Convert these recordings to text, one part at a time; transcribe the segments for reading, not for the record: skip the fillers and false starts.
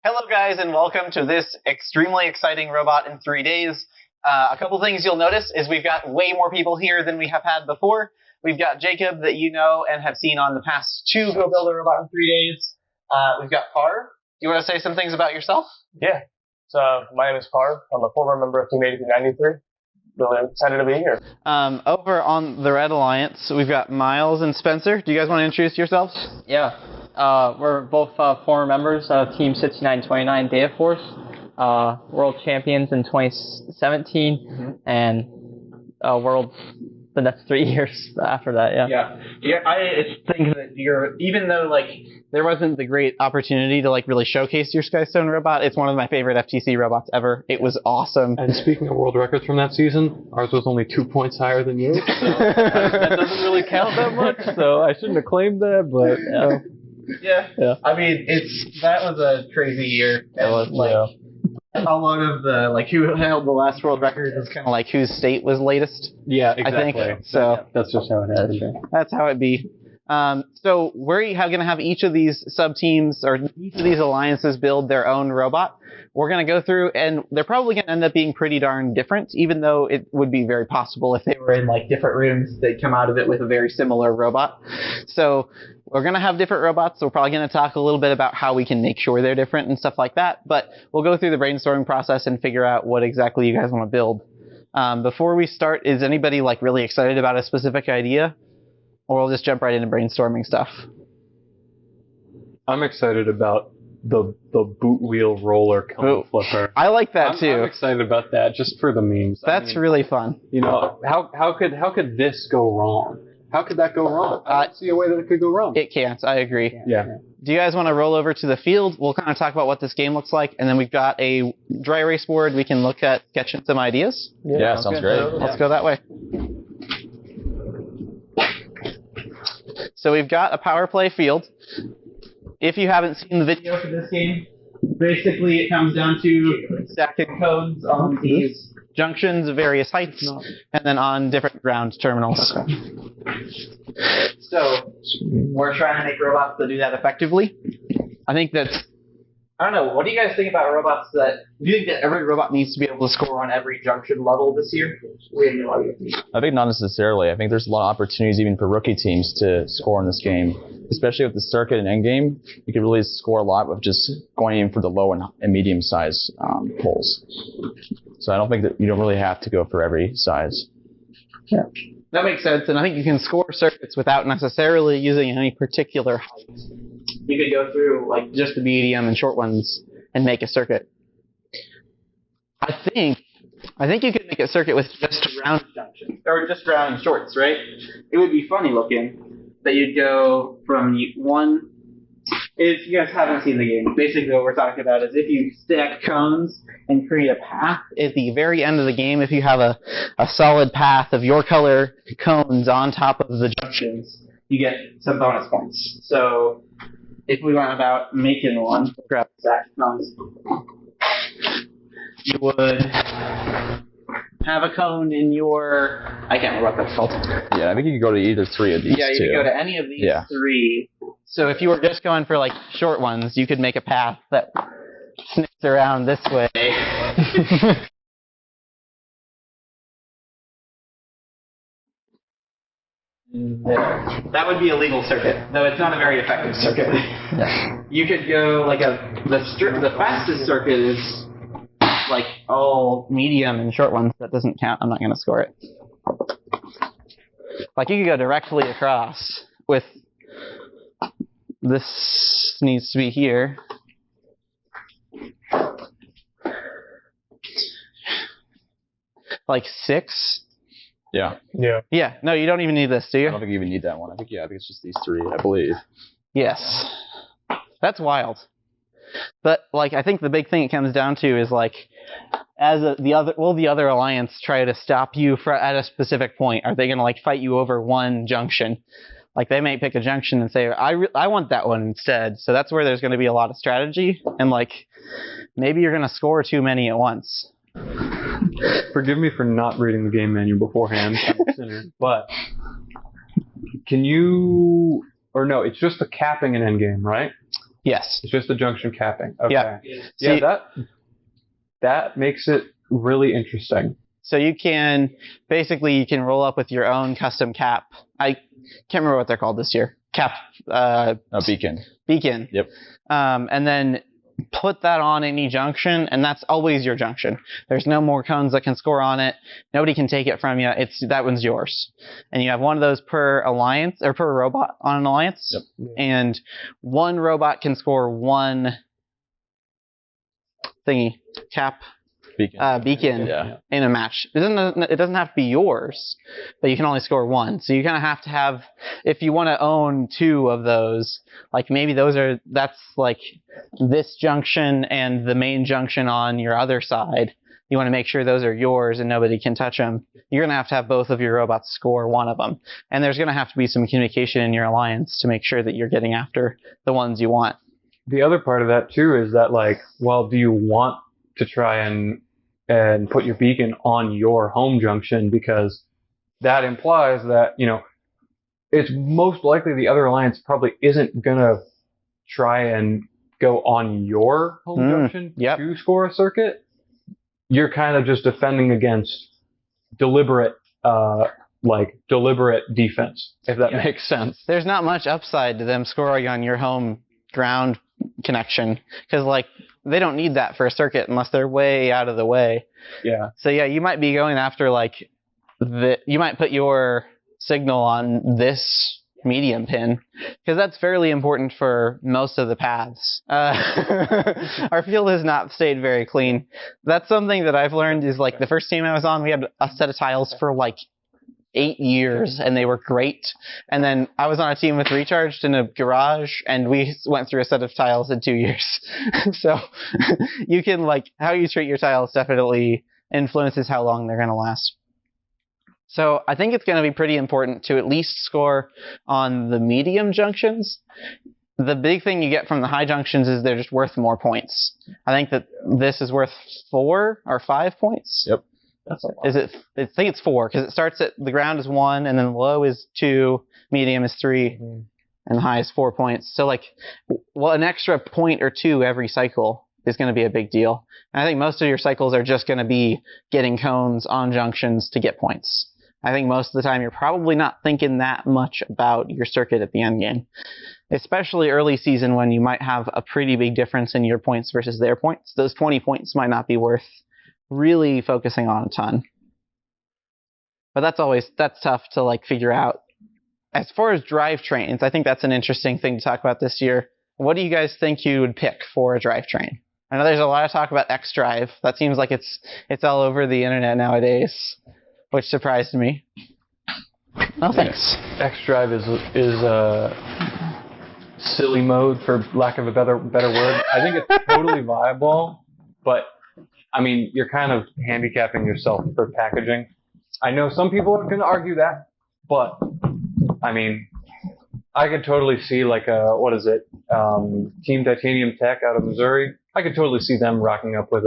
Hello guys, and welcome to this extremely exciting Robot in 3 Days. A couple things you'll notice is we've got way more people here than we have had before. We've got Jacob that you know and have seen on the past 2 Go Build a Robot in 3 Days. We've got Parv. You want to say some things about yourself? Yeah. So my name is Parv. I'm a former member of Team 8393. Really excited to be here. Over on the Red Alliance, we've got Miles and Spencer. Do you guys want to introduce yourselves? Yeah. We're both former members of Team 6929 Data Force, world champions in 2017, and world the next 3 years after that. Yeah. I think that even though there wasn't the great opportunity to really showcase your Skystone robot, it's one of my favorite FTC robots ever. It was awesome. And speaking of world records from that season, ours was only 2 points higher than yours. So that doesn't really count that much. So I shouldn't have claimed that, but yeah. I mean, that was a crazy year. And, a lot of the who held the last world record is kind of whose state was latest. Yeah, exactly. I think so. That's just how it happened. That's how it be. So we're going to have each of these sub-teams or each of these alliances build their own robot. We're going to go through, and they're probably going to end up being pretty darn different, even though it would be very possible if they were in different rooms, they'd come out of it with a very similar robot. So we're going to have different robots. So we're probably going to talk a little bit about how we can make sure they're different and stuff like that. But we'll go through the brainstorming process and figure out what exactly you guys want to build. Before we start, is anybody really excited about a specific idea? Or we'll just jump right into brainstorming stuff. I'm excited about the boot wheel roller cone flipper. I like that too. I'm excited about that just for the memes. That's really fun. You know, how could this go wrong? How could that go wrong? I don't see a way that it could go wrong. It can't. I agree. Yeah. Do you guys want to roll over to the field? We'll kind of talk about what this game looks like, and then we've got a dry erase board. We can look at sketching some ideas. Yeah, sounds great. Let's go that way. So we've got a power play field. If you haven't seen the video for this game, basically it comes down to stacking codes on these junctions of various heights, and then on different ground terminals. So we're trying to make robots that do that effectively. I don't know, what do you guys think about robots do you think that every robot needs to be able to score on every junction level this year? I think not necessarily. I think there's a lot of opportunities even for rookie teams to score in this game. Especially with the circuit and endgame, you can really score a lot with just going in for the low and medium size holes. So I don't think that you don't really have to go for every size. Yeah, that makes sense. And I think you can score circuits without necessarily using any particular height. You could go through just the medium and short ones and make a circuit. I think you could make a circuit with just round junctions or just round shorts, right? It would be funny looking that you'd go from one. If you guys haven't seen the game, basically what we're talking about is if you stack cones and create a path at the very end of the game, if you have a solid path of your color cones on top of the junctions, you get some bonus points. So if we went about making one, grab stack cones, you would have a cone in your... I can't remember what that's called. Yeah, I think you could go to either 3 of these Yeah, you could go to any of these 3. So if you were just going for short ones, you could make a path that snips around this way. That would be a legal circuit, though it's not a very effective circuit. Yeah. You could go the fastest circuit is all medium and short ones. That doesn't count. I'm not going to score it. You could go directly across with this needs to be here. Like 6. Yeah. Yeah. No, you don't even need this, do you? I don't think you even need that one. I think it's just these 3, I believe. Yes. That's wild. But I think the big thing it comes down to is the other alliance try to stop you at a specific point? Are they going to fight you over one junction? They may pick a junction and say, I want that one instead. So that's where there's going to be a lot of strategy, and maybe you're going to score too many at once. Forgive me for not reading the game menu beforehand, I'm a sinner, but can you... Or no, it's just the capping and endgame, right? Yes. It's just the junction capping. Okay. Yeah. Yeah, that makes it really interesting. So you can roll up with your own custom cap. I can't remember what they're called this year. Cap. Beacon. Beacon. Yep. And then put that on any junction, and that's always your junction. There's no more cones that can score on it. Nobody can take it from you. That one's yours. And you have one of those per alliance or per robot on an alliance. Yep. And one robot can score one thingy cap. Beacon in a match. It doesn't have to be yours, but you can only score one. So you kind of have to have, if you want to own two of those, like maybe that's like this junction and the main junction on your other side. You want to make sure those are yours and nobody can touch them. You're going to have both of your robots score one of them. And there's going to have to be some communication in your alliance to make sure that you're getting after the ones you want. The other part of that too is that, like, well, do you want to try and put your beacon on your home junction, because that implies that, you know, it's most likely the other alliance probably isn't going to try and go on your home junction to score a circuit. You're kind of just defending against deliberate defense, if that makes sense. There's not much upside to them scoring on your home ground connection, because like they don't need that for a circuit unless they're way out of the way. Yeah. So yeah, you might be going after like you might put your signal on this medium pin, because that's fairly important for most of the paths. Our field has not stayed very clean. That's something that I've learned is like the first team I was on, we had a set of tiles for like 8 years and they were great. And then I was on a team with Recharged in a garage and we went through a set of tiles in 2 years. So you can, like, how you treat your tiles definitely influences how long they're going to last. So I think it's going to be pretty important to at least score on the medium junctions. The big thing you get from the high junctions is they're just worth more points. I think that this is worth 4 or 5 points. Yep. That's a lot. I think it's 4, because it starts at the ground is 1, and then low is 2, medium is 3, and high is 4 points. So like, well, an extra point or 2 every cycle is going to be a big deal. And I think most of your cycles are just going to be getting cones on junctions to get points. I think most of the time you're probably not thinking that much about your circuit at the end game, especially early season when you might have a pretty big difference in your points versus their points. Those 20 points might not be worth really focusing on a ton. But that's tough to like figure out. As far as drivetrains, I think that's an interesting thing to talk about this year. What do you guys think you would pick for a drivetrain? I know there's a lot of talk about X-Drive. That seems like it's all over the internet nowadays, which surprised me. Oh, thanks. X-Drive is silly mode, for lack of a better word. I think it's totally viable, but I mean, you're kind of handicapping yourself for packaging. I know some people are going to argue that, but I mean, I could totally see like Team Titanium Tech out of Missouri. I could totally see them rocking up with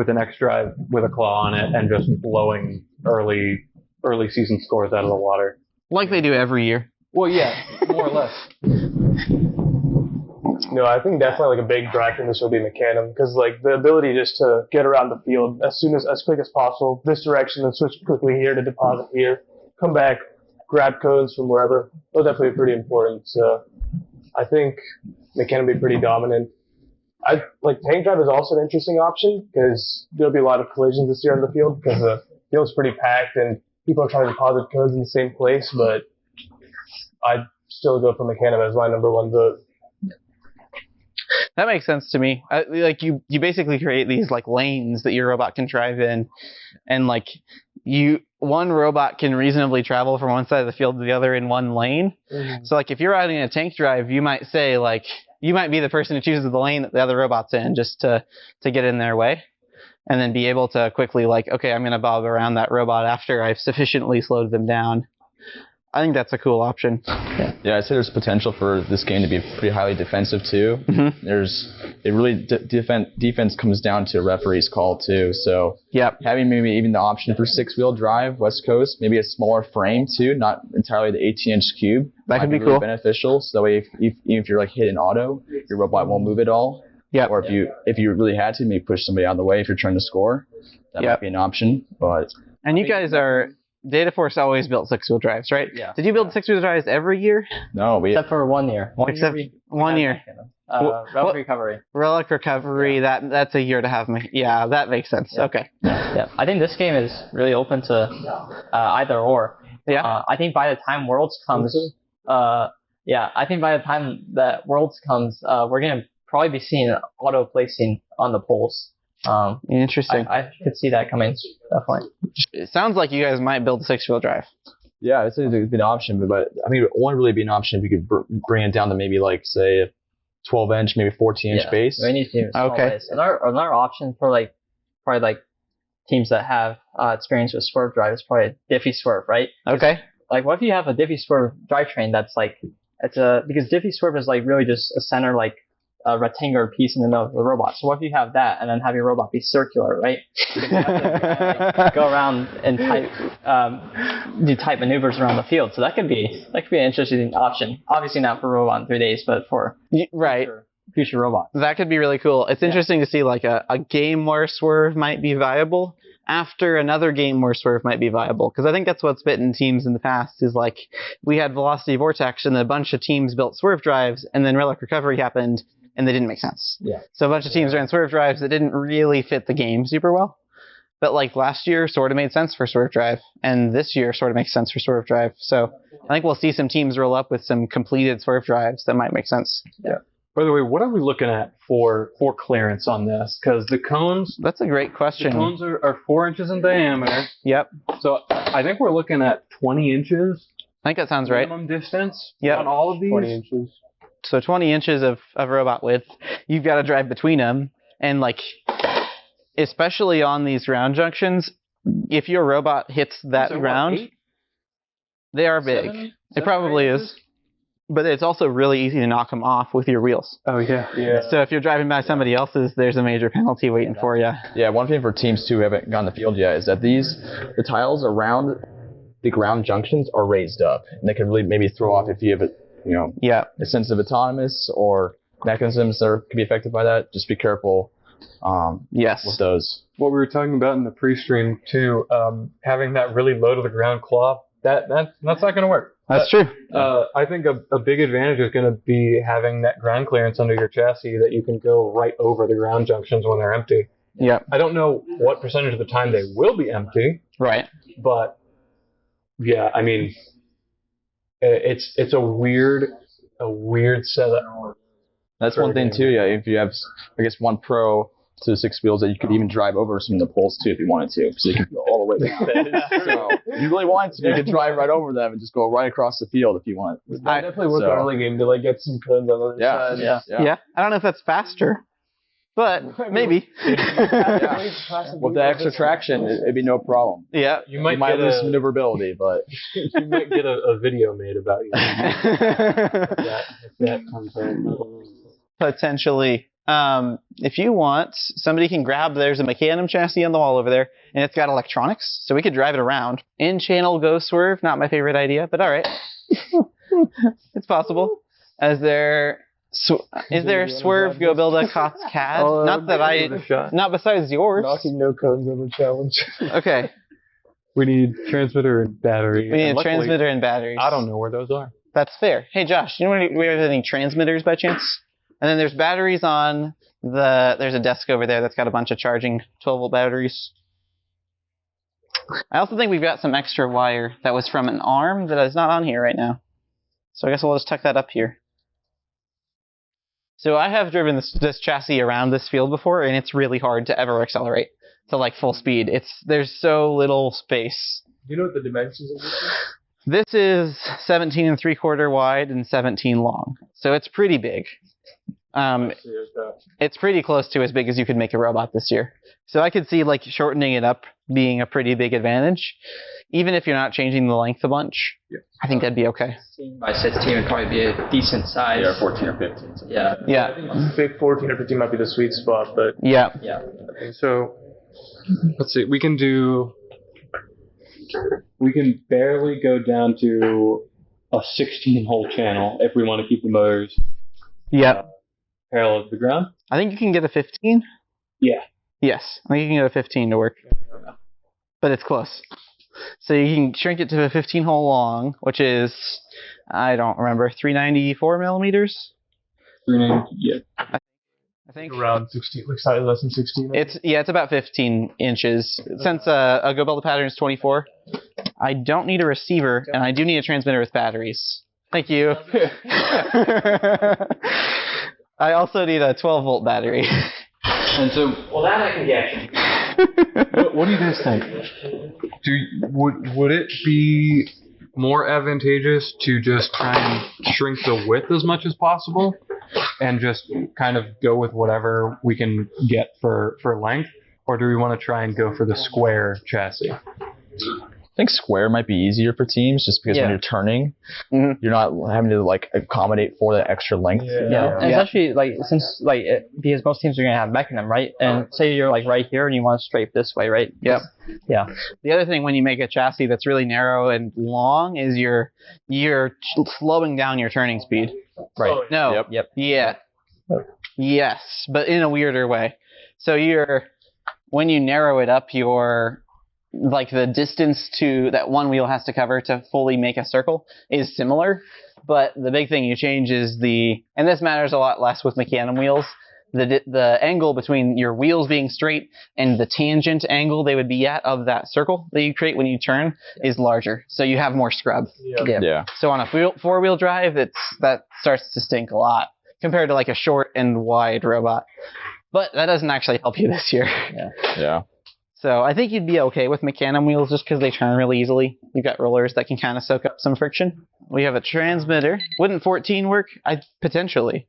an X-Drive with a claw on it and just blowing early season scores out of the water. Like they do every year. Well, yeah, more or less. No, I think definitely like a big drag from this will be Mecanum, because like the ability just to get around the field as quick as possible, this direction, and switch quickly here to deposit here, come back, grab codes from wherever. They'll definitely be pretty important. So I think Mecanum will be pretty dominant. Tank Drive is also an interesting option, because there'll be a lot of collisions this year on the field, because the field's pretty packed and people are trying to deposit codes in the same place. But I'd still go for Mecanum as my number one vote. That makes sense to me. You basically create these like lanes that your robot can drive in, and like one robot can reasonably travel from one side of the field to the other in one lane. Mm-hmm. So like if you're riding a tank drive, you might say like you might be the person who chooses the lane that the other robot's in just to get in their way, and then be able to quickly like, okay, I'm going to bob around that robot after I've sufficiently slowed them down. I think that's a cool option. Yeah, I'd say there's potential for this game to be pretty highly defensive too. Defense comes down to a referee's call too. So having maybe even the option for 6-wheel drive, West Coast, maybe a smaller frame too, not entirely the 18-inch cube. That could be really cool. beneficial. So that way, even if you're like hitting auto, your robot won't move at all. Or if you really had to, maybe push somebody out of the way if you're trying to score. That might be an option. And you guys are. Data Force always built 6-wheel drives, right? Yeah. Did you build 6-wheel drives every year? No, except for 1 year. One year. Relic Recovery. Relic Recovery. That's a year to have. Yeah, that makes sense. Yeah. Okay. Yeah. I think this game is really open to either or. Yeah. I think by the time Worlds comes, I think by the time that Worlds comes, we're gonna probably be seeing auto placing on the poles. Interesting. I could see that coming, definitely. It sounds like you guys might build a 6-wheel drive. Yeah, I'd say it'd be an option, but I mean, it won't really be an option if you could bring it down to maybe like, say, a 12-inch, maybe 14-inch base. We need to base. Another option for probably teams that have experience with swerve drive is probably a Diffie swerve, right? Okay. Like, what if you have a Diffie swerve drivetrain that's because Diffie swerve is like really just a center a rectangular piece in the middle of the robot. So what if you have that and then have your robot be circular, right? You can go around and do tight maneuvers around the field. So that could be an interesting option. Obviously not for robot in 3 days, but for future robots. That could be really cool. It's interesting to see like a game where swerve might be viable after another game where swerve might be viable. Because I think that's what's bitten teams in the past is like we had Velocity Vortex and a bunch of teams built swerve drives and then Relic Recovery happened and they didn't make sense. Yeah. So a bunch of teams ran swerve drives that didn't really fit the game super well. But like last year sort of made sense for swerve drive and this year sort of makes sense for swerve drive. So I think we'll see some teams roll up with some completed swerve drives that might make sense. Yeah. By the way, what are we looking at for clearance on this? Because the cones... That's a great question. The cones are 4 inches in diameter. Yep. So I think we're looking at 20 inches. I think that sounds right. Minimum distance on all of these. 20 inches. So 20 inches of robot width. You've got to drive between them. And like, especially on these ground junctions, if your robot hits that ground, they are big. It probably is. But it's also really easy to knock them off with your wheels. Oh, yeah. So if you're driving by somebody else's, there's a major penalty waiting for you. Yeah, one thing for teams too who haven't gone to the field yet is that the tiles around the ground junctions are raised up. And they can really maybe throw off if you have a sensitive autonomous or mechanisms that can be affected by that. Just be careful with those. What we were talking about in the pre-stream too, having that really low to the ground claw, that's not going to work. That's true. I think a big advantage is going to be having that ground clearance under your chassis that you can go right over the ground junctions when they're empty. Yeah. I don't know what percentage of the time they will be empty. Right. But yeah, I mean, it's a weird setup. That's one thing too. Yeah, if you have, I guess, one pro to the 6 wheels that you could even drive over some of the poles too if you wanted to, so you can go all the way down. So if you really wanted to, you could drive right over them and just go right across the field if you want. I definitely work the early game to get some cones on the other side. Yeah. I don't know if that's faster, but maybe. With the extra traction, it'd be no problem. Yeah. You might lose some maneuverability, but you might get a video made about you. if that comes in. Potentially. If you want, somebody can grab, there's a Mecanum chassis on the wall over there, and it's got electronics, so we could drive it around. In-channel go swerve, not my favorite idea, but alright. It's possible. Is there swerve go build a COTS CAD? Not besides yours. Knocking no cones on the challenge. Okay. We need transmitter and battery. We need a transmitter and batteries. I don't know where those are. That's fair. Hey Josh, you know where we have any transmitters by chance? And then there's batteries on there's a desk over there that's got a bunch of charging 12-volt batteries. I also think we've got some extra wire that was from an arm that is not on here right now. So I guess we'll just tuck that up here. So I have driven this chassis around this field before, and it's really hard to ever accelerate to like full speed. There's so little space. Do you know what the dimensions of this is? This is 17 3/4 wide and 17 long. So it's pretty big. It's pretty close to as big as you could make a robot this year. So I could see like shortening it up being a pretty big advantage. even if you're not changing the length a bunch, I think that'd be okay. 16 by 16 would probably be a decent size. Yeah, 14 or 15. So. Yeah. Yeah. I think 14 or 15 might be the sweet spot, but Yeah. Yeah. So let's see. We can barely go down to a 16-hole channel if we want to keep the motors Yep. parallel to the ground. I think you can get a 15. Yeah. Yes, I think you can get a 15 to work. But it's close. So you can shrink it to a 15 hole long, which is, I don't remember, 394 millimeters? 390. Yeah. I think. around 16, like slightly less than 16. It's about 15 inches. Since a Go Build pattern is 24, I don't need a receiver, and I do need a transmitter with batteries. Thank you. I also need a 12-volt battery. And so, Well, that I can get. what do you guys think? Would it be more advantageous to just try and shrink the width as much as possible, and just kind of go with whatever we can get for length, or do we want to try and go for the square chassis? I think square might be easier for teams, just because when you're turning, you're not having to like accommodate for that extra length. Yeah. And especially because most teams are gonna have mech in them, right? And say you're like right here and you want to strafe this way, right? Yep. Yeah. The other thing when you make a chassis that's really narrow and long is you're slowing down your turning speed. Right. Oh, No. Yep. Yeah. Yes, but in a weirder way. So when you narrow it up, like the distance to that one wheel has to cover to fully make a circle is similar, but the big thing you change is and this matters a lot less with Mecanum wheels, the angle between your wheels being straight and the tangent angle they would be at of that circle that you create when you turn is larger, so you have more scrub. Yeah. So on a four-wheel drive, that starts to stink a lot compared to like a short and wide robot, but that doesn't actually help you this year. Yeah. So I think you'd be okay with Mecanum wheels just because they turn really easily. You've got rollers that can kind of soak up some friction. We have a transmitter. Wouldn't 14 work? Potentially.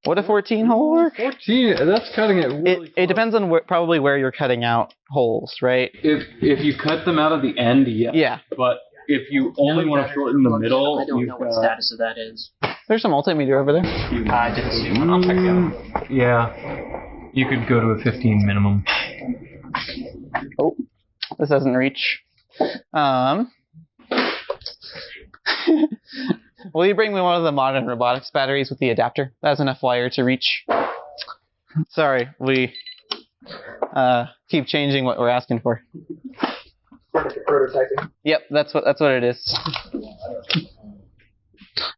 Would a 14 hole work? 14. That's cutting it. Really It depends on probably where you're cutting out holes, right? If you cut them out of the end, yes. Yeah. But if you only want to shorten the middle, I don't know what status of that is. There's a multimeter over there. I didn't see one. I'll check it out. Yeah. You could go to a 15 minimum. Oh, this doesn't reach. Will you bring me one of the modern robotics batteries with the adapter? That has enough wire to reach. Sorry, we keep changing what we're asking for. Prototyping. Yep, that's what it is.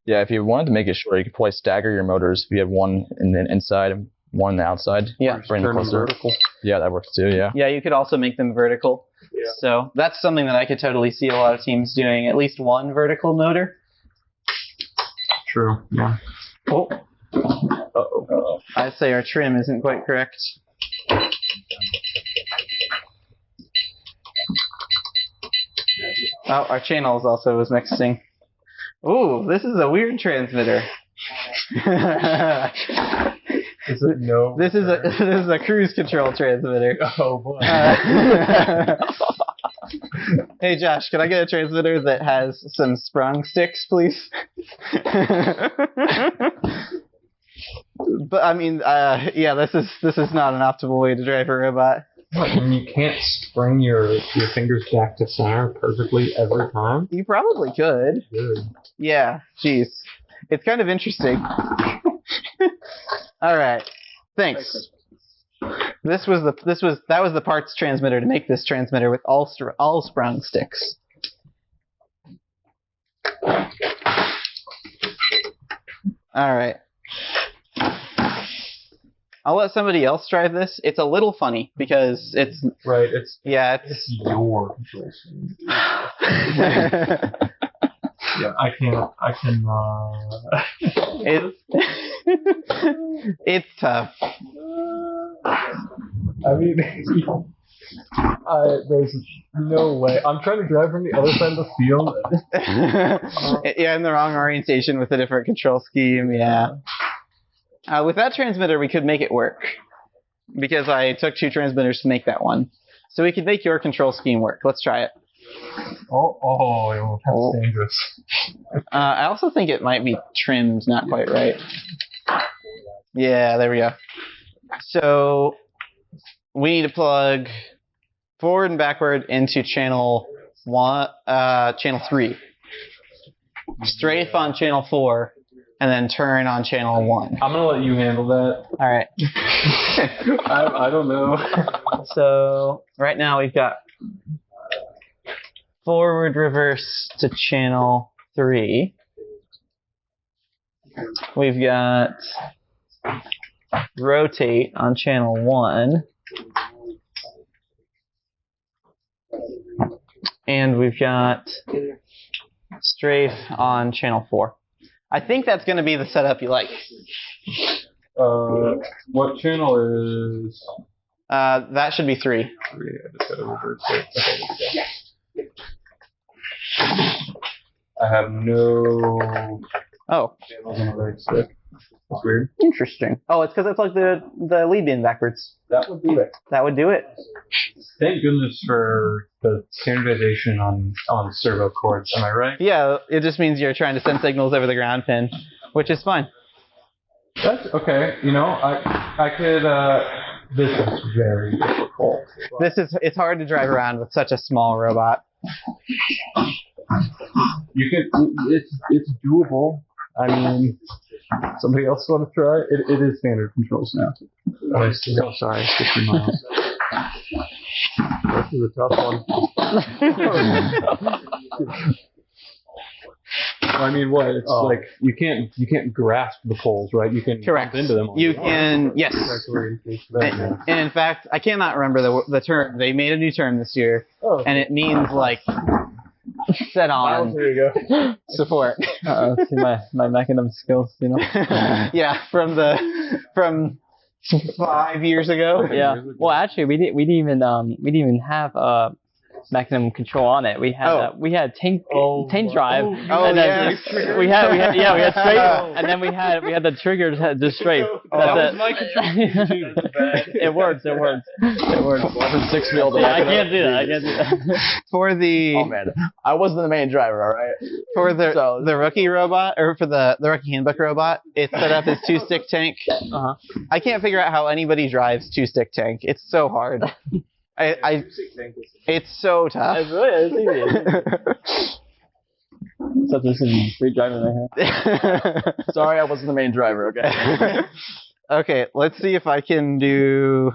Yeah, if you wanted to make it short, you could probably stagger your motors. If you have one in the inside and one on the outside. Yeah. Bring them closer. Vertical. Yeah, that works too, yeah. Yeah, you could also make them vertical. Yeah. So that's something that I could totally see a lot of teams doing. At least one vertical motor. True. Yeah. Oh. Uh-oh. I'd say our trim isn't quite correct. Oh, our channels also was mixing. Ooh, this is a weird transmitter. Is it no? This is a cruise control transmitter. Oh boy. Hey Josh, can I get a transmitter that has some sprung sticks, please? But I mean, yeah, this is not an optimal way to drive a robot. What, and you can't spring your fingers back to center perfectly every time? You probably could. Good. Yeah, jeez. It's kind of interesting. All right. Thanks. That was the parts transmitter to make this transmitter with all sprung sticks. All right. I'll let somebody else drive this. It's a little funny because it's Right. It's Your control scheme. yeah. I can. It's tough. I mean, there's no way. I'm trying to drive from the other side of the field. Yeah, in the wrong orientation with a different control scheme. Yeah. With that transmitter, we could make it work because I took two transmitters to make that one. So we could make your control scheme work. Let's try it. That's dangerous. I also think it might be trimmed not quite right. Yeah, there we go. So we need to plug forward and backward into channel 3. Strafe on channel 4, and then turn on channel 1. I'm gonna let you handle that. All right. I don't know. So right now we've got forward reverse to channel 3. We've got rotate on channel 1. And we've got strafe on channel 4. I think that's going to be the setup you like. What channel is? That should be 3. 3. I just gotta reverse it. Okay. I have no Oh, channels on the right stick. That's weird. interesting. Oh, it's because it's like the lead bin backwards. That would do it. That would do it. Thank goodness for the standardization on servo cords. Am I right? Yeah, it just means you're trying to send signals over the ground pin, which is fine. That's okay. You know, I could. This is very difficult. It's hard to drive around with such a small robot. You can. It's doable. I mean, somebody else want to try? It is standard controls now. Oh, sorry, 60 miles. This is a tough one. I mean, what? It's like you can't grasp the poles, right? You can Correct. bump into them. You can, yes. And in fact, I cannot remember the term. They made a new term this year, and it means like set on There you go. support. See my mechanism skills, you know. Yeah, from 5 years ago. Yeah. Well, actually, we didn't even have mechanism control on it. We had tank drive. And then we had straight, and then we had the triggers just straight. That's it. It works. It works. From 6 wheel to I can't do that. For the Oh man, I wasn't the main driver. All right. for the rookie robot, or for the rookie handbook robot, it's set up as 2-stick tank. Uh-huh. I can't figure out how anybody drives 2-stick tank. It's so hard. It's so tough. It's easy. So this is free driving right here. Sorry, I wasn't the main driver. Okay. Okay, let's see if I can do.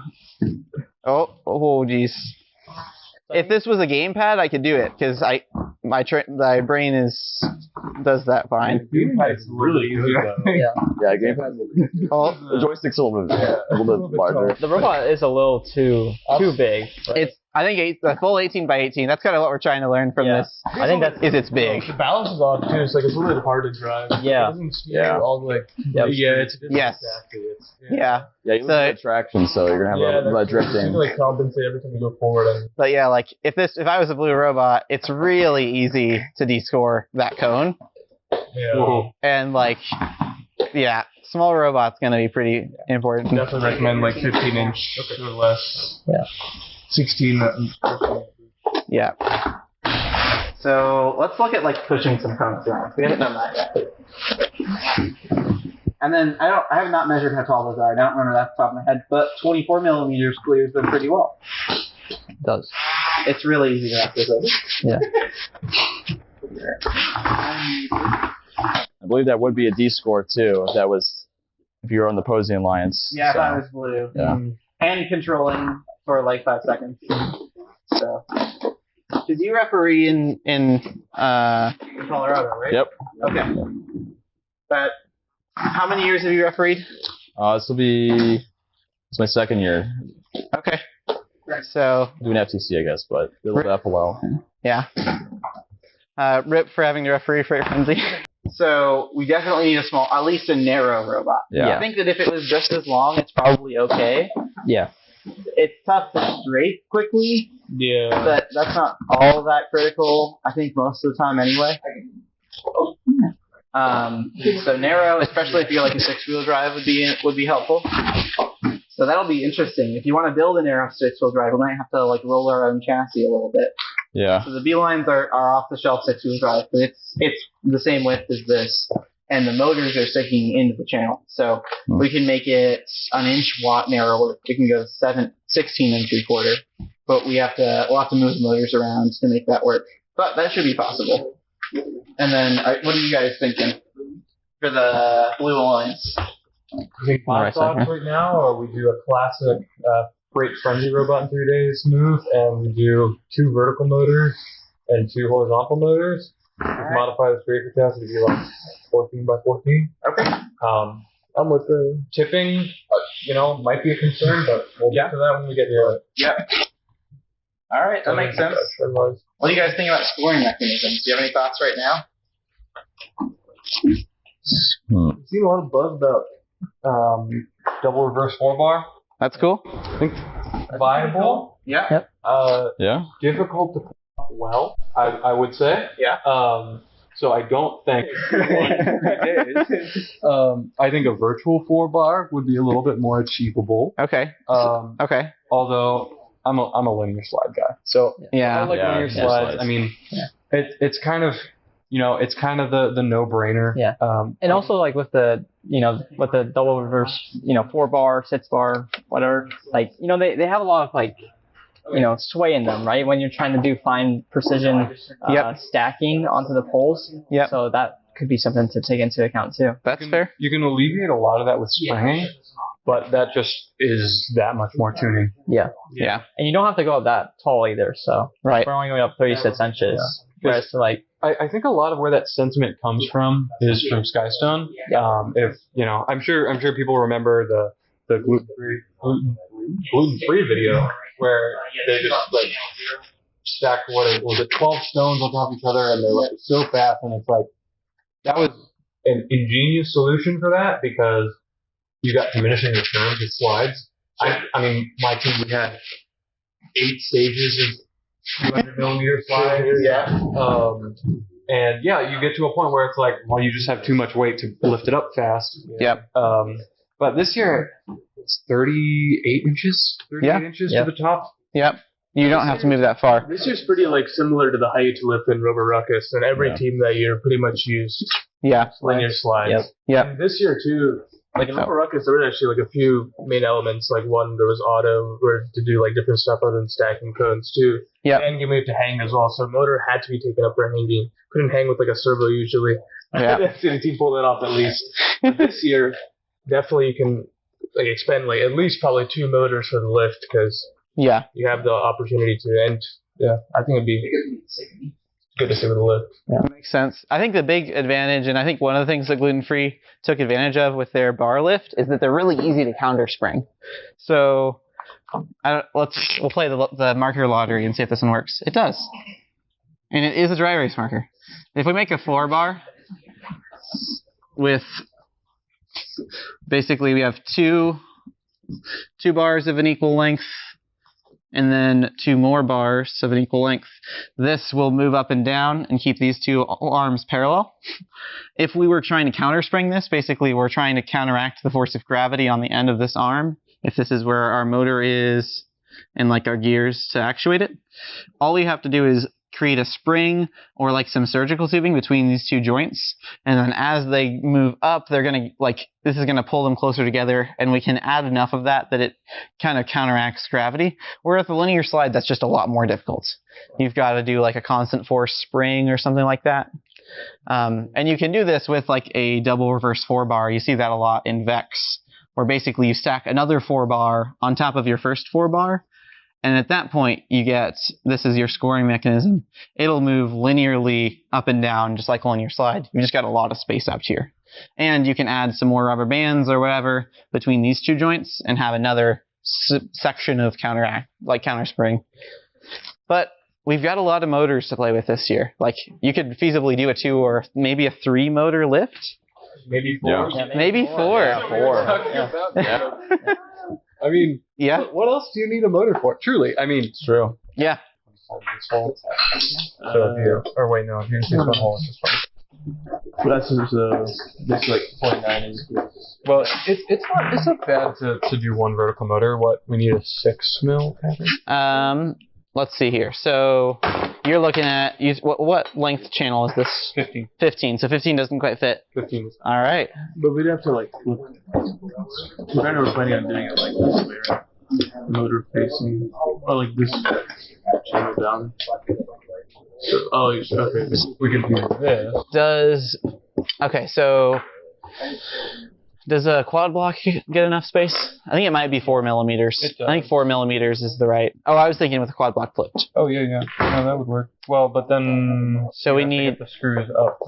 Oh, geez. If this was a gamepad, I could do it because my brain does that fine. Gamepad's really easy though. Yeah, gamepad. Oh, The joystick's a little bit larger. The robot is a little too big. I think the full 18 by 18. That's kind of what we're trying to learn from this. I think that's it's big. The balance is off too. It's like it's a little bit hard to drive. Yeah. It doesn't steer all the way. It's Yes. exactly. Yeah. Yeah, you lose the traction, so you're gonna have a lot of You drifting. like compensate every time you go forward. And But yeah, like if I was a blue robot, it's really easy to descore that cone. And like, yeah, small robot's gonna be pretty important. definitely recommend like 15-inch or less. Yeah. 16. Yeah. So let's look at like pushing some cones around. We haven't done that yet. And then I have not measured how tall those are. I don't remember that off the top of my head, but 24 millimeters clears them pretty well. It does. It's really easy to wrap this over. Yeah. I believe that would be a D score too. If you were on the opposing alliance. Yeah, if so. I was blue. Yeah. And controlling for like 5 seconds. So, did you referee in Colorado, right? Yep. Okay. But how many years have you refereed? It's my second year Okay. So, doing FTC, I guess, but it'll be up a while. yeah. RIP for having to referee for your frenzy. So we definitely need at least a narrow robot. Yeah. I think that if it was just as long, it's probably okay. Yeah. It's tough to strafe quickly, Yeah. but that's not all that critical. I think most of the time anyway. So narrow, especially if you're like a 6-wheel drive, would be helpful. So that'll be interesting. If you want to build a narrow 6-wheel drive, we might have to like roll our own chassis a little bit. Yeah. So the B lines are off-the-shelf 6-wheel drive, but it's the same width as this, and the motors are sticking into the channel. So we can make it an inch watt narrower. We can go 16 and 3/4, but we'll have to move the motors around to make that work. But that should be possible. And then, what are you guys thinking for the blue lines? I think my thoughts right now are we do a classic freight frenzy robot in 3 days move, and we do 2 vertical motors and 2 horizontal motors. Just modify the brake capacity to be like 14 by 14. Okay. I'm with the tipping. Might be a concern, but we'll get to that when we get to it. Yep. All right, that makes sense. What do you guys think about scoring mechanisms? Do you have any thoughts right now? I've seen a lot of buzz about double reverse 4-bar. That's cool. I think viable. Yeah. Yep. Yeah. Difficult to pull off well, I would say. Yeah. So I don't think 3 days. I think a virtual 4-bar would be a little bit more achievable. Okay. Okay. Although I'm a linear slide guy, so Yeah. I like linear slides. I mean, it's kind of it's kind of the no-brainer. Yeah. And also like with the double reverse 4-bar, 6-bar, whatever. Like they have a lot of like sway in them, right? When you're trying to do fine precision stacking onto the poles. Yeah. So that could be something to take into account too. That's fair. You can alleviate a lot of that with springing, but that just is that much more tuning. Yeah. Yeah. And you don't have to go up that tall either. So Right. we're only going up 36 inches. Whereas like I think a lot of where that sentiment comes from is from Skystone. I'm sure people remember the gluten-free video where they just like stacked 12 stones on top of each other, and they're like so fast, and it's like that was an ingenious solution for that because you got diminishing returns with slides. I mean, my team, we had 8 stages of 200 millimeter slides. Yeah. And yeah, you get to a point where it's like, well, you just have too much weight to lift it up fast. Yep. But this year, it's 38 inches to the top. Yep. You don't have to move that far. This year's pretty similar to the height lift in Rover Ruckus, and every team that year pretty much used linear slides. Yep. And this year too, like in Rover Ruckus, there were actually a few main elements. Like one, there was auto where to do different stuff other than stacking cones too. Yep. And you moved to hang as well, so motor had to be taken up for hanging. Couldn't hang with a servo usually. Yeah. I've seen a team pull that off at least. But this year, definitely you can expend at least probably 2 motors for the lift because you have the opportunity to. And I think it'd be good to see with the lift. Yeah. That makes sense. I think the big advantage, and I think one of the things that Gluten Free took advantage of with their bar lift, is that they're really easy to counter spring. So we'll play the marker lottery and see if this one works. It does. And it is a dry erase marker. If we make a 4-bar with basically we have two bars of an equal length and then 2 more bars of an equal length, this will move up and down and keep these 2 arms parallel. If we were trying to counterspring this, basically we're trying to counteract the force of gravity on the end of this arm. If this is where our motor is and our gears to actuate it, all we have to do is create a spring or some surgical tubing between these 2 joints, and then as they move up, they're gonna this is gonna pull them closer together, and we can add enough of that it kind of counteracts gravity. Whereas the linear slide, that's just a lot more difficult. You've got to do a constant force spring or something like that, and you can do this with a double reverse 4-bar. You see that a lot in Vex, where basically you stack another 4-bar on top of your first 4-bar. And at that point, you get, this is your scoring mechanism. It'll move linearly up and down, just like a linear slide. You just got a lot of space out here. And you can add some more rubber bands or whatever between these 2 joints and have another section of counter spring. But we've got a lot of motors to play with this year. You could feasibly do a 2 or maybe a 3 motor lift. Maybe 4. Yeah. Maybe 4. Yeah, 4. I mean, what else do you need a motor for? Truly, I mean, it's true. Yeah. Or wait, no, here's this one hole. That's basically 0.9 is good. Well, it's not bad to do 1 vertical motor. We need a 6 mil pattern? Let's see here. So You're looking at what length channel is this? 15. 15. So 15 doesn't quite fit. 15. All right. But we'd have to like flip. I know we're planning on doing it like this way, right? Motor facing, or like this channel down. So, okay. We can do this. Does a quad block get enough space? I think it might be 4 millimeters. I think 4 millimeters is the right. Oh, I was thinking with the quad block flipped. Oh yeah. No, that would work. Well, but then. So we need the screws up.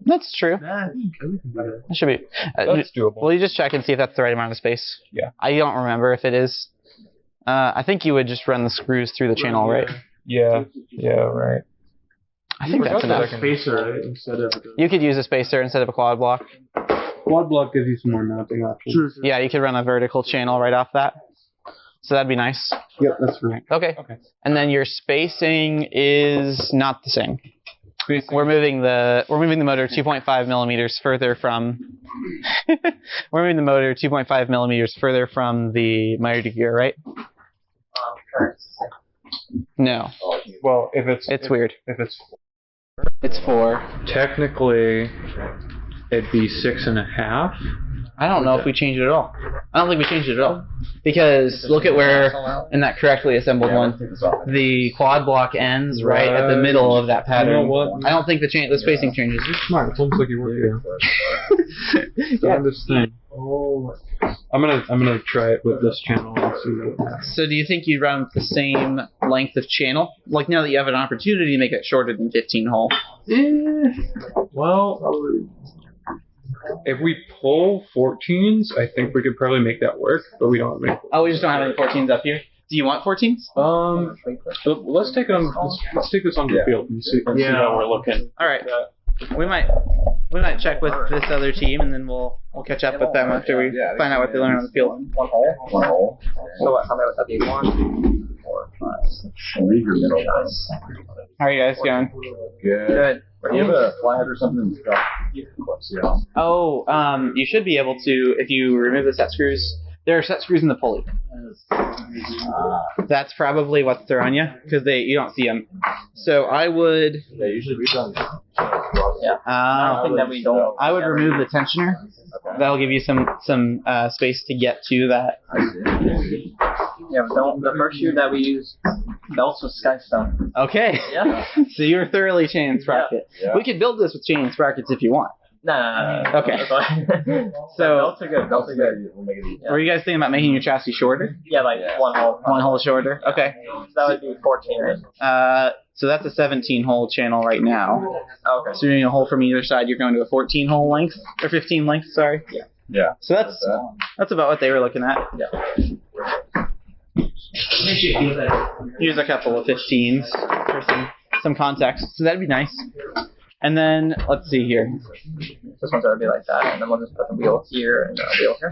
That's true. I think we can do that. That should be. That's doable. Will you just check and see if that's the right amount of space? Yeah. I don't remember if it is. I think you would just run the screws through the channel, right? Yeah. Right. I think that's enough. Spacer, right? Instead of You could use a spacer instead of a quad block. quad block gives you some more mounting options. Sure. Yeah, you could run a vertical channel right off that. So that'd be nice. Yep, that's right. Okay. And then your spacing is not the same. We're moving the motor 2.5 millimeters further from. We're moving the motor 2.5 millimeters further from the motor gear, right? No. Well, if it's weird. If it's It's 4. technically, it'd be 6.5. I don't know if we changed it at all. I don't think we changed it at all. Because look at where, in that correctly assembled one, the quad block ends right at the middle of that pattern. You know what? I don't think the spacing changes. You're smart. It's almost like you work here. So this thing. I'm gonna try it with this channel and see what happens. So do you think you'd run with the same length of channel? Like now that you have an opportunity to make it shorter than 15 hole. Well, if we pull 14s, I think we could probably make that work, but we don't have any. Oh, we just don't have any 14s up here? Do you want 14s? Let's take it on. Let's take this on the field and see how we're looking. All right. We might check with this other team, and then we'll catch up with them after we find out what they learn on the field. One hole. So how many would that be? 1, 4, 5, 6. Leave your middle guys. How are you guys going? Good. Do you have a flathead or something? Yeah. Oh, you should be able to if you remove the set screws. There are set screws in the pulley. That's probably what's throwing you because you don't see them. So I would. Yeah, usually we've done. I don't think that we don't. I would remove the tensioner. Okay. That'll give you some space to get to that. Yeah, the first year that we used belts with Skystone. Okay. Yeah. So you're thoroughly chain and sprocket. Yeah. We could build this with chain and sprockets if you want. No. Okay. So Belts are good. Belts are good. We'll make it easy. were you guys thinking about making your chassis shorter? yeah, like one hole. One hole shorter? Okay. So that would be 14, right? So that's a 17 hole channel right now. Okay. So you're doing a hole from either side, you're going to a 14 hole length, or 15 length, sorry. Yeah. So that's about what they were looking at. Yeah. Use a couple of 15s for some context. So that'd be nice. And then, let's see here. This one's gonna be like that, and then we'll just put the wheel here and the wheel here.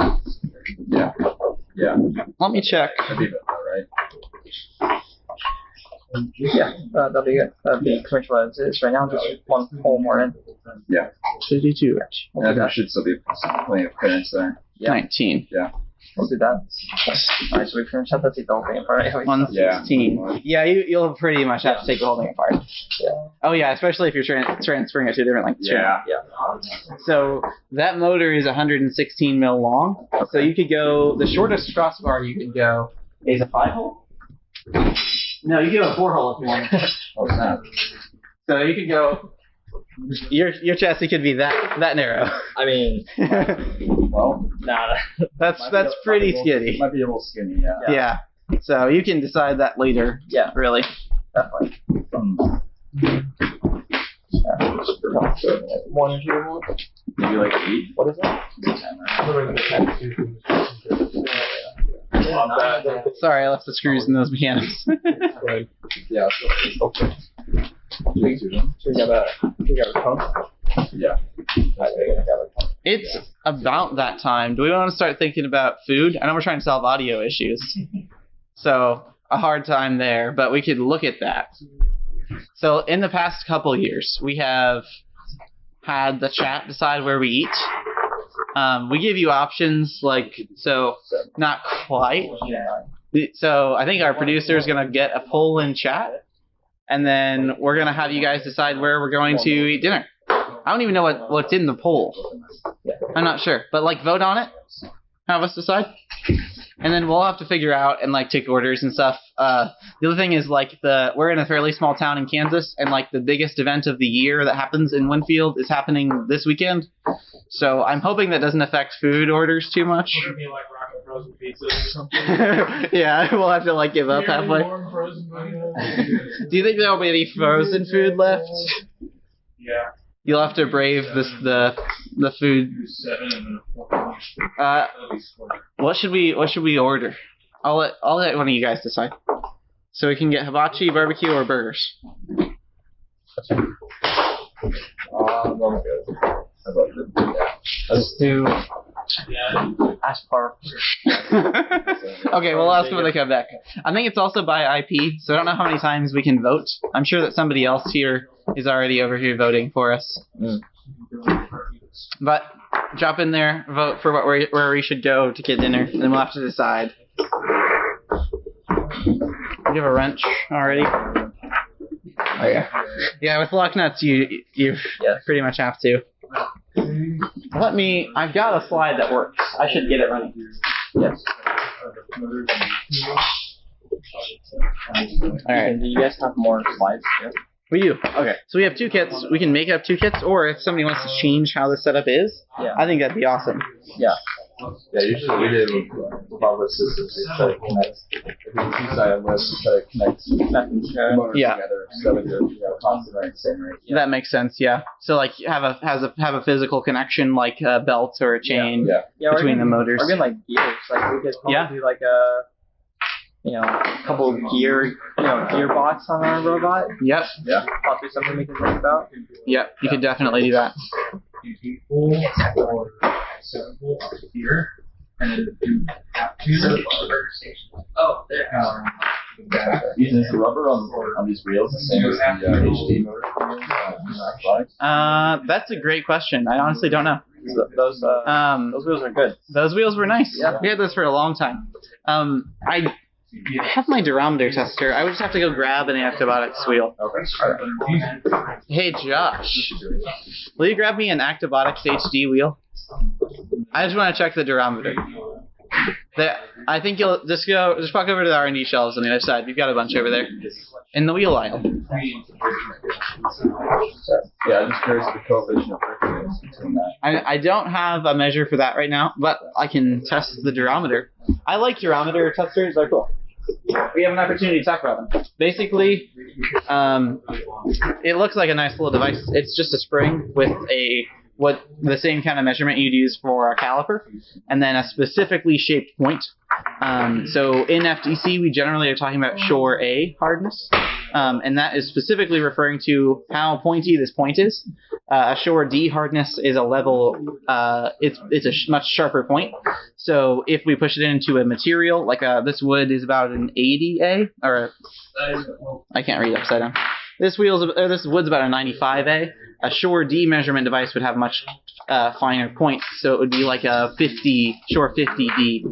Yeah. Let me check. That'd be about right. Yeah, that'll be good. That'll be pretty much what it is right now, just one hole more in. Yeah. 52. And there should still be plenty of clearance there. 19. Yeah. We'll do that. Alright, so we pretty much have to take the whole thing apart. 116. Yeah, you'll pretty much have to take the whole thing apart. Yeah. Oh yeah, especially if you're transferring it to a different length. Yeah. So that motor is 116 mil long. So you could go, the shortest crossbar you could go is a 5 hole? No, you could go a 4 hole if you want. Oh, snap. So you could go, your chassis could be that narrow. I mean, Well, That's pretty skinny. Might be a little skinny, yeah. Yeah. So you can decide that later. Yeah. Really. definitely. One or two more? Maybe like 8. What is that? Sorry, I left the screws in those mechanics. Yeah. Okay. Should we got a pump? Yeah. It's about that time. Do we want to start thinking about food? I know we're trying to solve audio issues. So, a hard time there, but we could look at that. So, in the past couple years, we have had the chat decide where we eat. We give you options, not quite. So, I think our producer is going to get a poll in chat. and then we're gonna have you guys decide where we're going to eat dinner. I don't even know what's in the poll. I'm not sure, but like vote on it. Have us decide. And then we'll have to figure out and like take orders and stuff. The other thing is like we're in a fairly small town in Kansas, and like the biggest event of the year that happens in Winfield is happening this weekend. So I'm hoping that doesn't affect food orders too much. Would it be like rocket frozen pizzas or something? Yeah, we'll have to like give up halfway. Do you think there'll be any frozen food left? Yeah. You'll have to brave the food. What should we order? I'll let one of you guys decide. So we can get hibachi, barbecue, or burgers. Let's do Aspar. Okay, we'll ask them when they come back. I think it's also by IP, so I don't know how many times we can vote. I'm sure that somebody else here is already over here voting for us. But drop in there, vote for where we should go to get dinner, and then we'll have to decide. You have a wrench already? Oh yeah. Yeah, with lock nuts, you pretty much have to. I've got a slide that works. I should get it running. Yes. Alright. Do you guys have more slides? Yeah. We do. Okay. So we have 2 kits. We can make up 2 kits, or if somebody wants to change how the setup is, I think that'd be awesome. Yeah. Yeah, usually we do Robert systems try to connect two-sided lists, try to connect the motors together so that they're constantly the same rate. That makes sense, yeah. So like have a physical connection like a belt or a chain between the motors. Or even like gears. Like we could probably do like a couple of gearbox on our robot. Yep. Yeah. Possibly something we can think about. Yep, you could definitely do that. Here, and then Oh, there. Using the rubber on these wheels, the same as the HD motor. That's a great question. I honestly don't know. Those wheels are good. Those wheels were nice. Yeah. We had those for a long time. I have my durometer tester. I would just have to go grab an Actibotix wheel. Okay. Hey Josh, will you grab me an Actibotix HD wheel? I just want to check the durometer. I think you'll just walk over to the R&D shelves on the other side. You've got a bunch over there in the wheel aisle. Yeah, I'm just curious the coefficient of friction is between that. I don't have a measure for that right now, but I can test the durometer. I like durometer testers. They're cool. We have an opportunity to talk about them. Basically, it looks like a nice little device. It's just a spring with the same kind of measurement you'd use for a caliper, and then a specifically shaped point. So in FTC, we generally are talking about Shore A hardness, and that is specifically referring to how pointy this point is. A Shore D hardness is a level, it's a much sharper point. So if we push it into a material, like this wood is about an 80A, or I can't read upside down. This wood's about a 95A. A Shore D measurement device would have much finer points, so it would be like a Shore 50D.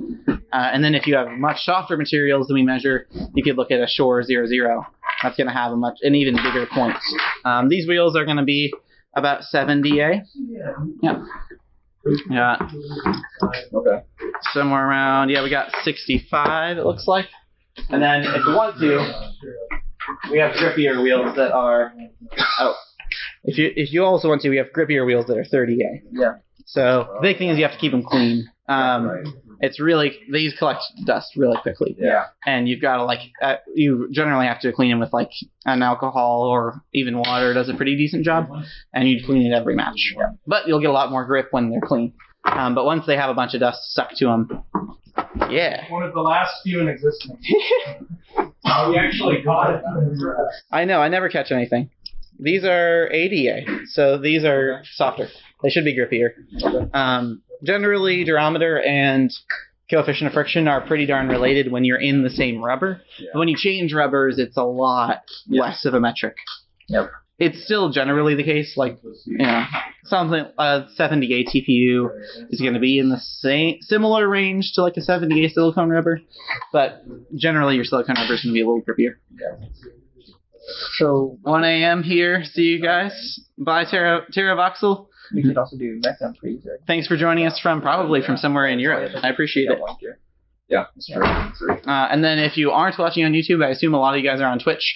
And then if you have much softer materials than we measure, you could look at a Shore 00. That's going to have an even bigger point. These wheels are going to be about 70A. Yeah. Yeah. Okay. Somewhere around, we got 65, it looks like. And then if we want to, we have grippier wheels that are, if you also want to, we have grippier wheels that are 30A. Yeah. So the big thing is you have to keep them clean. It's really, these collect dust really quickly. Yeah. And you've got to you generally have to clean them with like an alcohol or even water does a pretty decent job. And you'd clean it every match. Yeah. But you'll get a lot more grip when they're clean. But once they have a bunch of dust stuck to them, yeah. One of the last few in existence. We actually caught it. I know, I never catch anything. These are 80A, so these are softer. They should be grippier. Generally, durometer and coefficient of friction are pretty darn related when you're in the same rubber. Yeah. But when you change rubbers, it's a lot less of a metric. Yep. It's still generally the case, something 70A TPU is going to be in the similar range to like a 70A silicone rubber, but generally your silicone rubber is going to be a little grippier. Yeah. So 1 a.m. here. See you guys. Bye, Tara Voxel. we could also do Mexican freezer. Thanks for joining us probably from somewhere in Europe. I appreciate it. Yeah, that's true. And then if you aren't watching on YouTube, I assume a lot of you guys are on Twitch.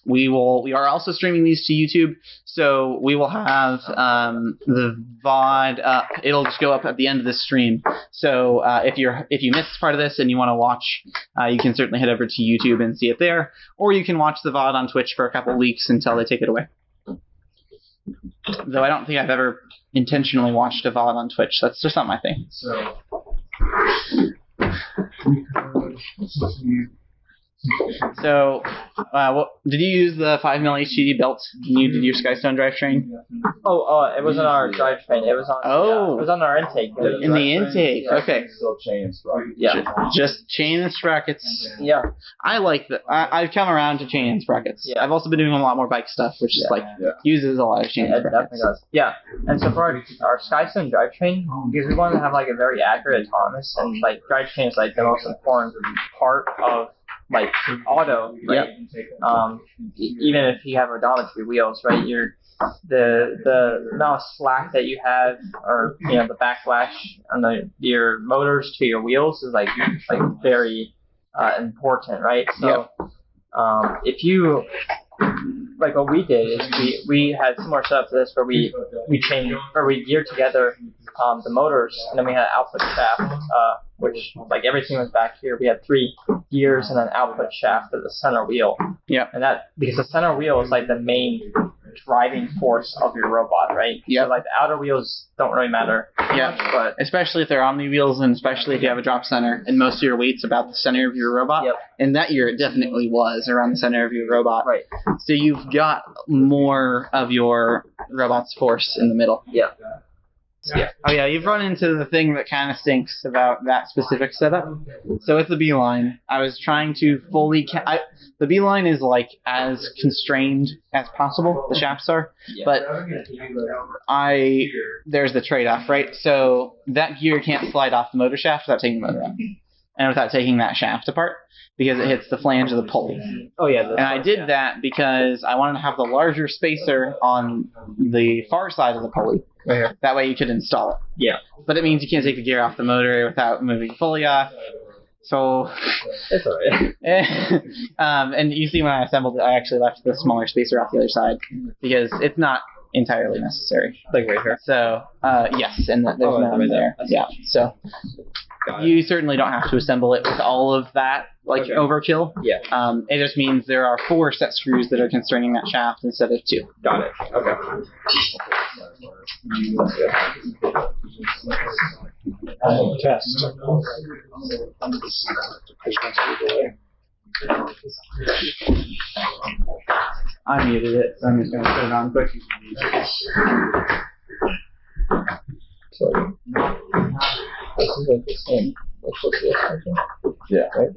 We are also streaming these to YouTube, so we will have the VOD up. It'll just go up at the end of this stream. So if you missed part of this and you want to watch, you can certainly head over to YouTube and see it there, or you can watch the VOD on Twitch for a couple weeks until they take it away. Though I don't think I've ever intentionally watched a VOD on Twitch. That's just not my thing. So. So, did you use the 5mm HDD belt when you did your Skystone drivetrain? It was in our drivetrain. It was on. It was on our intake. In the intake. Okay. Still chain and sprocket. Yeah. Just chain and sprockets. Yeah. I like that. I've come around to chain and sprockets. Yeah. I've also been doing a lot more bike stuff, which is uses a lot of chain and It sprockets. definitely does. Yeah. And so for our Skystone drivetrain, because we wanted to have like a very accurate autonomous, and like drivetrain is like the most important part of like auto, right? Even if you have odometry wheels, right? The amount of slack that you have, or the backlash on your motors to your wheels is like very important, right? So if you like what we did is we had similar setup to this where we geared together the motors, and then we had an output shaft, which like everything was back here. We had 3 gears and an output shaft at the center wheel. Yeah. And that because the center wheel is like the main driving force of your robot, right? Yeah. So like the outer wheels don't really matter. Yeah. But especially if they're omni wheels, and especially if you have a drop center, and most of your weight's about the center of your robot. Yep. And that year it definitely was around the center of your robot. Right. So you've got more of your robot's force in the middle. Yeah. Yeah. Oh yeah, you've run into the thing that kind of stinks about that specific setup. So with the beeline, I was trying to fully. The beeline is like as constrained as possible. The shafts are, but there's the trade-off, right? So that gear can't slide off the motor shaft without taking the motor out, and without taking that shaft apart, because it hits the flange of the pulley. Oh yeah. And I did that because I wanted to have the larger spacer on the far side of the pulley. Right here. That way you could install it. Yeah. But it means you can't take the gear off the motor without moving the pulley off. So, It's alright. and you see when I assembled it, I actually left the smaller spacer off the other side because it's not entirely necessary. Like right here. So, yes, and there's none there. Yeah. So, you certainly don't have to assemble it with all of that, like overkill. Yeah. It just means there are 4 set screws that are constraining that shaft instead of 2. Got it. Okay. Test. I muted it, so I'm just going to put it on quick. So this is like the same. What's this? Yeah. Right?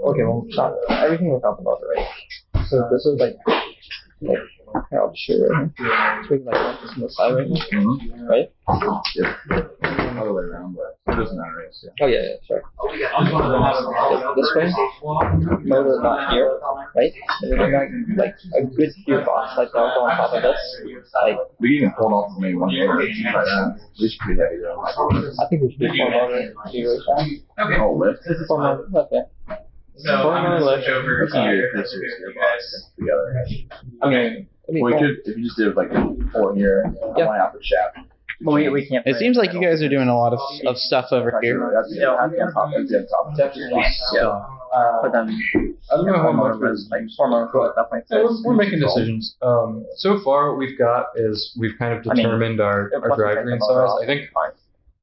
Okay, well, not everything we're talking about, right? So this is like here, I'll just show you right here. So we can like run this on the side right here, right? Yeah. Other way around, but it doesn't matter. Oh yeah, sorry. This way, motor not here, right? And then like a good gearbox, like that'll go on top of this. Like We can hold off maybe one motor. This should be heavy though. I think we should do 4 motor gears. Oh, lift. 4 motor, okay. So I'm going to switch over Let's do this year's gearbox together. I mean, Well, you could, if you just did like 4 here, Yeah. 1 out the shaft. but we can't. It seems like you guys are doing a lot of stuff over here. That's the on top. That's the on top. Yeah. But then I don't know how much like 4 motor would definitely Yeah, fit. we're making decisions. So far, what we've got is we've kind of determined our drivetrain size. I think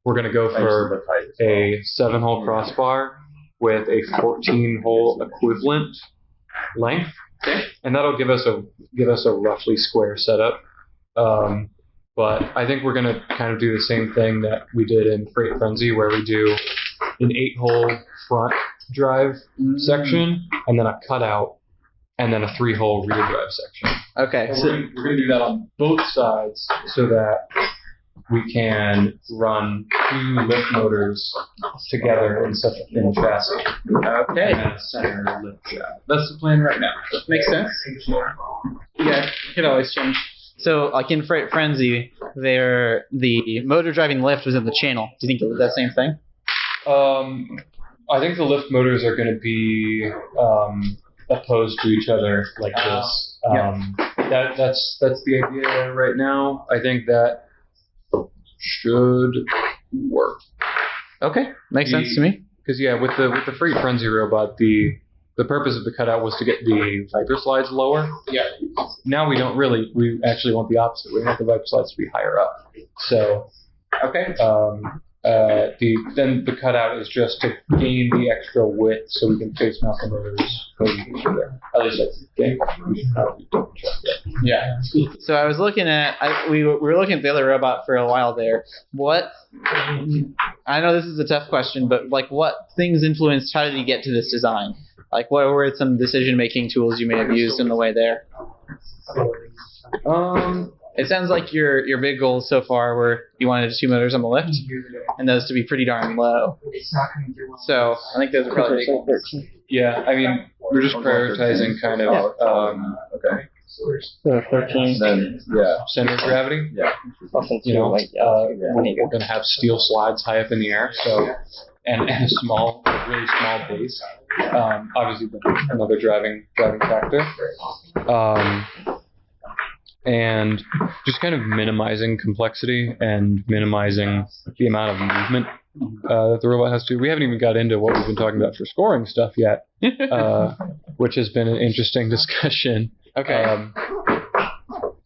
we're going to go for a 7-hole crossbar with a 14-hole equivalent length, and that'll give us a roughly square setup. But I think we're going to kind of do the same thing that we did in Freight Frenzy, where we do an 8-hole front drive section, and then a cutout, and then a 3-hole rear drive section. Okay. So we're going to do that on both sides, so that we can run 2 lift motors together in such a thin chassis. Okay. And a center lift shaft. That's the plan right now. Makes sense. Yeah, you could always change. So, like in Frenzy, the motor driving lift was in the channel. Do you think it was that same thing? I think the lift motors are going to be opposed to each other like this. That's the idea right now. I think that should work. Okay, makes sense to me. Because with the Freight Frenzy robot, the purpose of the cutout was to get the Viper slides lower. Yeah. Now we actually want the opposite. We want the Viper slides to be higher up. So. Okay. Then the cutout is just to gain the extra width so we can face mount the motors close to each other. At least that's the game. Yeah. So I was looking at, we were looking at the other robot for a while there. I know this is a tough question, but like what things influenced, how did you get to this design? Like what were some decision-making tools you may have used in the way there? It sounds like your big goals so far were you wanted 2 motors on the lift, and those to be pretty darn low. So I think those are probably big ones. Yeah, I mean, we're just prioritizing kind of, 13. Then, center of gravity. Yeah. We're We're going to have steel slides high up in the air, so and a really small base. Obviously, another driving factor. And just kind of minimizing complexity and minimizing the amount of movement that the robot has to. We haven't even got into what we've been talking about for scoring stuff yet, which has been an interesting discussion. Okay.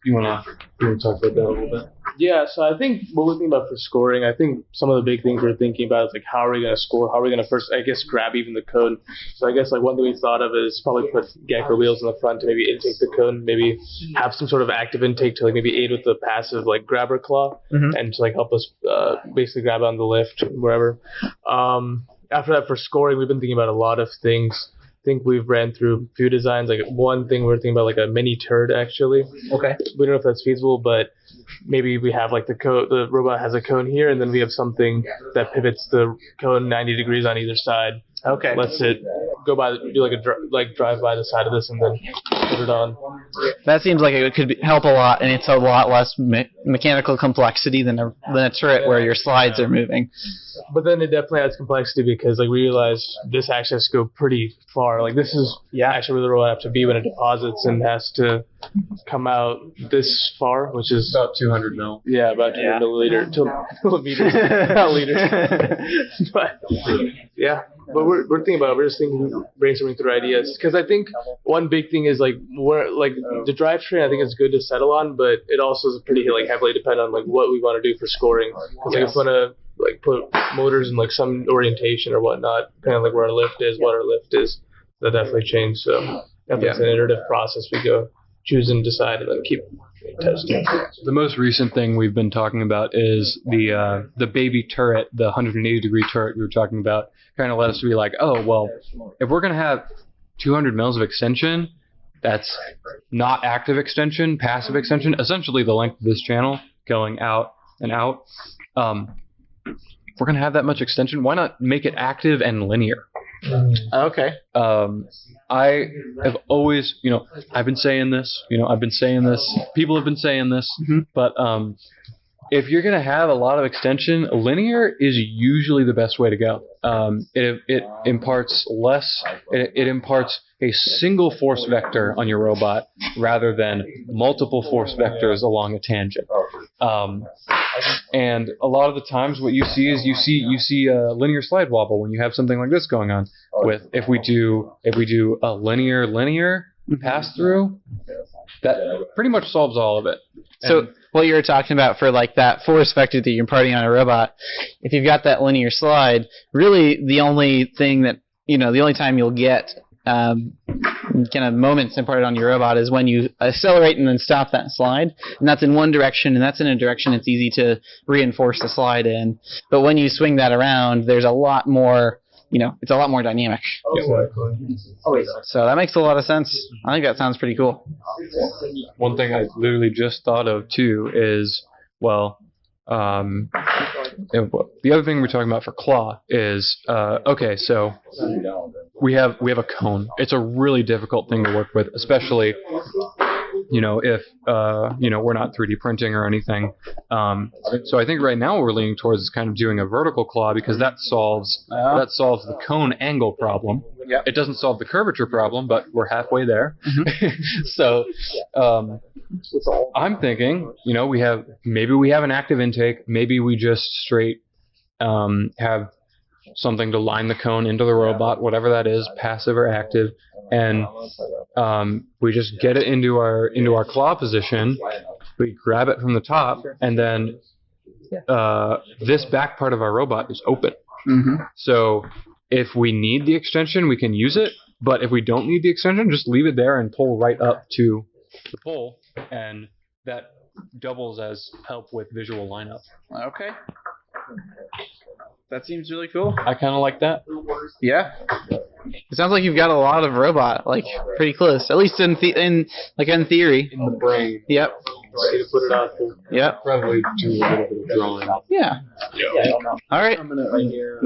You want to talk about that a little bit? Yeah, so I think what we're thinking about for scoring, I think some of the big things we're thinking about is like how are we going to score? How are we going to first, I guess, grab even the cone? So I guess like one thing we thought of is probably put Gecko wheels in the front to maybe intake the cone, maybe have some sort of active intake to like maybe aid with the passive like grabber claw and to like help us basically grab on the lift wherever. After that, for scoring, we've been thinking about a lot of things. I think we've ran through a few designs. Like one thing we're thinking about like a mini turret actually. Okay. We don't know if that's feasible, but maybe we have like the robot has a cone here, and then we have something that pivots the cone 90 degrees on either side. Okay. Lets it go by, do like drive by the side of this, and then put it on. That seems like it could help a lot, and it's a lot less mechanical complexity than a turret where your slides are moving. But then it definitely adds complexity because like we realized this actually has to go pretty far. Like this is actually where the robot has to be when it deposits and has to come out this far, which is about 200 mil. Yeah, about 200 millimeters, not liters. But yeah. But we're thinking about it. We're just brainstorming through ideas. Because I think one big thing is like the drivetrain. I think is good to settle on, but it also is pretty like heavily dependent on like what we want to do for scoring. Because like if we want to like put motors in like some orientation or whatnot, kind of like where our lift is, what our lift is, that definitely change. So it's an iterative process. We go choose and decide, and then keep testing. The most recent thing we've been talking about is the baby turret, the 180 degree turret we were talking about. Kind of led us to be like, oh, well, if we're going to have 200 mils of extension, that's not active extension, passive extension, essentially the length of this channel going out and out. If we're going to have that much extension, why not make it active and linear? Okay. I have always, I've been saying this, people have been saying this, but if you're going to have a lot of extension, linear is usually the best way to go. It imparts it imparts a single force vector on your robot rather than multiple force vectors along a tangent. And a lot of the times what you see is you see a linear slide wobble when you have something like this going on. With if we do a linear pass through, that pretty much solves all of it. So what you were talking about for like that force vector that you're imparting on a robot, if you've got that linear slide, really the only thing that the only time you'll get kind of moments imparted on your robot is when you accelerate and then stop that slide, and that's in one direction, and that's in a direction it's easy to reinforce the slide in. But when you swing that around, there's a lot more. It's a lot more dynamic. So that makes a lot of sense. I think that sounds pretty cool. One thing I literally just thought of too is, the other thing we're talking about for claw is okay. So we have a cone. It's a really difficult thing to work with, especially if we're not 3D printing or anything. So I think right now what we're leaning towards is kind of doing a vertical claw because that solves the cone angle problem. Yep. It doesn't solve the curvature problem, but we're halfway there. So I'm thinking, we have an active intake. Maybe we just straight have something to line the cone into the robot, whatever that is, passive or active, and we just get it into our claw position. We grab it from the top, and then this back part of our robot is open. So if we need the extension, we can use it. But if we don't need the extension, just leave it there and pull right up to the pole, and that doubles as help with visual lineup. Okay. That seems really cool. I kind of like that. Yeah. It sounds like you've got a lot of robot, pretty close. At least in theory. In the brain. Yep. Ready to put it out there. Yep. Probably do a little bit of drawing. Yeah. All right. Right here,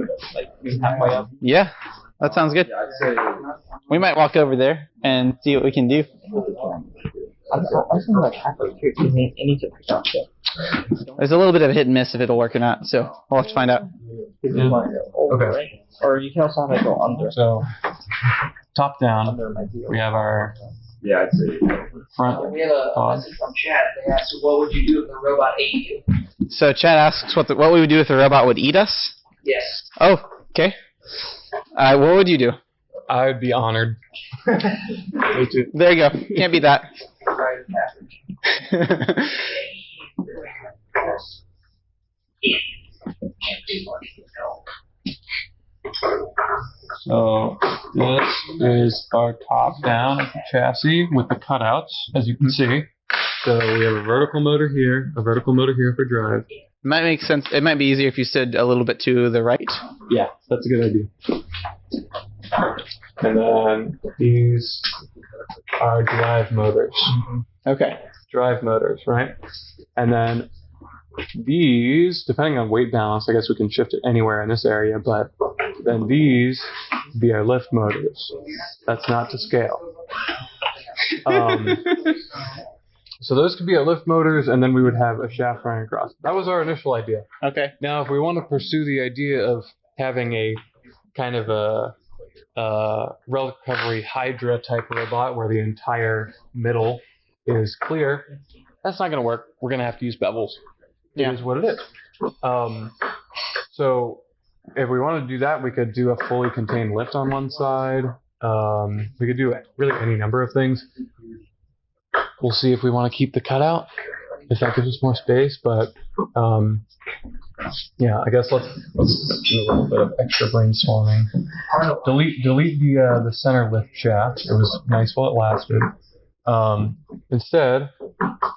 halfway up. Yeah. That sounds good. We might walk over there and see what we can do. I was thinking halfway here. You need to pick up there. There's a little bit of a hit and miss if it'll work or not, so we'll have to find out. Okay. Or you can also have it go under. So, top down, we have our front. We have a message from chat. They asked, what would you do if the robot ate you? So Chad asks what we would do if the robot would eat us? Yes. Oh, okay. What would you do? I would be honored. Me too. There you go. Can't beat that. So this is our top down chassis with the cutouts, as you can see. So we have a vertical motor here for drive. It might make sense. It might be easier if you stood a little bit to the right. Yeah, that's a good idea. And then these are drive motors. Okay. Drive motors, right? And then these, depending on weight balance, I guess we can shift it anywhere in this area, but then these would be our lift motors. That's not to scale. So those could be our lift motors, and then we would have a shaft running across. That was our initial idea. Okay. Now, if we want to pursue the idea of having a kind of a relic recovery Hydra type robot where the entire middle is clear, that's not going to work. We're going to have to use bevels. It is what it is. So if we want to do that, we could do a fully contained lift on one side. We could do really any number of things. We'll see if we want to keep the cutout, if that gives us more space. But yeah, I guess let's do a little bit of extra brainstorming. Delete the center lift shaft. It was nice while it lasted. Instead,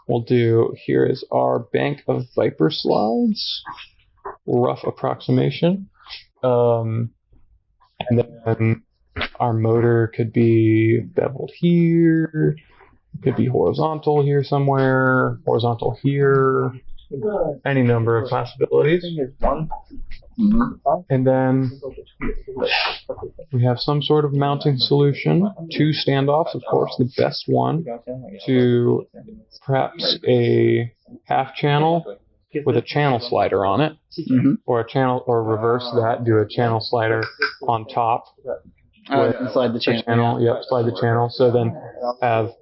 we'll do, here is our bank of Viper slides, rough approximation. And then our motor could be beveled here, could be horizontal here somewhere, horizontal here, any number of possibilities. And then we have some sort of mounting solution. 2 standoffs, of course, the best one, to perhaps a half channel with a channel slider on it, or reverse that, do a channel slider on top. And slide the channel. Yep, slide the channel. So then have,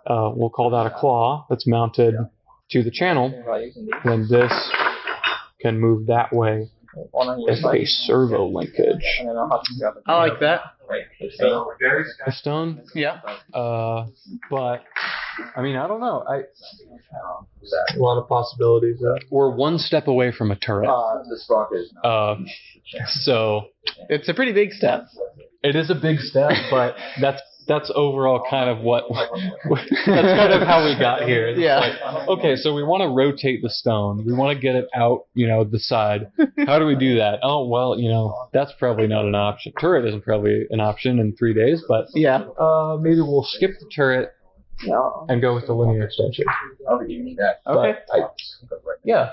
we'll call that a claw that's mounted to the channel. Then this can move that way as a servo linkage. I like that. Stone? Yeah. But I mean, I don't know. A lot of possibilities. We're one step away from a turret. The sprocket. So it's a pretty big step. It is a big step, but that's overall kind of that's kind of how we got here. It's like, okay, so we want to rotate the stone. We want to get it out, the side. How do we do that? Oh, well, that's probably not an option. Turret isn't probably an option in 3 days, but maybe we'll skip the turret No. and go with the linear extension. I'll be giving you that. Okay. Yeah.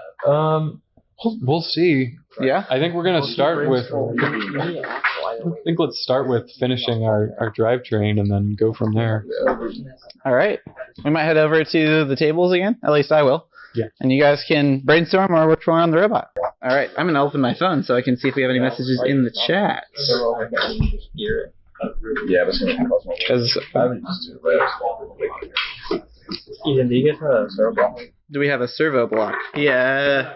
We'll see. Yeah. I think we're gonna start with. Let's start with finishing our drivetrain and then go from there. All right. We might head over to the tables again. At least I will. Yeah. And you guys can brainstorm or work on the robot. All right. I'm going to open my phone so I can see if we have any messages in the chat. Yeah, but Because I would just do it. Ethan, do you get a Servo? do we have a servo block? Yeah.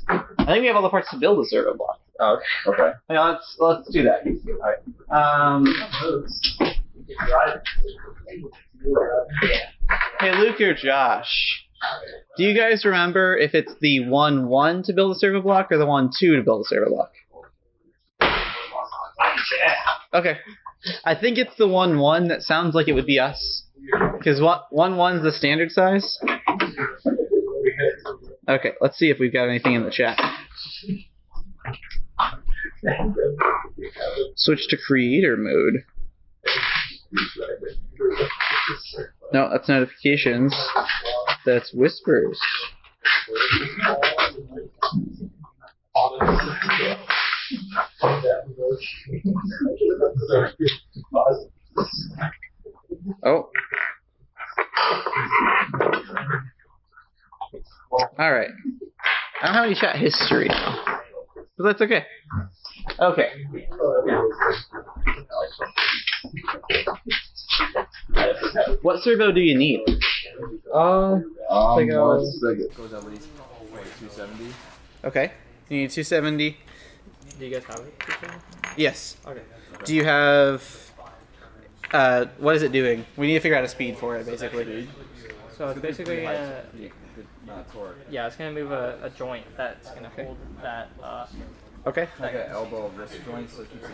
I think we have all the parts to build a servo block. Oh, okay. Yeah, let's do that. Hey, Luke or Josh, do you guys remember if it's the 1-1 to build a servo block or the 1-2 to build a servo block? Okay. I think it's the 1-1 that sounds like it would be us. Because 1-1's the standard size. Okay, let's see if we've got anything in the chat. Switch to creator mode. No, that's notifications. That's whispers. Oh. Alright. I don't have any chat history now. But that's okay. Okay. What servo do you need? Goes at least 270. Okay. You need 270. Do you guys have it? Yes. Okay. Do you have... what is it doing? We need to figure out a speed for it, basically. So it's basically Torque. yeah, it's gonna move a joint that's gonna hold that. Okay. Like an elbow of wrist joint, so it keeps it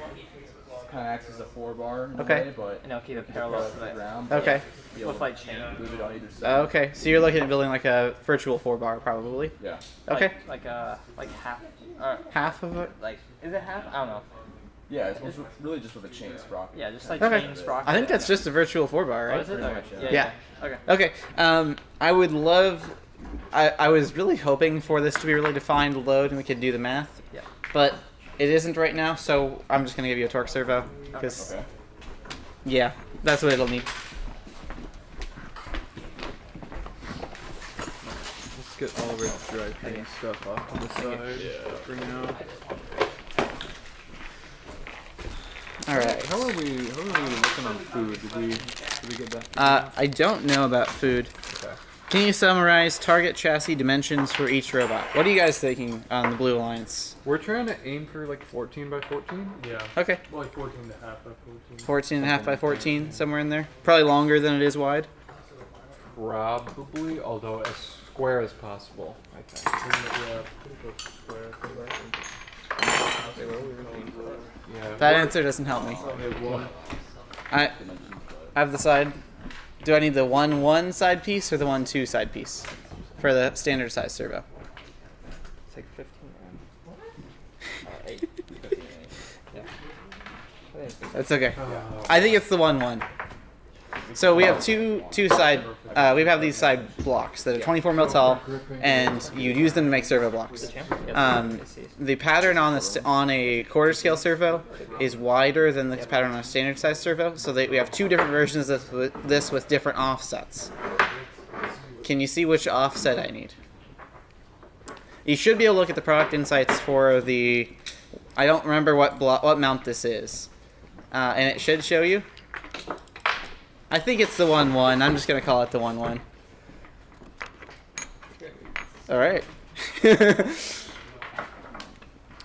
kind of acts as a 4-bar in Okay. a way, but And it'll keep it parallel to the the ground. Okay. Be able with to like chain. move it on either side. Okay. So you're looking at building like a virtual 4-bar, probably. Yeah. Okay. Like half. Half of it? Like is it half? I don't know. Yeah, it's really just with a chain sprocket. Yeah, just like Okay. chain sprocket. I think that's just a virtual 4-bar, Oh, right? is it? Pretty Okay. much, yeah. Yeah. Yeah. Okay. Okay. I would love... I was really hoping for this to be really defined load and we could do the math. Yeah. But it isn't right now, so I'm just going to give you a torque servo. Because, Okay. yeah, that's what it'll need. Let's get all of our drivetrain stuff off on the side for now. Alright. How are we looking on food? Did we get that? I don't know about food. Okay. Can you summarize target chassis dimensions for each robot? What are you guys thinking on the Blue Alliance? We're trying to aim for like 14 by 14. Yeah. Okay. Like 14 and a half by 14. 14 and a half by 14, somewhere in there. Probably longer than it is wide. Probably, although as square as possible, I think. Yeah, pretty close to square. Yeah. That answer doesn't help me. I have the side. Do I need the 1-1 side piece or the 1-2 side piece for the standard size servo? It's like 15 That's okay. I think it's the 1-1. So we have two side. We have these side blocks that are 24 mil tall, and you use them to make servo blocks. The pattern on a quarter scale servo is wider than the pattern on a standard size servo. So we have two different versions of this with different offsets. Can you see which offset I need? You should be able to look at the product insights for the. I don't remember what mount this is, and it should show you. I think it's the 1-1. I'm just gonna call it the 1-1. All right.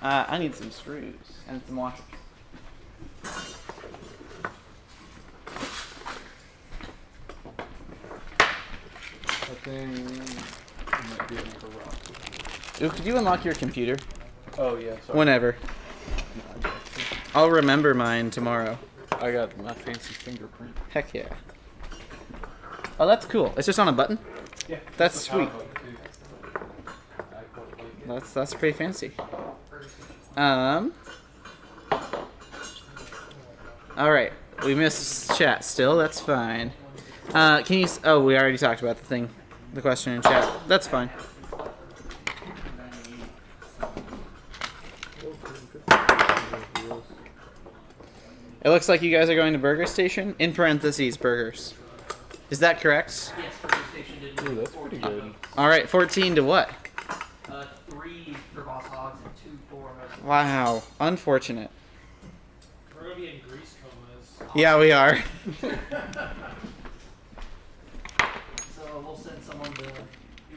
I need some screws and some washers. I think it might be another rock. Ooh, could you unlock your computer? Oh yeah. Sorry. Whenever. I'll remember mine tomorrow. I got my fancy fingerprint. Heck yeah. Oh, that's cool. It's just on a button? Yeah. That's sweet. That's pretty fancy. Alright. We missed chat still. That's fine. Can you? Oh, we already talked about the question in chat. That's fine. It looks like you guys are going to Burger Station. In parentheses, burgers. Is that correct? Yes, Burger Station did. Ooh, that's pretty good. All right, 14 to what? 3 for Boss Hogs and 2 for. Wow, unfortunate. We're gonna be in grease comas. Yeah, we are. So we'll send someone to. Do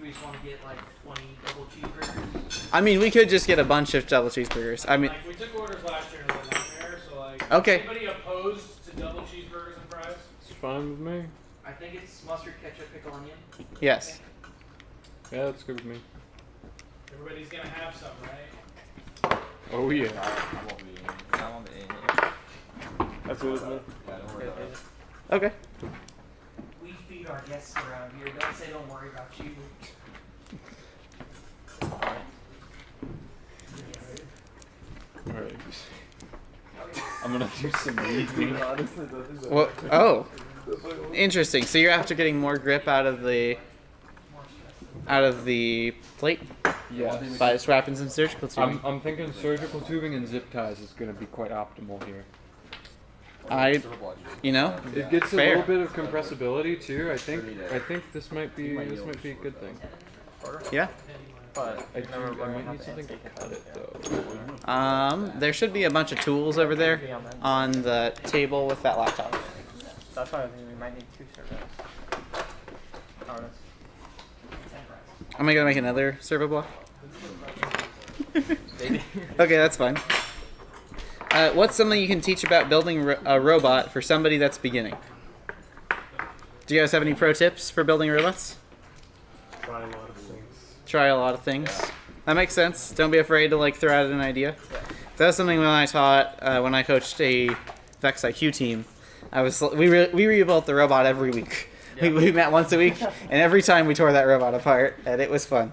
we just want to get like 20 double cheeseburgers? I mean, we could just get a bunch of double cheeseburgers. I mean, Like we took orders last year and it was a nightmare. So like, Okay. Anybody opposed to double cheeseburgers and fries? It's fine with me. I think it's mustard, ketchup, pickle, onion. yes. Yeah, that's good with me. Everybody's gonna have some, right? Oh yeah. I won't be eating. I won't be eating. That's good with me. Yeah, don't worry about it. Okay. We feed our guests around here. Don't say don't worry about you. Alright. I'm gonna do some reading. Well, oh, interesting. So you're after getting more grip out of the plate Yes. by just wrapping some surgical tubing. I'm thinking surgical tubing and zip ties is gonna be quite optimal here. It It gets a fair. little bit of compressibility too. I think this might be a good thing. Yeah. I might need something to cut it though. There should be a bunch of tools over there on the table with that laptop. That's why I think we might need 2 servos. Harness. Am I gonna make another servo block? Okay, that's fine. What's something you can teach about building a robot for somebody that's beginning? Do you guys have any pro tips for building robots? Try a lot of things. Try a lot of things. That makes sense. Don't be afraid to like throw out an idea. That was something when I taught when I coached a Vex IQ team. We rebuilt the robot every week. We met once a week, and every time we tore that robot apart, and it was fun.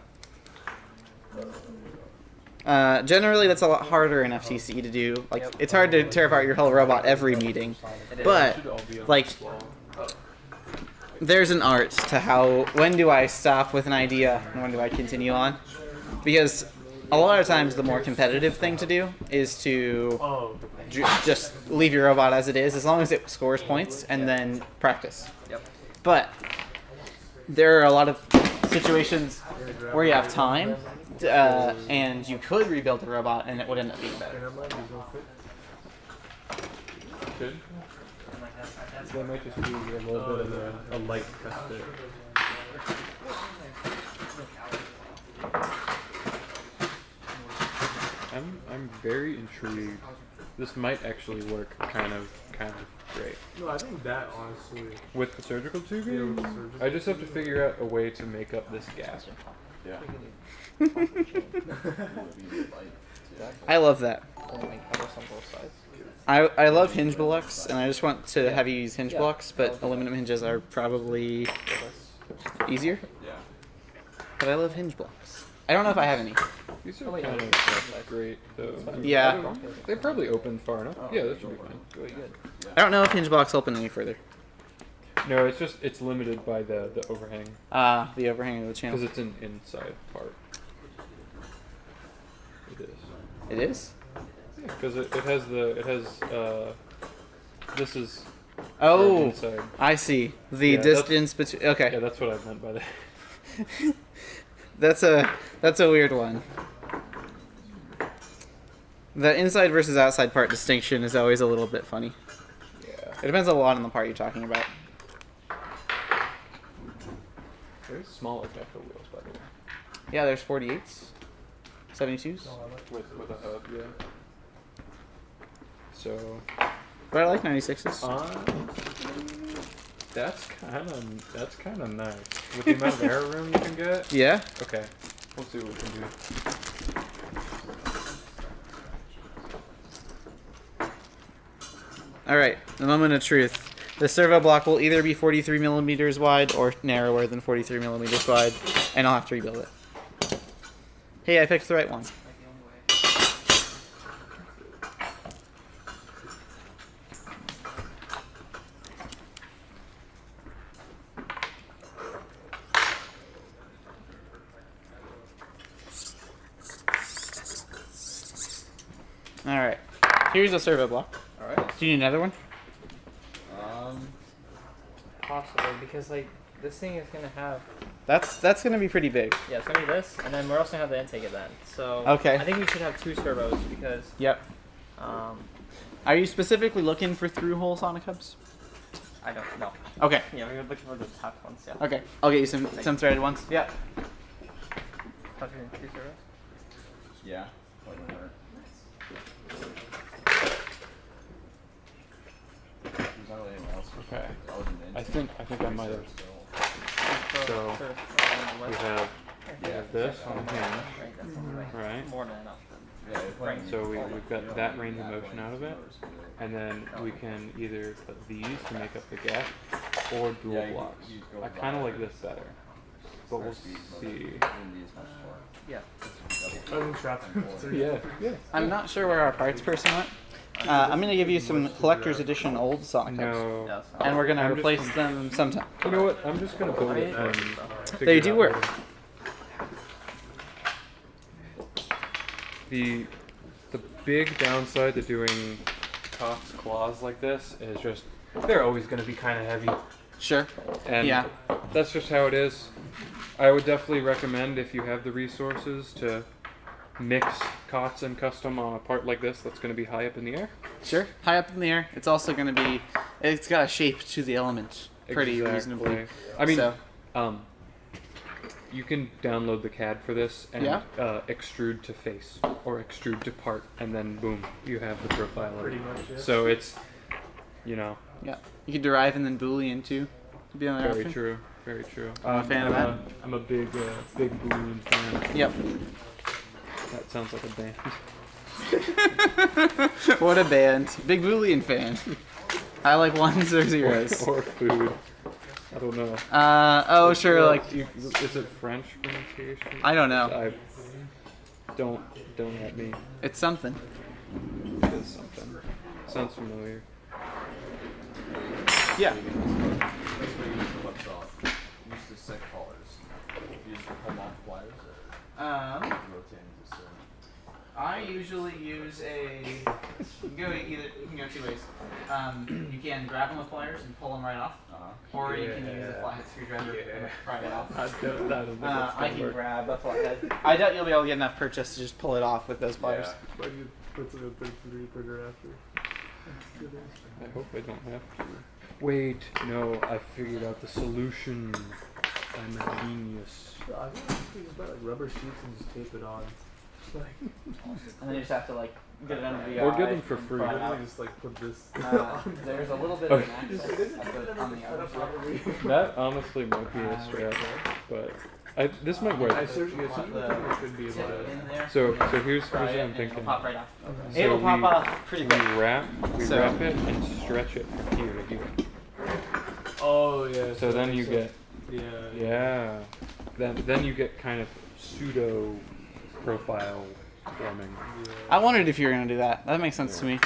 Generally, that's a lot harder in FTC to do. Like, it's hard to tear apart your whole robot every meeting, but like, there's an art to when do I stop with an idea and when do I continue on? Because a lot of times the more competitive thing to do is to just leave your robot as it is, as long as it scores points, and then practice. But there are a lot of situations where you have time, and you could rebuild the robot, and it would end up being better. Good. That might just be a little bit of a light cut there. I'm very intrigued. This might actually work kind of great. No, I think that honestly. With the surgical tubing? Yeah, with the surgical I just have to figure out a way to make up this gap. Yeah. I love that. I love hinge blocks, and I just want to have you use hinge blocks, but aluminum hinges are probably easier. Yeah. But I love hinge blocks. I don't know if I have any. These are kind of great, though. Yeah. They probably open far enough. Yeah, that should be fine. I don't know if hinge blocks open any further. No, it's limited by the overhang. The overhang of the channel. Because it's an inside part. It is. It is? Yeah, because it has this is Oh, inside. I see. The Yeah, distance between. Okay. Yeah, that's what I meant by that. That's a weird one. The inside versus outside part distinction is always a little bit funny. Yeah. It depends a lot on the part you're talking about. Very small exacto wheels, by the way. Yeah, there's 48s, 72s. With a hub, yeah. So. But I like 96s. That's kind of nice. With the amount of air room you can get. Yeah. Okay. We'll see what we can do. All right. The moment of truth. The servo block will either be 43 millimeters wide or narrower than 43 millimeters wide, and I'll have to rebuild it. Hey, I picked the right one. All right. Here's a servo block. All right. Do you need another one? Possibly, because like this thing is gonna have. That's gonna be pretty big. Yeah, it's gonna be this, and then we're also gonna have the intake event. So Okay. I think we should have 2 servos because. Yep. Are you specifically looking for through-hole sonic hubs? I don't know. Okay. Yeah, we were looking for the top ones. Yeah. Okay. I'll get you some threaded ones. Yeah. 2 servos. Yeah. There's not really anything else. Okay. Other than the I think I might have. So we have this on hand, right? More than enough. So we've got that range of motion out of it, and then we can either put these to make up the gap, or dual blocks. I kind of like this better, but we'll see. Yeah. Yeah. I'm not sure where our parts person went. I'm gonna give you some collector's edition old sonic hubs, No. and we're gonna I'm just replace gonna- them sometime. You know what? I'm just gonna build it and figure They it do out work. later. The big downside to doing Cox claws like this is just they're always going to be kind of heavy, Sure. and Yeah. that's just how it is. I would definitely recommend, if you have the resources, to mix COTS and custom on a part like this that's going to be high up in the air. Sure. High up in the air. It's also gonna be. It's got a shape to the element pretty Exactly. reasonably. I mean, So, you can download the CAD for this and Yeah. Extrude to face or extrude to part, and then boom, you have the profile. Pretty much, yeah. So it's, you know, yeah. You can derive and then Boolean too. To be on the very option. true, very true. I'm a fan of that. I'm a big Boolean fan. Yep. That sounds like a band. What a band. Big Boolean fan. I like ones or zeros. or food. I don't know. Oh sure, like Is it French pronunciation? I don't know. I don't at me. It's something. It is something. Sounds familiar. Yeah. Use the set colors. Use the pull multipliers or rotating to certain. I usually use a. You can go 2 ways. You can grab them with pliers and pull them right off, or you can use a flathead screwdriver and pry it off. I can grab a flathead. I doubt you'll be able to get enough purchase to just pull it off with those pliers. But you put some 3D printer after. I hope I don't have to. Wait, no, I figured out the solution. I'm a genius. I think you just buy like rubber sheets and just tape it on. And then you just have to like get it under the Or eye get them for and free. pry it Literally out. just like put this. There's a little bit Okay. of an access on the outer side. That honestly might be a stretch, but this might work. I searched it. Put the Could be tip about in there. So here's Pry what it I'm and it'll thinking. pop right off. So It'll pop we- off pretty We quick. wrap So- it and stretch it from here to here. Oh yeah. So then you get Yeah. then you get kind of pseudo profile forming. I wondered if you were going to do that. That makes sense to me.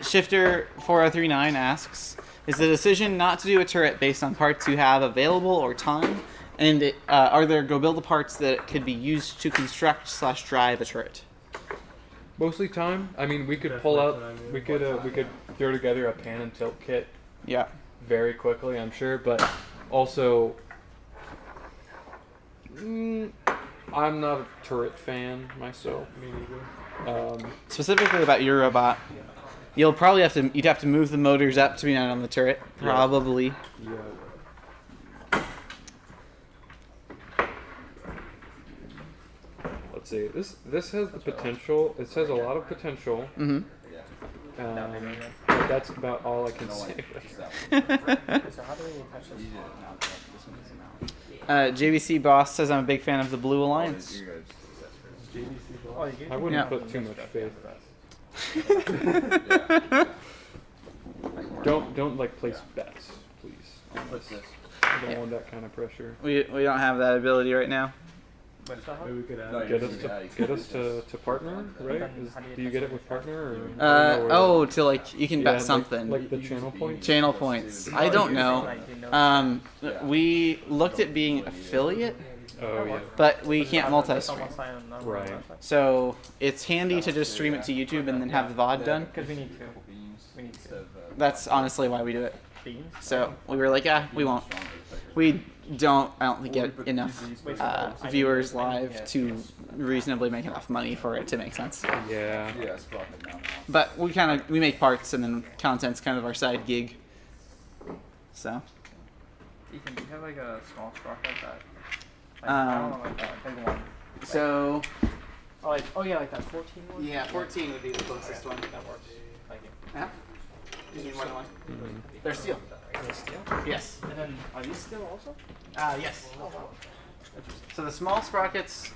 Shifter 4039 asks, is the decision not to do a turret based on parts you have available or time? And are there go build parts that could be used to construct/drive a turret? Mostly time. I mean, we could pull out, we could throw together a pan and tilt kit Yeah. very quickly, I'm sure, but also, I'm not a turret fan myself. Me neither. Specifically about your robot, you'd have to move the motors up to be on the turret, probably. Yeah. Let's see. This has the potential. It has a lot of potential. Mm-hmm. But that's about all I can say. So how do we touch this? JVC Boss says I'm a big fan of the Blue Alliance. I wouldn't Yeah. put too much faith. Don't like place bets, please. on this. I don't want that kind of pressure. We don't have that ability right now. Maybe we could add. Get us to partner, right? Do you get it with partner or? To like you can bet something. Like the channel points. Channel points. I don't know. We looked at being affiliate, Oh yeah. but we can't multi-stream. Right. So it's handy to just stream it to YouTube and then have the VOD done. Because we need to. We need to. That's honestly why we do it. So we were like, yeah, we won't. I don't think get enough viewers live to reasonably make enough money for it to make sense. Yeah. Yeah, sprocket now. But we make parts and then content's kind of our side gig. So. Ethan, do you have like a small sprocket that? Like, Um, I don't know, like that big one. So. Oh yeah, like that 14 one. Yeah, 14 would be the closest one. That works. Thank you. Yeah. You need more than one? They're steel. Is it steel? Yes. And then are these steel also? Yes. So the small sprockets,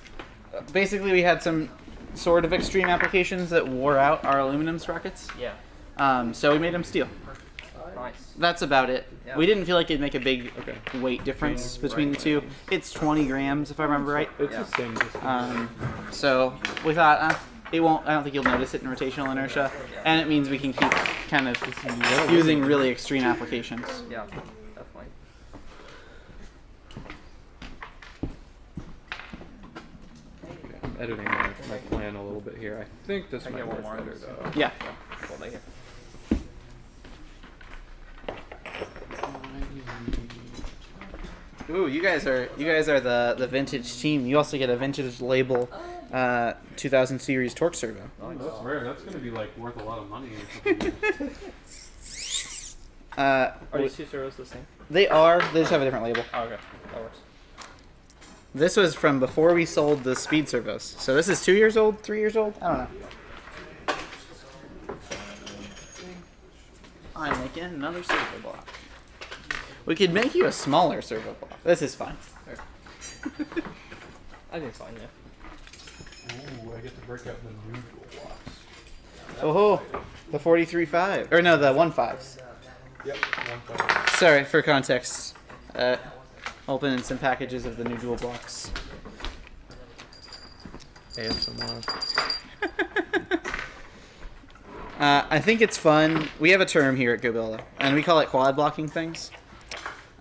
basically we had some sort of extreme applications that wore out our aluminum sprockets. Yeah. So we made them steel. Nice. That's about it. Yeah. We didn't feel like it'd make a big weight difference between the two. It's 20 grams if I remember right. It's the same distance. So we thought it won't. I don't think you'll notice it in rotational inertia, and it means we can keep kind of using really extreme applications. Yeah, definitely. I'm editing my plan a little bit here. I think this might work better though. Yeah. Well, thank you. Ooh, you guys are the vintage team. You also get a vintage label 2000 series torque servo. Oh, that's rare. That's going to be like worth a lot of money. In a couple years. Are these two servos the same? They are. They just have a different label. Oh, okay. That works. This was from before we sold the speed servos. So this is 2 years old, 3 years old. I don't know. I'm making another servo block. We could make you a smaller servo block. This is fine. I think it's fine, yeah. Ooh, I get to break out the new dual blocks. Oh, the 43.5. Or no, the 1.5s. Yep. 1.5. Sorry, for context. Opening some packages of the new dual blocks. ASMR. I think it's fun. We have a term here at GoBuilder, and we call it quad blocking things.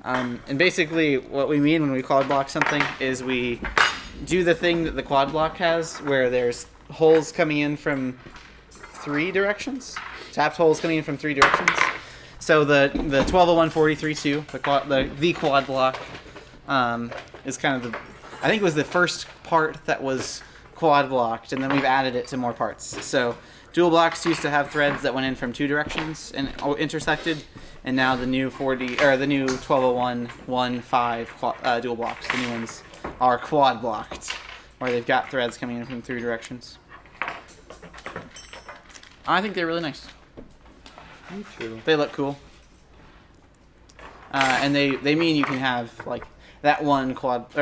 And basically, what we mean when we quad block something is we do the thing that the quad block has, where there's holes coming in from 3 directions, tapped holes coming in from 3 directions. So the 1201-43.2, the quad block, is kind of I think it was the first part that was quad blocked, and then we've added it to more parts. So dual blocks used to have threads that went in from 2 directions and intersected. And now the new 1201-1.5 dual blocks, the new ones, are quad blocked, where they've got threads coming in from 3 directions. I think they're really nice. Me too. They look cool. And they mean you can have like that one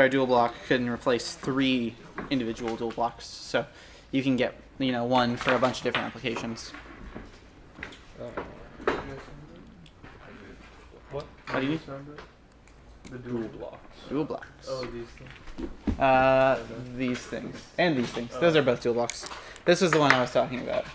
dual block can replace 3 individual dual blocks, so you can get one for a bunch of different applications. What do you need? The dual blocks. Dual blocks. Oh, these things. These things. And these things. Those are both dual blocks. This was the one I was talking about.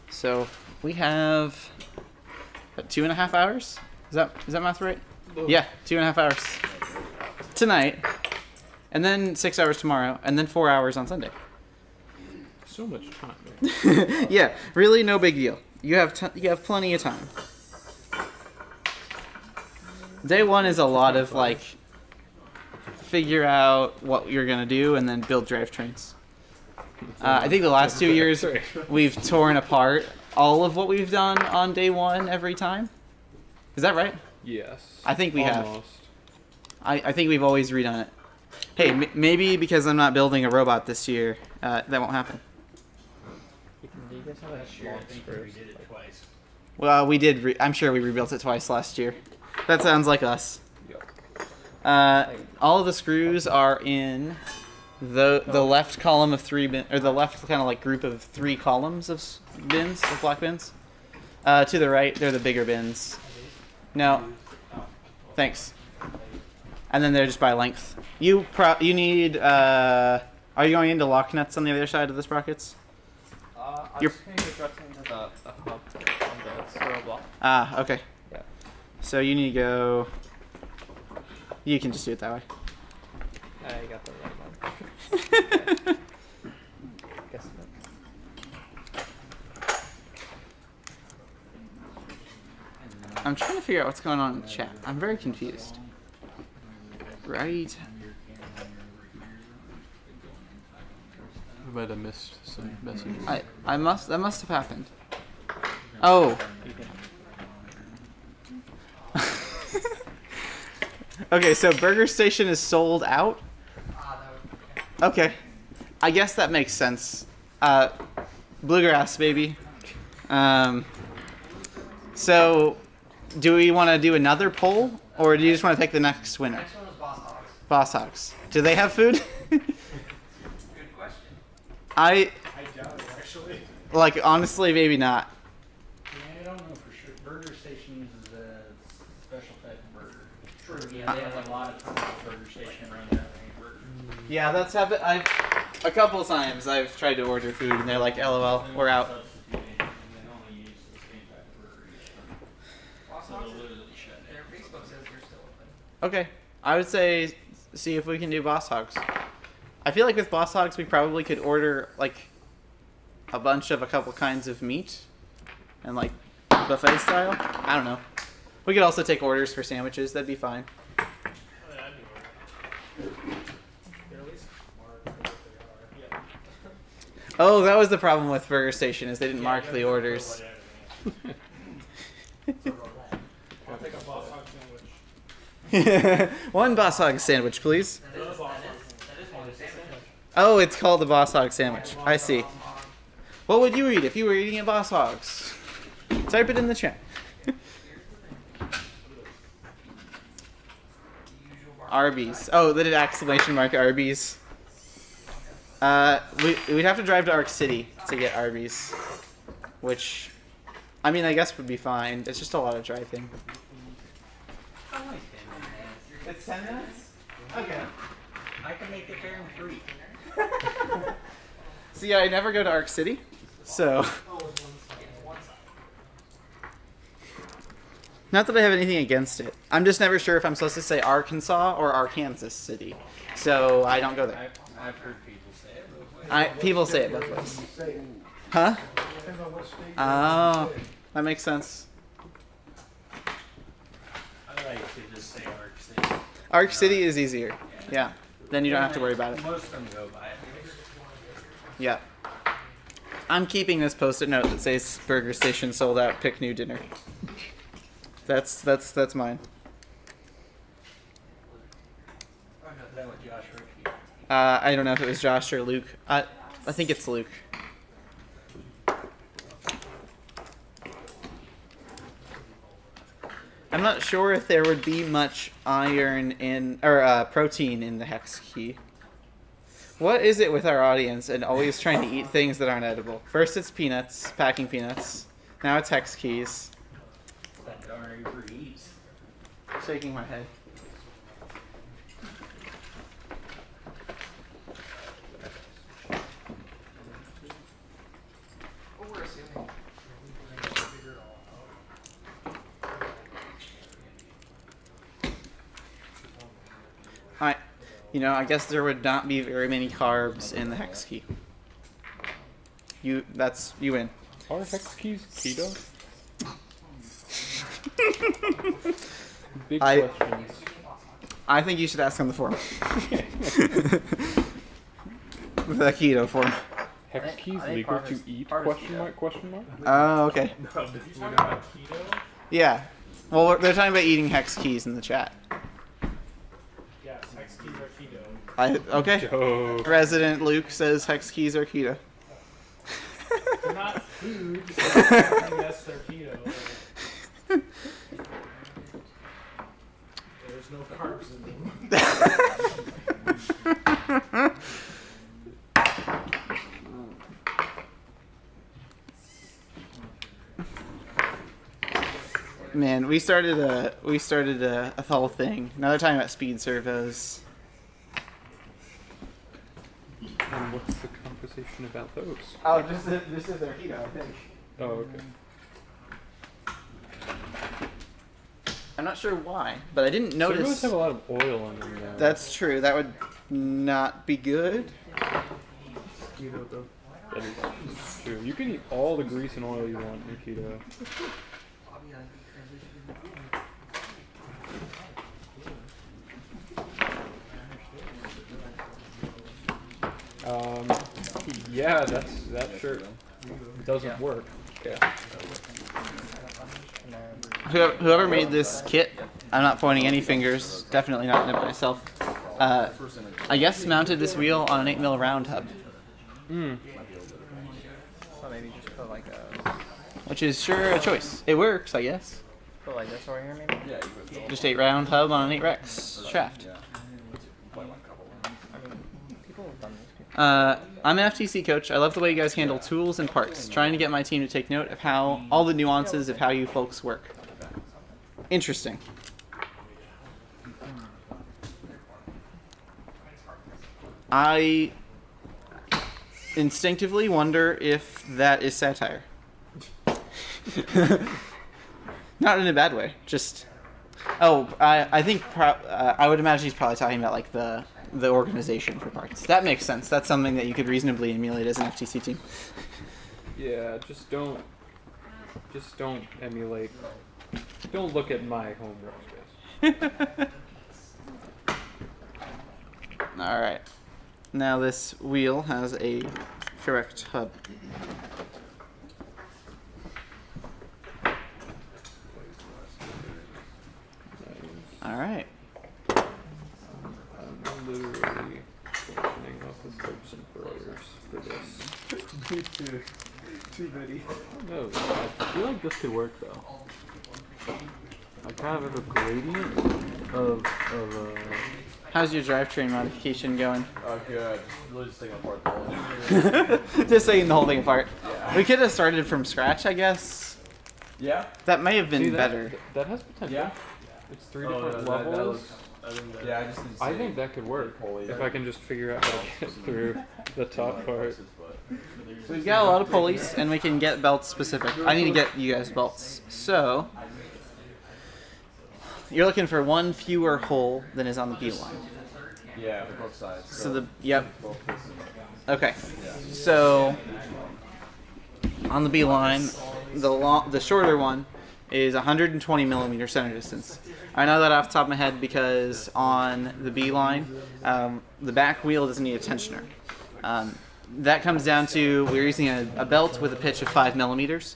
So we have 2.5 hours. Is that math right? Yeah, 2.5 hours tonight, and then 6 hours tomorrow, and then 4 hours on Sunday. So much time. Yeah, really no big deal. You have plenty of time. Day 1 is a lot of like figure out what you're gonna do and then build drivetrains. I think the last 2 years we've torn apart all of what we've done on day 1 every time. Is that right? Yes. I think we Almost. have. I think we've always redone it. Hey, maybe because I'm not building a robot this year, that won't happen. Do you guys have a small We did it twice. Well, we did. I'm sure we rebuilt it twice last year. That sounds like us. Yep. All of the screws are in the left column of 3 bin, or the left kind of like group of 3 columns of bins, of block bins. To the right, they're the bigger bins. No. Thanks. And then they're just by length. You need. Are you going into lock nuts on the other side of the sprockets? I'll You're- just change the addressing to the hub on the Servo block. Ah, okay. Yeah. So you need to go. You can just do it that way. You got the right one. Guess I'm trying to figure out what's going on in the chat. I'm very confused. Right. We might have missed some messages. That must have happened. Oh. Okay, so Burger Station is sold out. Okay, I guess that makes sense. Bluegrass, baby. So, do we want to do another poll, or do you just want to pick the next winner? Next one was Boss Hogs. Boss Hogs. Do they have food? Good question. I doubt it, actually. Like, honestly, maybe not. Yeah, I don't know for sure. Burger Station is a special type of burger. True. Yeah, they have a lot of times at Burger Station around that burger. Yeah, that's happened. A couple times I've tried to order food and they're like, "LOL, we're out." Boss Hogs, their Facebook says they're still open. Okay, I would say see if we can do Boss Hogs. I feel like with Boss Hogs we probably could order like a bunch of a couple kinds of meat and like buffet style. I don't know. We could also take orders for sandwiches. That'd be fine. Oh, that was the problem with Burger Station is they didn't mark the orders. I'll take a Boss Hog sandwich. One Boss Hog sandwich, please. That is one of the sandwiches. Oh, it's called the Boss Hog sandwich. I see. What would you eat if you were eating at Boss Hogs? Type it in the chat. Arby's. Oh, they did exclamation mark Arby's. We'd have to drive to Arc City to get Arby's, which, I mean, I guess would be fine. It's just a lot of driving. It's 10 minutes? Okay. I can make it there in 3. See, I never go to Arc City, so. Not that I have anything against it. I'm just never sure if I'm supposed to say Arkansas or Arkansas City, so I don't go there. I've heard people say it. People say it both ways. Huh? Oh, that makes sense. I like to just say Arc City. Arc City is easier. Yeah. Then you don't have to worry about it. Most of them go by it. Yeah. I'm keeping this post-it note that says Burger Station sold out, pick new dinner. That's mine. Oh, no, that what Josh wrote to you. I don't know if it was Josh or Luke. I think it's Luke. I'm not sure if there would be much iron in or protein in the hex key. What is it with our audience and always trying to eat things that aren't edible? First it's peanuts, packing peanuts. Now it's hex keys. That darn Uber Eats. Shaking my head. What we're assuming. I guess there would not be very many carbs in the hex key. You win. Are hex keys keto? Big questions. I think you should ask on the forum. The keto forum. Hex keys I think legal part to is- eat? part is Question keto. mark? Question mark? Oh, okay. Did you talk about keto? Yeah. Well, they're talking about eating hex keys in the chat. Yes, hex keys are keto. Okay. Joke. Resident Luke says hex keys are keto. They're not food, so yes, they're keto. There's no carbs in them. Man, we started a whole thing. Now they're talking about speed servos. And what's the conversation about those. Oh, this is their keto, I think. Oh, okay. I'm not sure why, but I didn't notice. Servos have a lot of oil on them now. That's true. That would not be good. That is true. You can eat all the grease and oil you want in keto. Yeah, that sure doesn't work. Yeah. Whoever made this kit, I'm not pointing any fingers, definitely not at myself, I guess mounted this wheel on an 8mm round hub. So maybe just put like a... Which is sure a choice. It works, I guess. Put like this over here maybe? Yeah, Just 8 round hub on an 8 Rex shaft. People have done this. I'm an FTC coach. I love the way you guys handle tools and parts. Trying to get my team to take note of how all the nuances of how you folks work. Interesting. I instinctively wonder if that is satire. Not in a bad way. Just. Oh, I think I would imagine he's probably talking about like the organization for parts. That makes sense. That's something that you could reasonably emulate as an FTC team. Yeah, just don't emulate. Don't look at my home workspace. All right. Now this wheel has a correct hub. All right. I'm literally opening up the scopes and throwers for this. Too many. No, I feel like this could work though. I kind of have a gradient of How's your drivetrain modification going? Oh, good. Really just taking apart the whole thing. Just taking the whole thing apart. Yeah. We could have started from scratch, I guess. Yeah? That may have been See, better. That has potential. Yeah? It's 3 different levels. Yeah, I just didn't I see think that could work if I can just figure out how to get through the top part. So we've got a lot of pulleys, and we can get belts specific. I need to get you guys belts. So, you're looking for one fewer hole than is on the B line. Yeah, for both sides. So the, yep. Both pieces. Okay. So, on the B line, the shorter one is 120 millimeter center distance. I know that off the top of my head because on the B line, the back wheel doesn't need a tensioner. That comes down to we're using a belt with a pitch of 5 millimeters.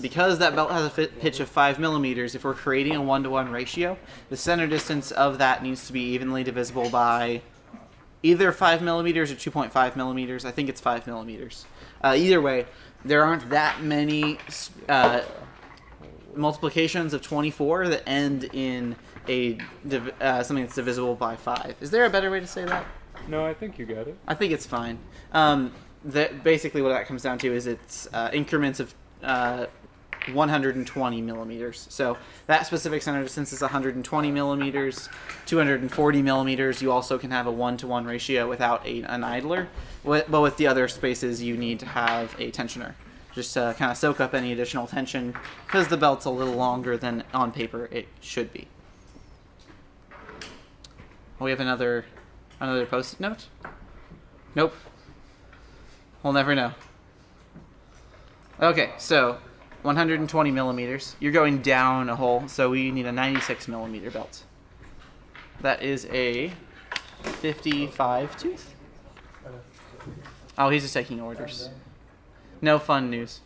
Because that belt has a pitch of 5 millimeters, if we're creating a 1-to-1 ratio, the center distance of that needs to be evenly divisible by either 5 millimeters or 2.5 millimeters. I think it's 5 millimeters. Either way, there aren't that many multiplications of 24 that end in a something that's divisible by 5. Is there a better way to say that? No, I think you got it. I think it's fine. Basically what that comes down to is it's increments of 120 millimeters. So that specific center distance is 120 millimeters, 240 millimeters. You also can have a 1-to-1 ratio without an idler. But with the other spaces, you need to have a tensioner, just to kind of soak up any additional tension, because the belt's a little longer than on paper it should be. We have another post-it note? Nope. We'll never know. Okay, so 120 millimeters. You're going down a hole, so we need a 96 millimeter belt. That is a 55 tooth. Oh, he's just taking orders. No fun news.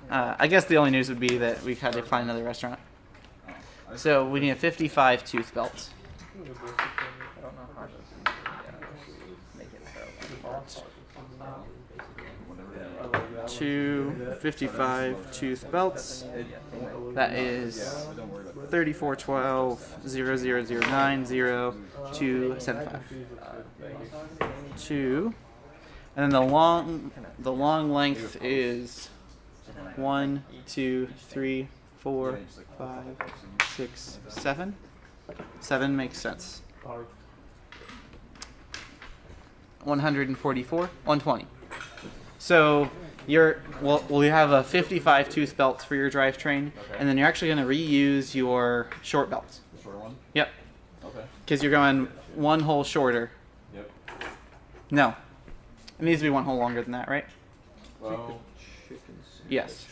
I guess the only news would be that we had to find another restaurant. So we need a 55 tooth belt. I don't know how to make it Two 55 tooth belts. That is 3412 0009 0275. Two. And then the long length is 1, 2, 3, 4, 5, 6, 7. 7 makes sense. 144, 120. So we have a 55 tooth belt for your drivetrain, and then you're actually going to reuse your short belt. The shorter one? Yep. Okay. Because you're going one hole shorter. Yep. No. It needs to be one hole longer than that, right? Well, yes.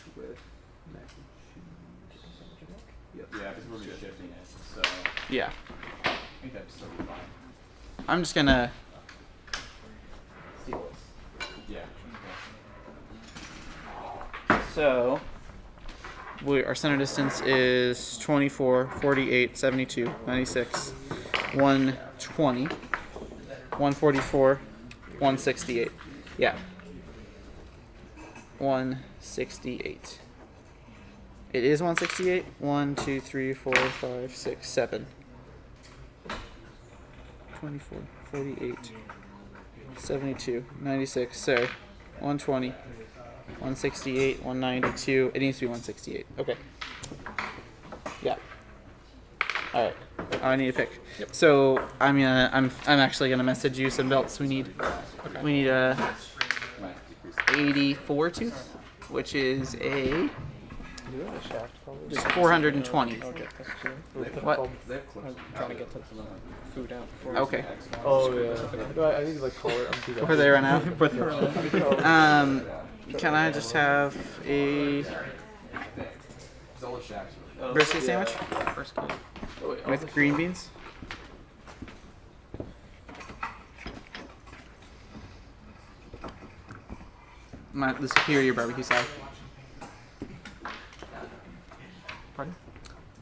Yeah, because we're shifting it, so Yeah. I think that's totally fine. I'm just going to... Yeah. So, our center distance is 24, 48, 72, 96, 120, 144, 168. Yeah. 168. It is 168. 1, 2, 3, 4, 5, 6, 7. 24, 48, 72, 96. Sorry. 120. 168, 192. It needs to be 168. Okay. Yeah. All right. I need a pick. Yep. So I'm actually gonna message you some belts we need. Okay. We need a 84 tooth, which is a just 420. Okay. What? I'm trying to get to food out. Okay. Oh yeah. I need to like color it. Before they run out. Can I just have a brisket sandwich with green beans? The superior barbecue side. Pardon?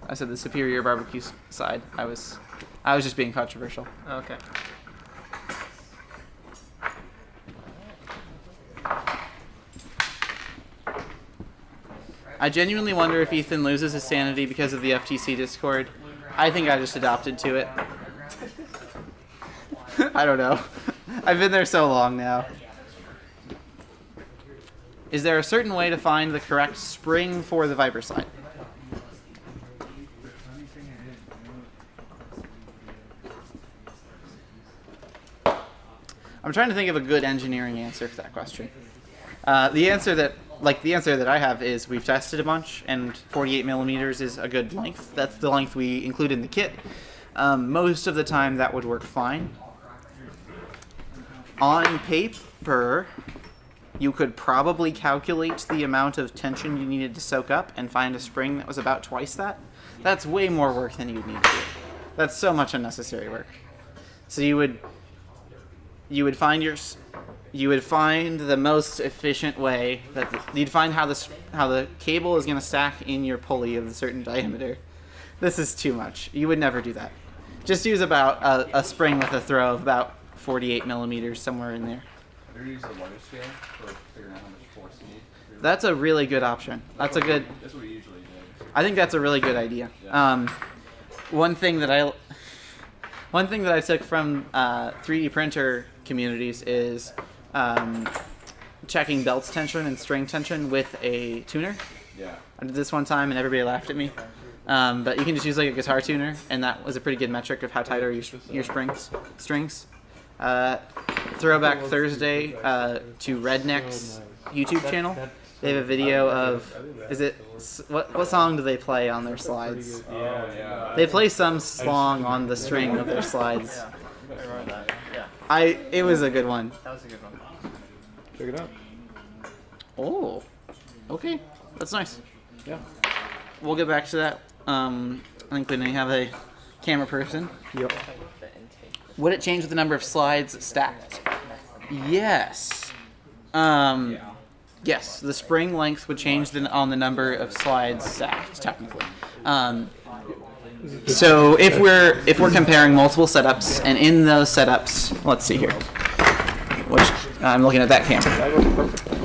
I said the superior barbecue side. I was just being controversial. Okay. I genuinely wonder if Ethan loses his sanity because of the FTC Discord. I think I just adopted to it. I don't know. I've been there so long now. Is there a certain way to find the correct spring for the Viper slide? I'm trying to think of a good engineering answer for that question. The answer that I have is we've tested a bunch, and 48 millimeters is a good length. That's the length we include in the kit. Most of the time, that would work fine. On paper, you could probably calculate the amount of tension you needed to soak up and find a spring that was about twice that. That's way more work than you'd need to do. That's so much unnecessary work. So you would find the most efficient way you'd find how the cable is going to stack in your pulley of a certain diameter. This is too much. You would never do that. Just use about a spring with a throw of about 48 millimeters, somewhere in there. Ever use a water scale for figuring out how much force you need? That's a really good option. That's what we usually do. I think that's a really good idea. Yeah. One thing that I took from 3D printer communities is checking belts tension and string tension with a tuner. Yeah. I did this one time and everybody laughed at me. But you can just use like a guitar tuner, and that was a pretty good metric of how tight are your strings. Throwback Thursday to Redneck's YouTube channel. They have a video of what song do they play on their slides? They play some song on the string of their slides. It was a good one. That was a good one. Check it out. Oh, okay, that's nice. Yeah. We'll get back to that. I think we may have a camera person. Yep. Would it change with the number of slides stacked? Yes. Yes, the spring length would change on the number of slides stacked, technically. So if we're comparing multiple setups, and in those setups, let's see here. Which I'm looking at that camera.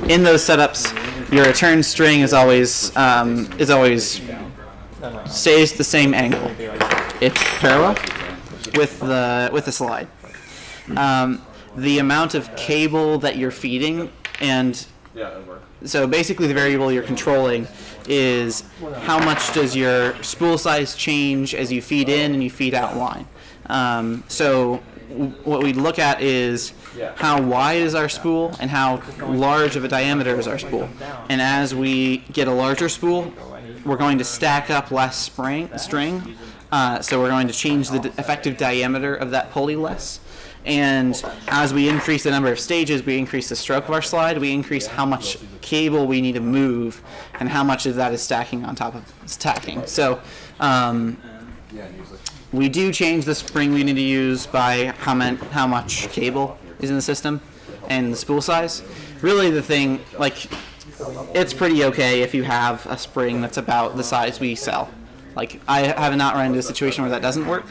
In those setups, your return string is always stays the same angle. It's parallel with the slide. The amount of cable that you're feeding, and so basically the variable you're controlling is how much does your spool size change as you feed in and you feed out line. So what we look at is how wide is our spool and how large of a diameter is our spool. And as we get a larger spool, we're going to stack up less string. So we're going to change the effective diameter of that pulley less. And as we increase the number of stages, we increase the stroke of our slide, we increase how much cable we need to move, and how much of that is stacking on top of stacking. So we do change the spring we need to use by how much cable is in the system and the spool size. Really the thing, like, it's pretty okay if you have a spring that's about the size we sell. Like, I have not run into a situation where that doesn't work.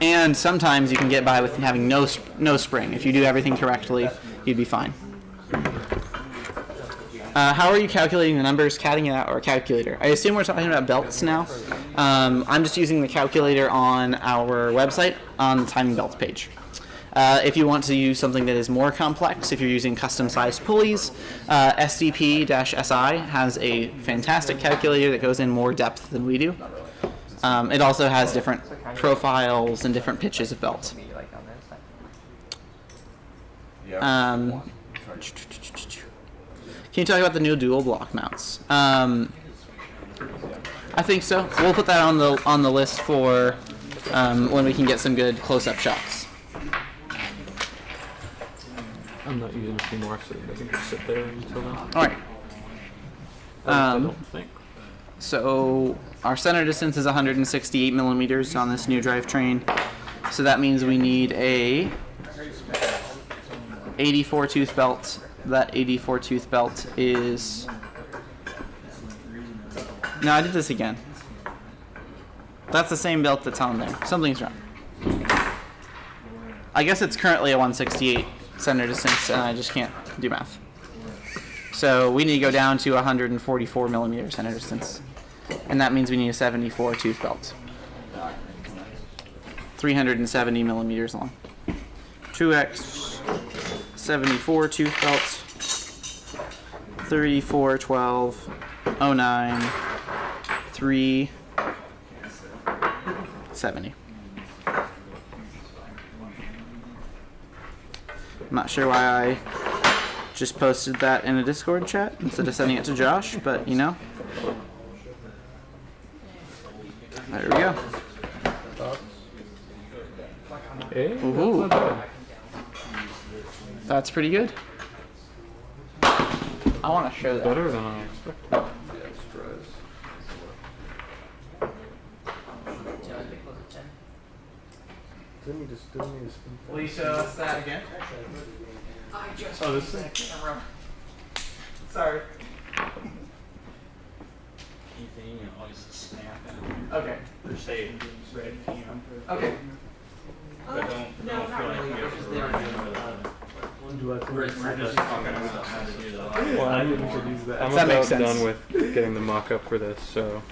And sometimes you can get by with having no spring. If you do everything correctly, you'd be fine. How are you calculating the numbers, catting it out, or a calculator? I assume we're talking about belts now. I'm just using the calculator on our website on the timing belts page. If you want to use something that is more complex, if you're using custom-sized pulleys, SDP-SI has a fantastic calculator that goes in more depth than we do. It also has different profiles and different pitches of belt. Can you talk about the new dual block mounts? I think so. We'll put that on the list for when we can get some good close-up shots. I'm not using it anymore, so they can just sit there until then. All right. I don't think. So our center distance is 168 millimeters on this new drivetrain. So that means we need a 84 tooth belt. That 84 tooth belt is... No, I did this again. That's the same belt that's on there. Something's wrong. I guess it's currently a 168 center distance, and I just can't do math. So we need to go down to 144 millimeter center distance. And that means we need a 74 tooth belt. 370 millimeters long. 2x 74 tooth belt. 34, 12, 09, 3, 70. I'm not sure why I just posted that in a Discord chat instead of sending it to Josh, but you know. There we go. Hey, ooh. That's pretty good. I want to show that. Better than I expected. Will you show us that again? Oh, this thing? Sorry. Anything, you know, always snap Okay. or say red, you know. Okay. But don't feel like you have to We're just talking about how to do the Well, I'm That about makes sense. done with getting the mock-up for this, so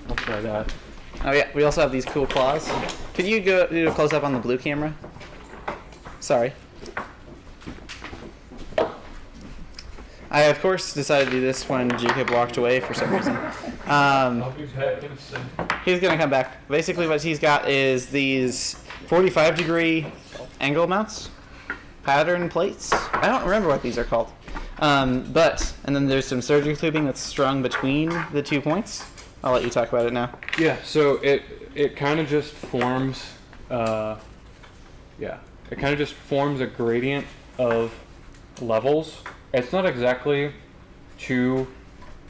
I'll try that. Oh yeah, we also have these cool claws. Could you go do a close-up on the blue camera? Sorry. I, of course, decided to do this when Jacob walked away for some reason. He's going to come back. Basically, what he's got is these 45-degree angle mounts, pattern plates. I don't remember what these are called. And then there's some surgical tubing that's strung between the 2 points. I'll let you talk about it now. Yeah, so it kind of just forms, it kind of just forms a gradient of levels. It's not exactly to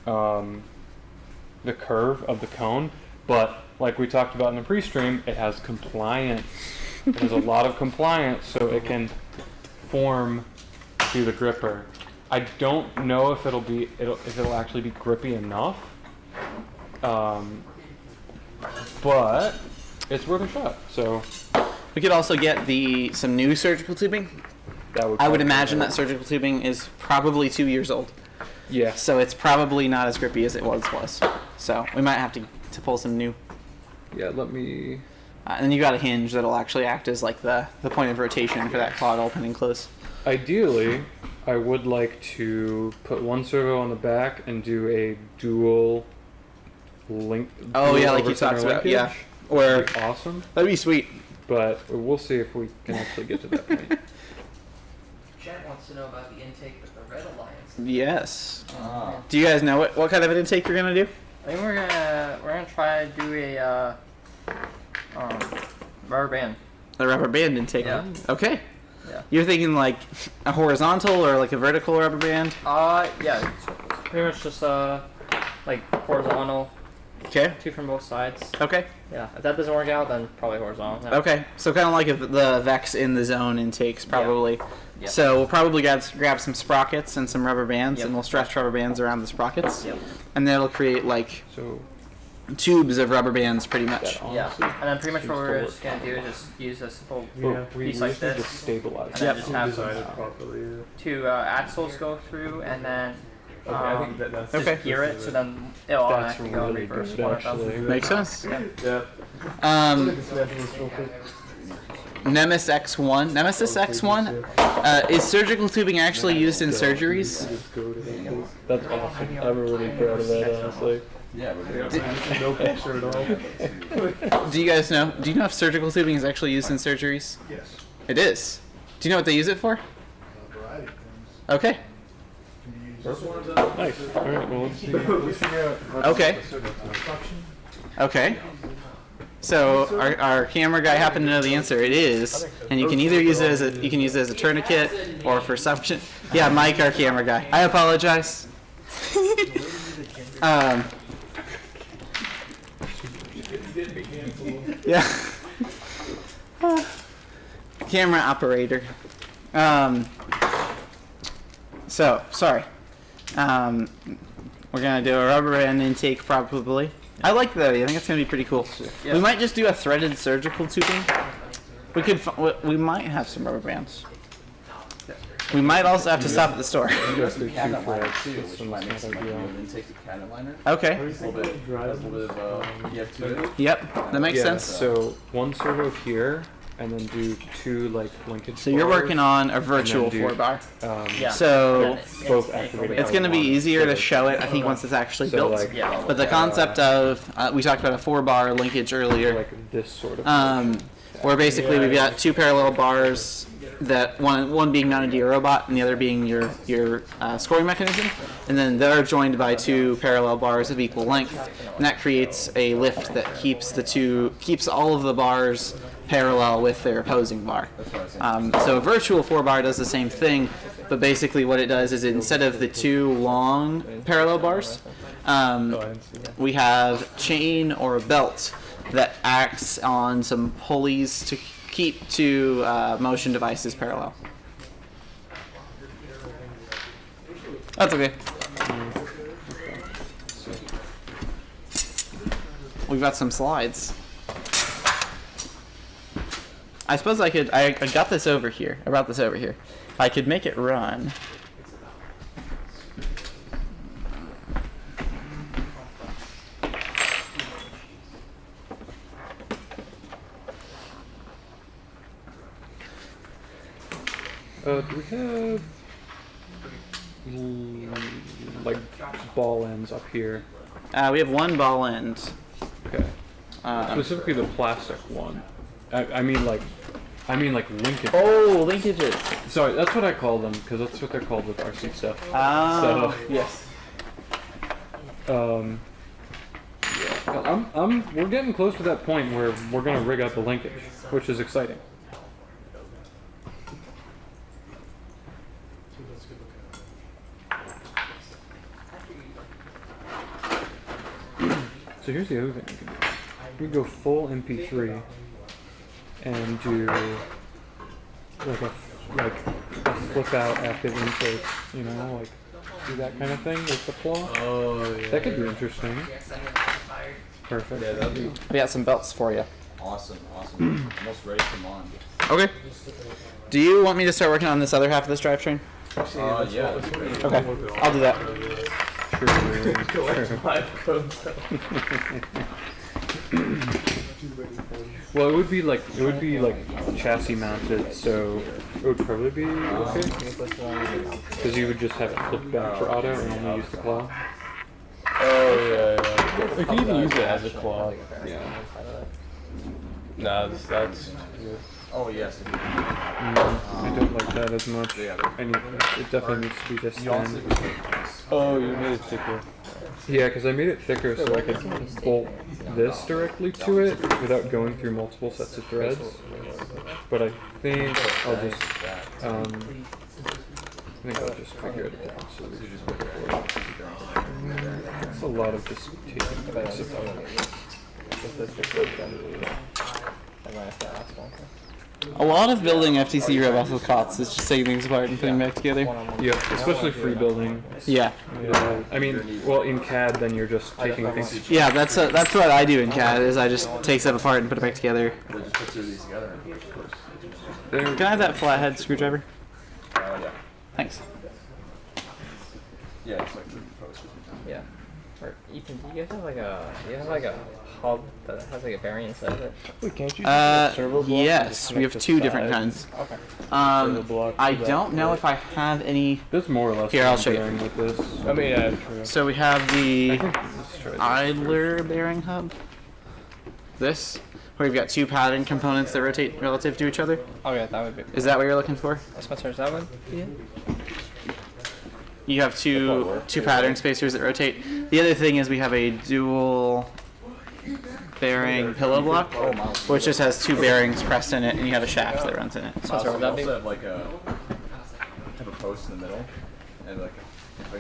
the curve of the cone, but like we talked about in the pre-stream, it has compliance. It has a lot of compliance, so it can form to the gripper. I don't know if it'll actually be grippy enough, but it's worth a shot. So we could also get some new surgical tubing. I would imagine that surgical tubing is probably 2 years old. Yeah. So it's probably not as grippy as it was. So we might have to pull some new. Yeah, let me... and then you got a hinge that'll actually act as like the point of rotation for that claw to open and close. Ideally, I would like to put one servo on the back and do a dual link. Oh dual yeah, like you over center talked about. linkage. Yeah. Or That'd be awesome, that'd be sweet. but we'll see if we can actually get to that point. Chat wants to know about the intake with the Red Alliance. Yes. Ah. Do you guys know what kind of an intake you're gonna do? I think we're gonna try to do a rubber band. A rubber band intake. Yeah. Okay. Yeah. You're thinking like a horizontal or like a vertical rubber band? Yeah. Pretty much just like horizontal. Okay. 2 from both sides. Okay. Yeah. If that doesn't work out, then probably horizontal. Yeah. Okay. So kind of like the Vex in the zone intakes, probably. Yep. So we'll probably grab some sprockets and some rubber bands, Yep. and we'll stretch rubber bands around the sprockets. Yep. And that'll create like So tubes of rubber bands, pretty much. Yeah. And then pretty much what we're just gonna do is just use a simple piece like just this, stabilize. and then just have Design it properly. 2 axles go through, and then Okay, I think that's just Okay. gear it so then it'll That's automatically go really reverse. good, One of actually. them. Makes sense. Yeah. Nemesis X1. Nemesis X1. Is surgical tubing actually used in surgeries? That's awesome. I'm really proud of that, honestly. Yeah, No pressure at all. Do you guys know? Do you know if surgical tubing is actually used in surgeries? Yes. It is. Do you know what they use it for? A variety of things. Okay. Can you use Nice. All right. Well, let's see. Okay. suction? Okay. So our camera guy happened to know the answer. It is, and you can either use it as a tourniquet or for suction. Yeah, Mike, our camera guy. I apologize. Yeah. Camera operator. So sorry. We're gonna do a rubber band intake probably. I like that. I think it's gonna be pretty cool. Yeah. We might just do a threaded surgical tubing. We might have some rubber bands. We might also have to stop at the store. cabinet liner too, which might make some like an intake to cabinet liner. Okay. A little bit of EF to it. Yep. That makes Yeah. sense. So 1 servo here, and then do 2 like linkage. So you're working on a virtual do- 4-bar. Yeah. So both activated. it's going to be easier to show it, I think, once it's actually So, built. like, But the concept of, we talked about a 4-bar linkage earlier, like this sort of. where basically we've got 2 parallel bars, that one being mounted to your robot and the other being your scoring mechanism, and then they're joined by 2 parallel bars of equal length, and that creates a lift that keeps all of the bars parallel with their opposing bar. So a virtual 4-bar does the same thing, but basically what it does is instead of the 2 long parallel bars, we have chain or a belt that acts on some pulleys to keep 2 motion devices parallel. That's okay. We've got some slides. I suppose I could. I got this over here. I brought this over here. I could make it run. Do we have like ball ends up here? We have 1 ball end. Okay. Specifically the plastic one. I mean like linkage. Oh, linkages. Sorry, that's what I call them because that's what they're called with RC stuff. Oh, yes. Yeah. We're getting close to that point where we're gonna rig out the linkage, which is exciting. So here's the other thing we can do. We can go full MP3 and do like a flip out active intake, you know, like do that kind of thing with the claw. Oh yeah. That could be interesting. Perfect. Yeah, that'd be We got some belts for you. awesome. Almost ready to come on. Okay. Do you want me to start working on this other half of this drivetrain? Yeah. Okay. I'll do that. Well, it would be like chassis mounted, so it would probably be okay. Because you would just have it flipped back for auto and only use the claw. Oh yeah. You can even use it as a claw. Yeah. Nah, that's. Oh yes. I don't like that as much. Yeah, It definitely needs to be this thin. Oh, you made it thicker. Yeah, because I made it thicker so I could bolt this directly to it without going through multiple sets of threads. But I think I'll just figure it out. So it's a lot of just taking bits apart. A lot of building FTC robots with COTS is just taking things apart and putting them back together. Yeah, especially free building. Yeah. I mean, well, in CAD, then you're just taking things. Yeah, that's what I do in CAD. Is I just take stuff apart and put it back together. Can I have that flathead screwdriver? Yeah. Thanks. Yeah, it's like the post. Yeah. Or Ethan, do you guys have like a hub that has like a bearing inside of it? Wait, can't you just servo block Yes, we have two different kinds. Okay. I don't know if I have any. There's more or less. Here, I'll show you. With this. I mean, yeah, true. So we have the idler bearing hub. This, where we've got two pattern components that rotate relative to each other. Oh yeah, that would be. Is that what you're looking for? Spencer, is that one? Yeah. You have two pattern spacers that rotate. The other thing is we have a dual bearing pillow block, which just has two bearings pressed in it, and you have a shaft that runs in it. So would that be? Have like a post in the middle, and like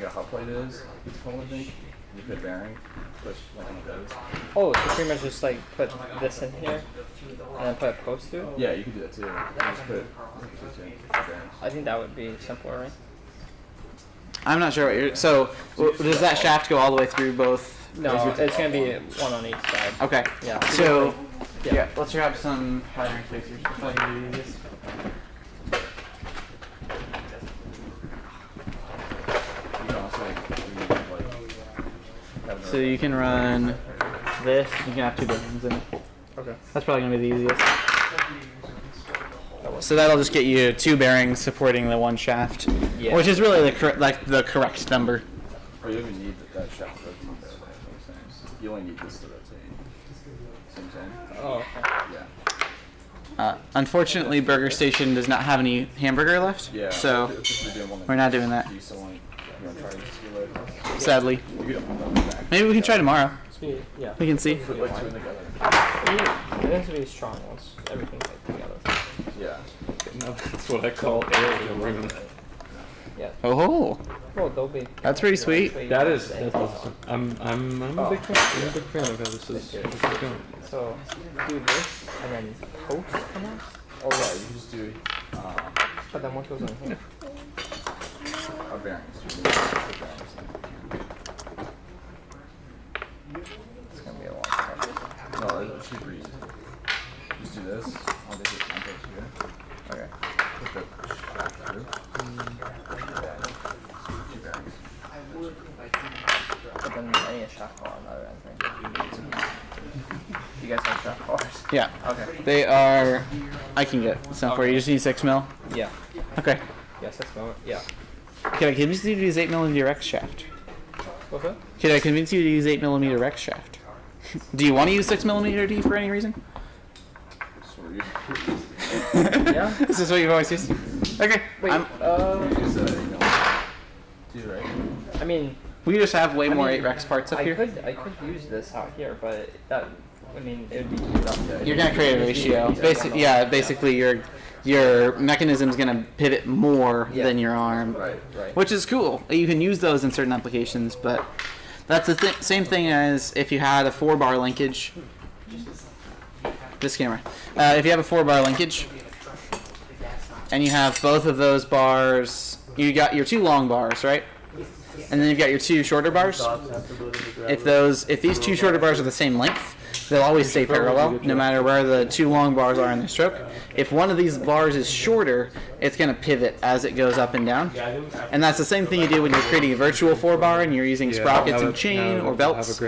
a hot plate is. I think you put bearing, push like one of those. Oh, so pretty much just like put this in here, and then put a post through. Yeah, you can do that too. Just put I think that would be simpler, right? I'm not sure what you're. So, does that shaft go all the way through both? No, it's gonna be one on each side. Okay. Yeah. So, yeah, let's grab some pattern spacers. That's how you do this. So you can run this. You can have two bearings in it. Okay. That's probably gonna be the easiest. So that'll just get you two bearings supporting the one shaft, which is really the correct number. Or you don't even need that shaft to rotate there. You only need this to rotate. See what I'm saying? Oh, okay. Yeah. Unfortunately, Burger Station does not have any hamburger left, so we're not doing that. Sadly. Maybe we can try tomorrow. Yeah. We can see. It has to be strong once everything's like together. Yeah. No, that's what I call air room. Yeah. Oh. Well, they'll be. That's pretty sweet. That's awesome. I'm a big fan. I'm a big fan of how this is going. So do this and then post come out. Oh yeah, you just do. But then what goes on here? Our bearings. It's gonna be a long time. No, it's super easy. Just do this. I'll do it here. Okay. Put the shaft through. Two bearings. But then I need a shaft bar on the other end, right? You guys have shaft bars? Yeah. Okay. They are. I can get some for you. You just need 6 mil. Yeah. Okay. Yeah, 6 mil. Yeah. Can I convince you to use 8mm Rex shaft? What's that? Can I convince you to use 8mm Rex shaft? Do you want to use 6mm D for any reason? Yeah. This is what you've always used. Okay. Wait. I mean. We just have way more 8-Rex parts up here. I could use this out here, but that. I mean, it would be up there. You're gonna create a ratio. Basically, your mechanism's gonna pivot more than your arm, Right. which is cool. You can use those in certain applications, but that's the same thing as if you had a 4-bar linkage. This camera. If you have a 4-bar linkage, and you have both of those bars, you got your 2 long bars, right? And then you've got your 2 shorter bars. If these 2 shorter bars are the same length, they'll always stay parallel, no matter where the 2 long bars are in the stroke. If one of these bars is shorter, it's going to pivot as it goes up and down. And that's the same thing you do when you're creating a virtual 4-bar and you're using sprockets and chain or belts.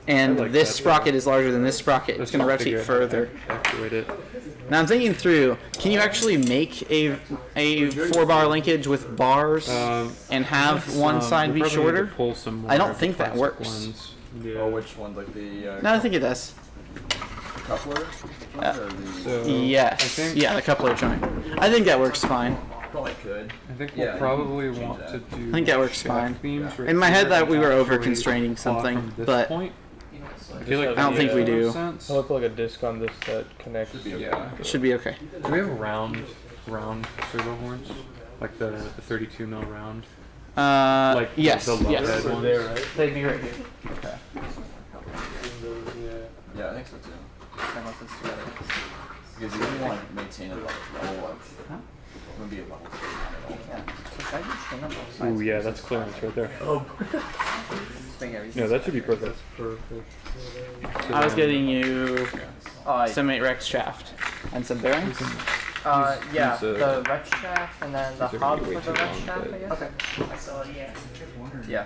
And this sprocket is larger than this sprocket. It's going to rotate further. Now I'm thinking through, can you actually make a 4-bar linkage with bars and have one side be shorter? I don't think that works. Oh, which one? Like the... No, I think it does. coupler? Yes. Yeah, the coupler joint. I think that works fine. Probably could. I think we'll probably want to do. I think that works fine. Right. In my head, that we were over constraining something, but point. I feel like I don't think we do. It'll look like a disc on this that connects. Yeah. It should be okay. Do we have round servo horns? Like the 32 mil round? Like yes. the Yes. red ones? There, right? They'd be right here. Okay. Yeah, I think so too. Because you really want to maintain a level of maybe a level. Ooh, yeah, that's clearance right there. Oh. Yeah, that should be perfect. I was getting you some 8 Rex shaft and some bearings. Yeah, These, the Rex shaft and then the these are hub gonna be for way the too Rex long, shaft, but- I guess. Okay. I saw it, yeah. Yeah.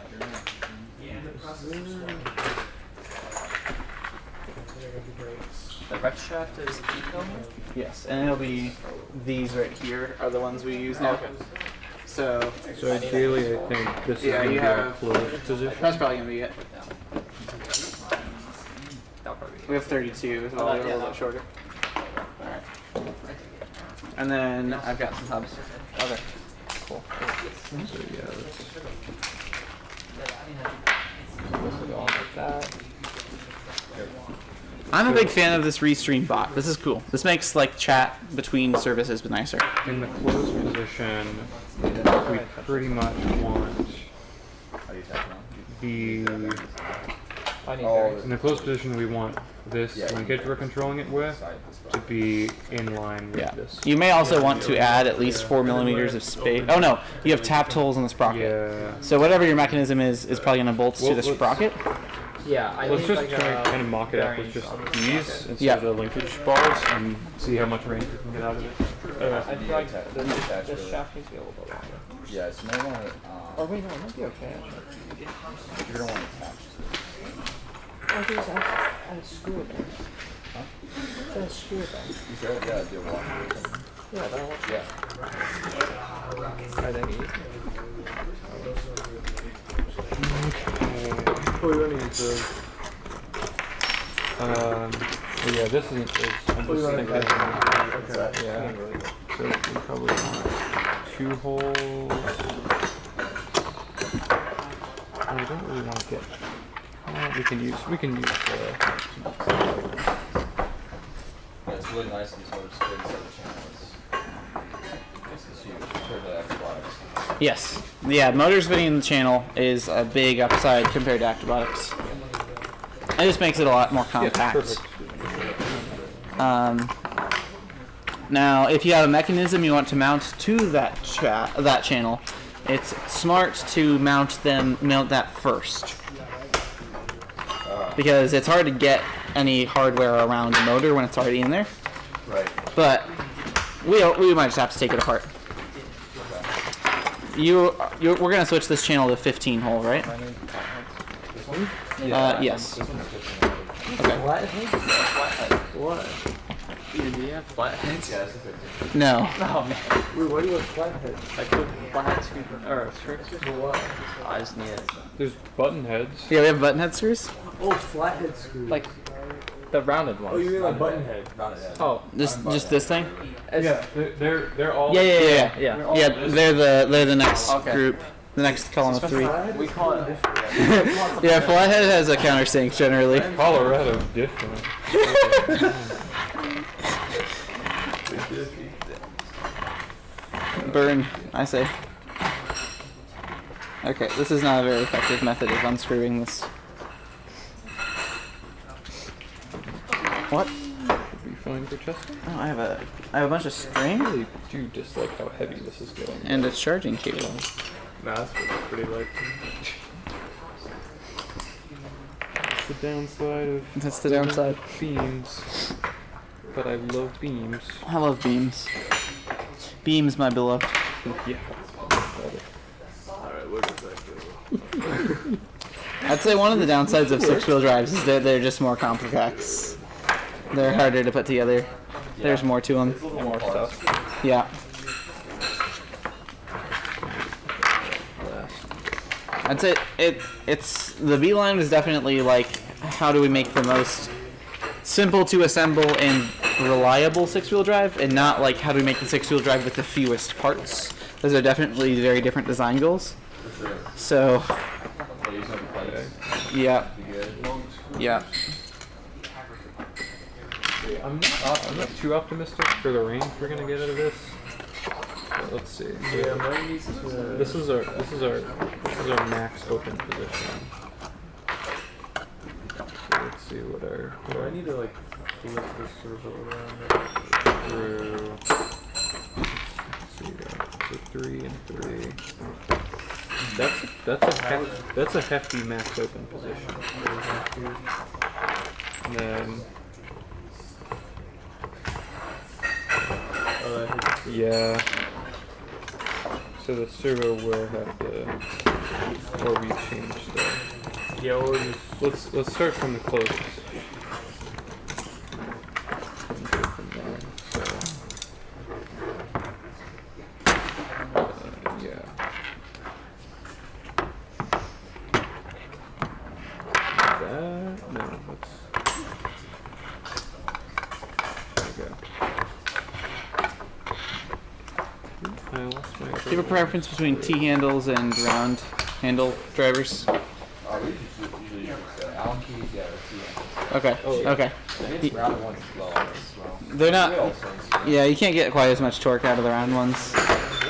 The Rex shaft is eco. Yes, and it'll be these right here are the ones we use now. So ideally, I think this is yeah, going to you be our have. closed position. That's probably gonna be it. We have 32 as well. They're a little bit shorter. All right. And then I've got some hubs. Okay. Cool. So yeah, I'm a big fan of this restream bot. This is cool. This makes like chat between services nicer. in the closed position, we pretty much want the. In the closed position, we want this linkage we're controlling it with to be in line with this. You may also want to add at least 4 millimeters of space. Oh no, you have tapped holes in the sprocket. Yeah. So whatever your mechanism is probably going to bolt to the sprocket. Yeah, Let's just try kind of mock it up with just these instead Yeah. of the linkage bars and see how much range we can get out of it. I feel like this shaft needs to be a little bit longer. Yeah, so you want to. Oh wait, no, it might be okay. You're gonna want to attach. Oh, there's a screw it there. Huh? There's a screw it there. You said, yeah, do one. Yeah, that'll work. Yeah. I think Oh, we don't need the. Yeah, this isn't. I'm just thinking. Yeah. So we probably want 2 holes. Oh, we don't really want to get. We can use. Yeah, it's really nice in these motors to inside the channels. It's huge compared to Xbox. Yes. Yeah, motors fitting in the channel is a big upside compared to Actibiotics. It just makes it a lot more compact. Now, if you have a mechanism you want to mount to that channel, it's smart to mount that first. Because it's hard to get any hardware around the motor when it's already in there. Right. But we might just have to take it apart. We're gonna switch this channel to 15 hole, right? Yes. Okay. What? Do you have flatheads? Yeah, it's a 15. No. Oh man. Wait, why do you have flatheads? I put flathead screws or screws. For what? I just need it. There's button heads. Yeah, we have button head screws. Oh, flathead screws. Like the rounded ones. Oh, you mean like button head? Rounded head. Oh. Just this thing. Yeah, they're all. Yeah. Yeah. They're the next Okay. group. The next column of 3. We call it. Yeah, flathead has a countersink generally. Colorado different. Burn, I say. Okay, this is not a very effective method of unscrewing this. What? Are you feeling for chest? Oh, I have a bunch of string I really do dislike how heavy this is getting. and a charging cable. Nah, that's pretty light. That's the downside of That's the downside. beams. But I love beams. I love beams. Beams, my beloved. Yeah. Alright, look at that. I'd say one of the downsides of 6-wheel drives is that they're just more complex. They're harder to put together. There's more to them. More stuff. Yeah. I'd say it's the B line is definitely like, how do we make the most simple to assemble and reliable six-wheel drive, and not like how do we make the six-wheel drive with the fewest parts. Those are definitely very different design goals. So, yeah. I'm not too optimistic for the range we're gonna get out of this. But let's see. This is our max open position. So let's see what our. Do I need to like flip this servo around? Through. So 3 and 3. That's a hefty max open position. And then. Yeah. So the servo will have to, or we change the. Yeah, or let's start from the closest. Yeah. That no, let's. There we go. Do you have a preference between T-handles and round handle drivers? Okay. Okay. They're not. Yeah, you can't get quite as much torque out of the round ones.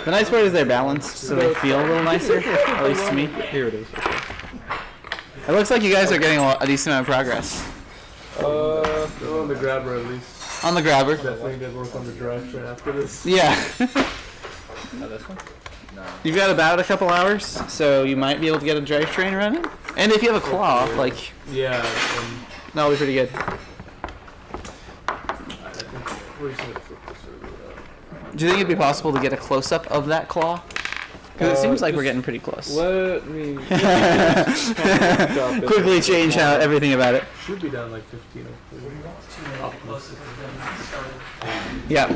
The nice part is they're balanced, so they feel a little nicer, at least to me. Here it is. It looks like you guys are getting a decent amount of progress. On the grabber at least. On the grabber. Definitely good work on the drivetrain after this. Yeah. This one? No. You've got about a couple hours, so you might be able to get a drivetrain running. And if you have a claw, like... Yeah. That'll be pretty good. Do you think it'd be possible to get a close-up of that claw? Because it seems like we're getting pretty close. Let me... Quickly change how everything about it. Should be down like 15 or 40. Yeah.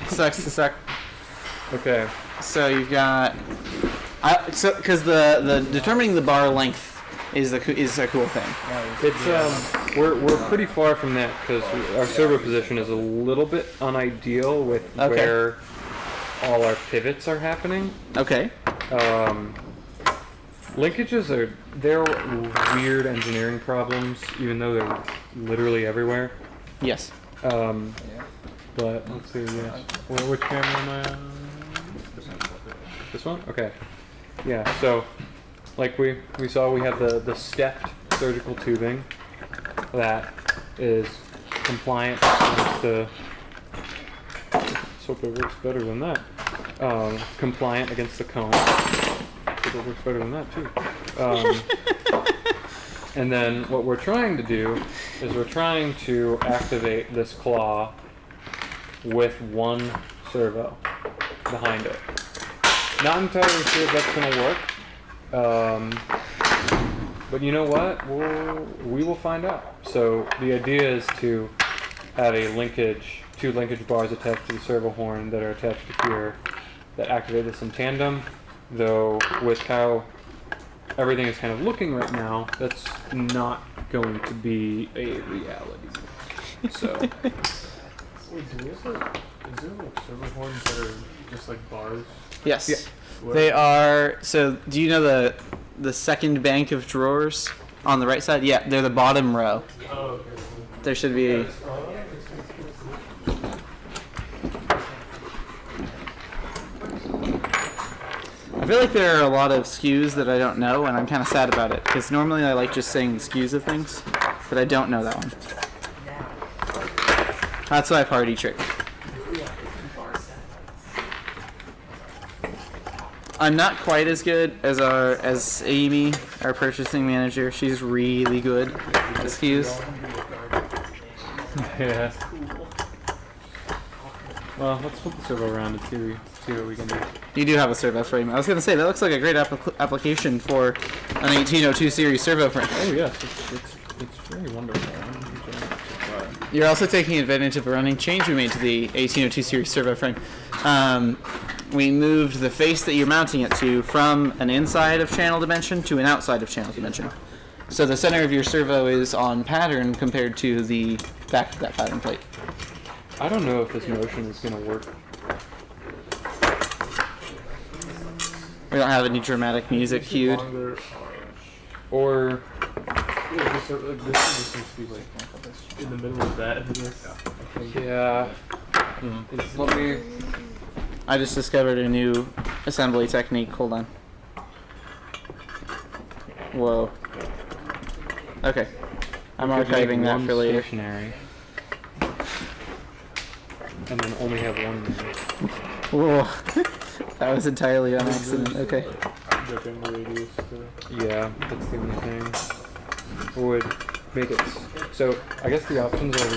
Sucks to suck. Okay. So you've got... because the determining the bar length is a cool thing. It's we're pretty far from that because our servo position is a little bit unideal with where all our pivots are happening. Okay. Linkages they're weird engineering problems, even though they're literally everywhere. Yes. But let's see. Yeah. Which camera am I on? This one? Okay. Yeah. So, like we saw, we have the stepped surgical tubing that is compliant with the. Let's hope it works better than that. Compliant against the cone. Let's hope it works better than that too. And then what we're trying to do is we're trying to activate this claw with one servo behind it. Not entirely sure if that's going to work, but you know what? We will find out. So the idea is to have two linkage bars attached to the servo horn that are attached to here that activate this in tandem. Though with how everything is kind of looking right now, that's not going to be a reality. So. Wait, is there like servo horns that are just like bars? Yes. Yeah. They are. So, do you know the second bank of drawers on the right side? Yeah, they're the bottom row. Oh, okay. There should be. I feel like there are a lot of SKUs that I don't know, and I'm kind of sad about it, because normally I like just saying the SKUs of things, but I don't know that one. That's my party trick. I'm not quite as good as Amy, our purchasing manager. She's really good at SKUs. Yeah. Well, let's flip the servo around and see what we can do. You do have a servo frame. I was going to say, that looks like a great application for an 1802 series servo frame. Oh yes, it's very wonderful. You're also taking advantage of a running change we made to the 1802 series servo frame. We moved the face that you're mounting it to from an inside of channel dimension to an outside of channel dimension. So the center of your servo is on pattern compared to the back of that pattern plate. I don't know if this motion is going to work. We don't have any dramatic music cued. Or This is supposed to be like in the middle of that. yeah. Let me. I just discovered a new assembly technique. Hold on. Whoa. Okay. I'm archiving that for later. Stationary. And then only have one there. Whoa. That was entirely on accident. Okay. Yeah, that's the only thing. Would make it so. I guess the options are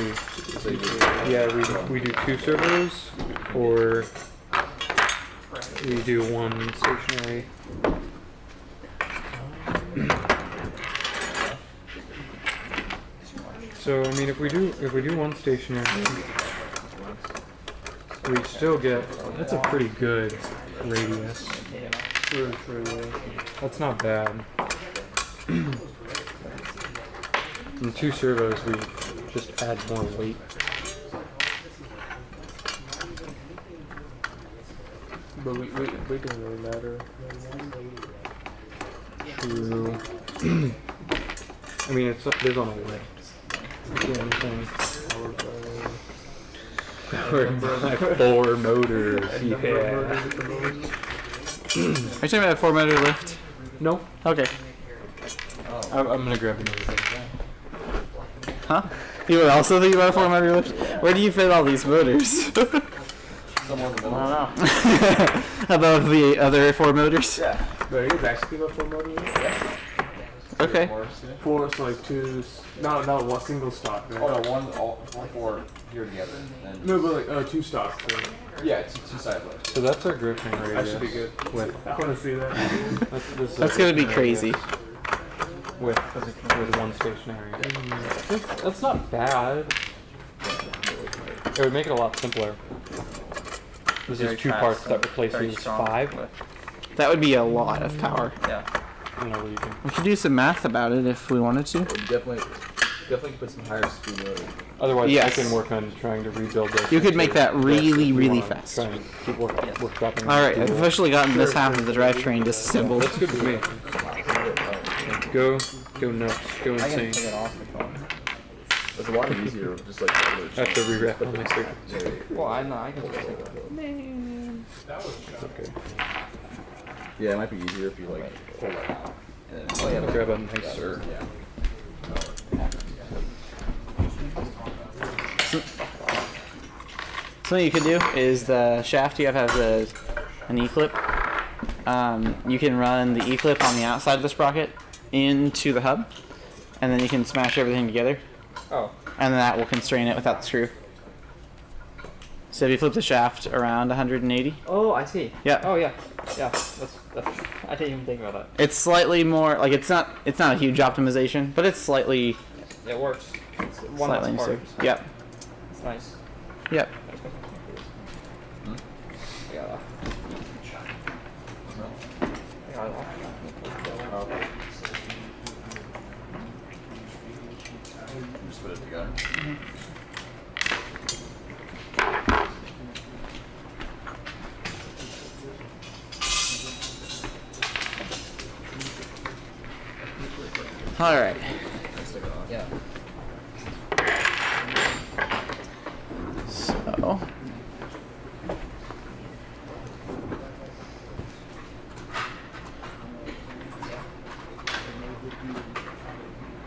we do 2 servos, or we do 1 stationary. So I mean, if we do 1 stationary, we still get, that's a pretty good radius. That's not bad. And 2 servos, we just add more weight. But we don't really matter. True. I mean, it is on a lift. That's the only thing. Powered by 4 motors, yeah. Are you talking about a 4-motor lift? No. Okay. I'm gonna grab another thing. Huh? You were also thinking about a 4-motor lift? Where do you fit all these motors? Somewhere in the middle. I don't know. Above the other 4 motors? Yeah. But it is actually about 4 motors. Yeah. Okay. 4, so like 2, not one single stock. Right? Oh no, all 4 here together. And No, but like 2 stocks. So. yeah, it's 2 side lifts. So that's our gripping radius. That should be good. I want to see that. That's gonna be crazy. With 1 stationary. That's not bad. It would make it a lot simpler. This is 2 parts that replaces 5. That would be a lot of power. Yeah. I don't know what you can. We could do some math about it if we wanted to. Definitely put some higher speed motors. Otherwise, Yes. I can work on trying to rebuild this. You could make that really, really wanna fast. Try and keep workshopping. Alright, I've officially gotten this half of the drivetrain disassembled. That's good with me. Go nuts. Go I can insane. take it off the phone. It's a lot easier, just like I have to rewrap on my circuit. Well, I know, I can just take it. Okay. yeah, it might be easier if you like pull it out. Oh yeah, grab a nicer. Yeah. Something you could do is the shaft you have an E-clip. You can run the E-clip on the outside of the sprocket into the hub, and then you can smash everything together. Oh. And then that will constrain it without the screw. So if you flip the shaft around 180. Oh, I see. Yeah. Oh, yeah. Yeah. That's. I didn't even think about that. It's slightly more like it's not a huge optimization, but it's slightly. It works. It's one Slightly less part. nicer. Yep. It's nice. Yep. I got it. Just put it together. All right. Yeah. So.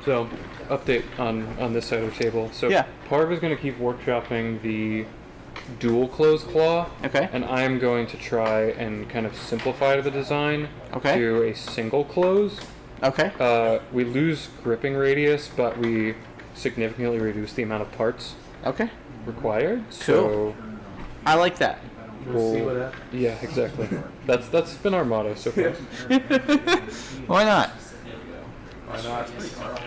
So, update on this side of the table. So, Yeah. Parv is going to keep workshopping the dual close claw. Okay. And I'm going to try and kind of simplify the design Okay. to a single close. Okay. We lose gripping radius, but we significantly reduce the amount of parts Okay. required. Cool. So I like that. We'll see what happens. yeah, exactly. That's been our motto so far. Why not? I know, it's pretty tough.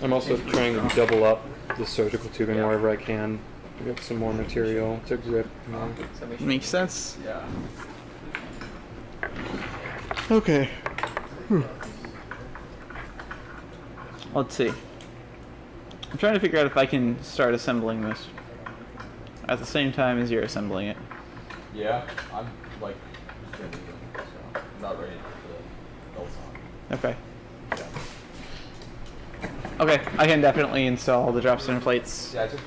I'm also trying to double up the surgical tubing wherever I can to get some more material to grip. Makes sense. Yeah. Okay. Let's see. I'm trying to figure out if I can start assembling this at the same time as you're assembling it. Yeah, I'm like just gonna leave them, so I'm not ready to put the belts on. Okay. Okay, I can definitely install the drop center plates. Yeah, I took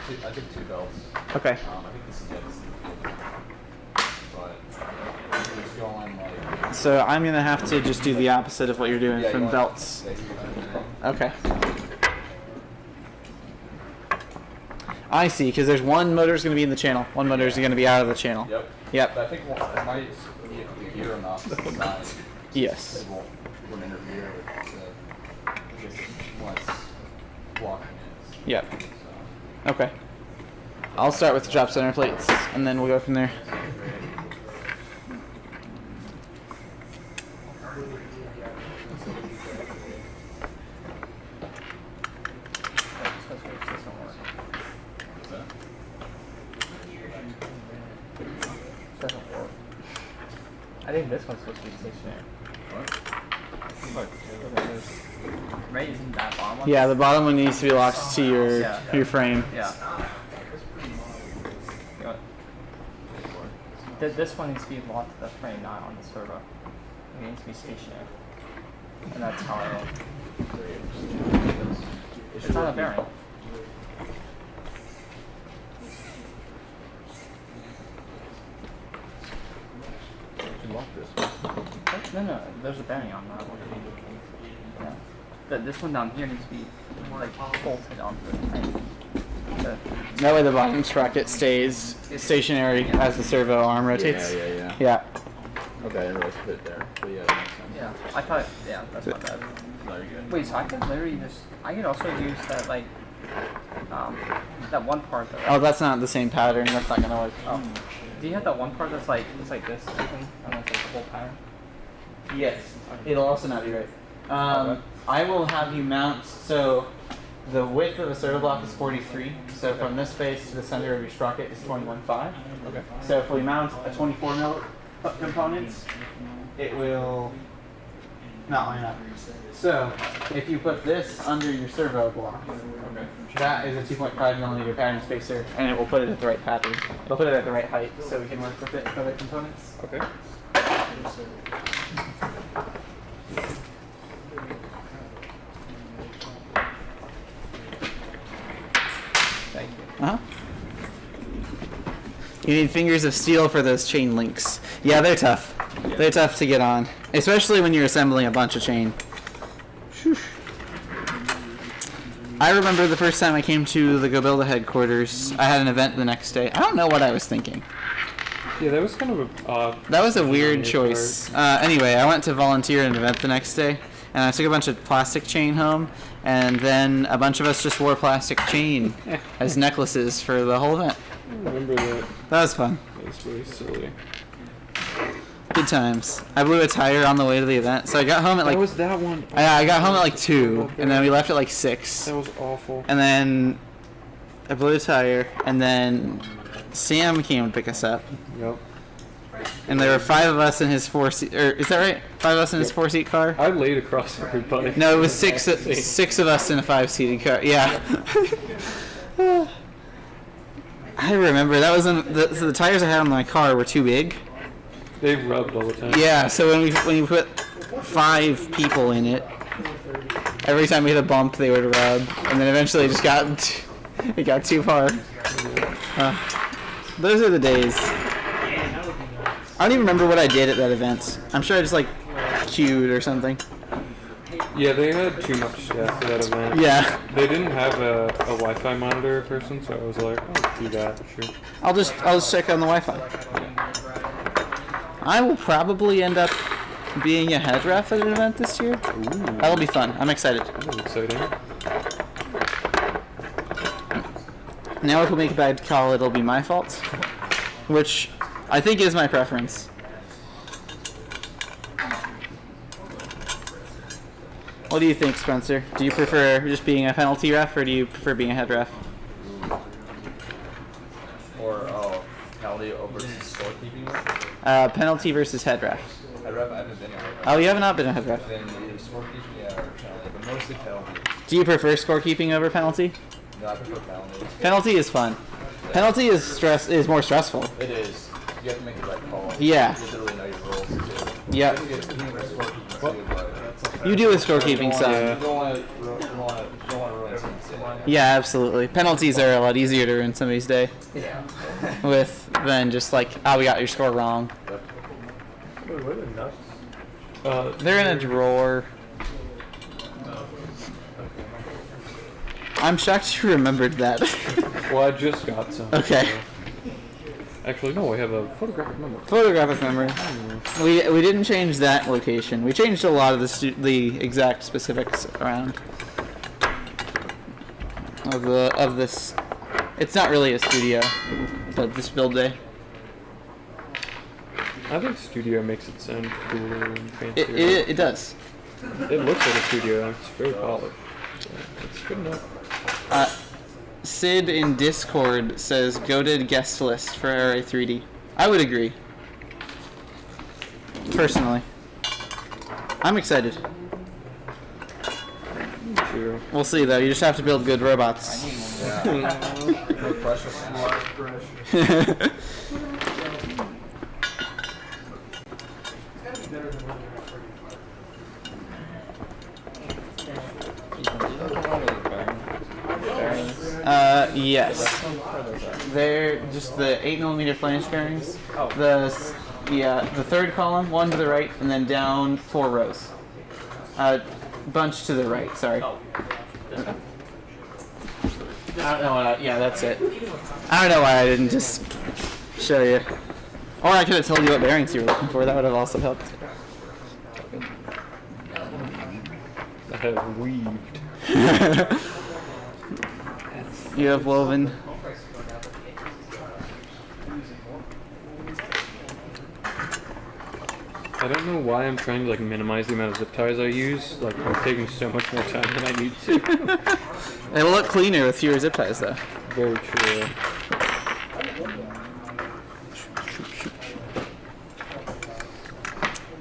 two belts. Okay. I think this is but it's going like. So I'm gonna have to just do the opposite of what you're doing from belts. Okay. I see, because there's one motor's going to be in the channel, one motor's going to be out of the channel. Yep. I think it might be the gear on the opposite side. Yes. It won't interfere with the once blocking it. Yep. Okay. I'll start with the drop center plates, and then we'll go from there. I think this one's supposed to be stationary. What? Right? Isn't that bottom one? Yeah, the bottom one needs to be locked to your frame. Yeah. This one needs to be locked to the frame, not on the servo. It needs to be stationary. And that's how I It's not a bearing. No, there's a bearing on that one. Yeah. This one down here needs to be more like bolted onto the frame. That way the bottom sprocket stays stationary as the servo arm rotates. Yeah. Okay, I didn't really put it there. But yeah, that makes sense. Yeah, I thought, yeah, that's not bad. Very good. Wait, so I could literally just, I could also use that, like, that one part that, Oh, that's not the same pattern. That's not going to work. Oh. Do you have that one part that's like, it's like this, I think? I don't know if it's the whole pattern. Yes. It'll also not be right. I will have you mount, so the width of a servo block is 43. So from this base to the center of your sprocket is 21.5. Okay. So if we mount a 24 mil component, it will not line up. So if you put this under your servo block, that is a 2.5 millimeter pattern spacer, and it will put it at the right pattern. It'll put it at the right height, so we can work with it with other components. Okay. Thank you. Uh-huh. You need fingers of steel for those chain links. Yeah, they're tough. Yeah. They're tough to get on, especially when you're assembling a bunch of chain. Whew. I remember the first time I came to the GoBuilda headquarters, I had an event the next day. I don't know what I was thinking. Yeah, that was kind of a odd. That was a weird choice. Anyway, I went to volunteer at an event the next day, and I took a bunch of plastic chain home, and then a bunch of us just wore plastic chain as necklaces for the whole event. I remember that. That was fun. That was very silly. Good times. I blew a tire on the way to the event, so I got home at like. That was that one. I got home at like 2, and then we left at like 6. That was awful. And then I blew a tire, and then Sam came to pick us up. Yep. And there were 5 of us in his 4-seat. Or is that right? 5 of us in his 4-seat car. I laid across everybody. No, it was 6 of us in a 5-seated car. Yeah. I remember that was the tires I had on my car were too big. They rubbed all the time. Yeah, so when you put 5 people in it, every time we hit a bump, they would rub, and then eventually it just got too far. Those are the days. I don't even remember what I did at that event. I'm sure I just like queued or something. Yeah, they had too much staff for that event. Yeah. They didn't have a Wi-Fi monitor person, so I was like, I'll do that, sure. I'll just check on the Wi-Fi. I will probably end up being a head ref at an event this year. Ooh. That'll be fun. I'm excited. That was exciting. Now if we make a bad call, it'll be my fault, which I think is my preference. What do you think, Spencer? Do you prefer just being a penalty ref, or do you prefer being a head ref? Or penalty over scorekeeping? Penalty versus head ref. Head ref, I haven't been a head ref. Oh, you have not been a head ref. Then either scorekeeping, yeah, or penalty. But Mostly penalty. Do you prefer scorekeeping over penalty? No, I prefer penalty. Penalty is fun. Penalty is more stressful. It is. You have to make the right call. Yeah. You have to really know your rules too. Yep. You do with scorekeeping some. You don't want to ruin someone's day. Yeah, absolutely. Penalties are a lot easier to ruin somebody's day. Yeah. With than just like, oh, we got your score wrong. Wait, what are the nuts? They're in a drawer. I'm shocked you remembered that. Well, I just got some. Okay. Actually, no, we have a photographic memory. Photographic memory. We didn't change that location. We changed a lot of the exact specifics around of this. It's not really a studio, but this build day. I think studio makes it sound cooler and fancier. It does. It looks like a studio. It's very polished. So it's good enough. Sid in Discord says goated guest list for RA3D. I would agree. Personally. I'm excited. Sure. We'll see though, you just have to build good robots. No pressure. Yes. They're just the 8mm flange bearings. The third column, one to the right, and then down 4 rows. Bunch to the right. Sorry. I don't know what. Yeah, that's it. I don't know why I didn't just show you. Or I could have told you what bearings you were looking for. That would have also helped. I have weaved. You have woven. I don't know why I'm trying to like minimize the amount of zip ties I use. Like I'm taking so much more time than I need to. It will look cleaner with fewer zip ties, though. Very true.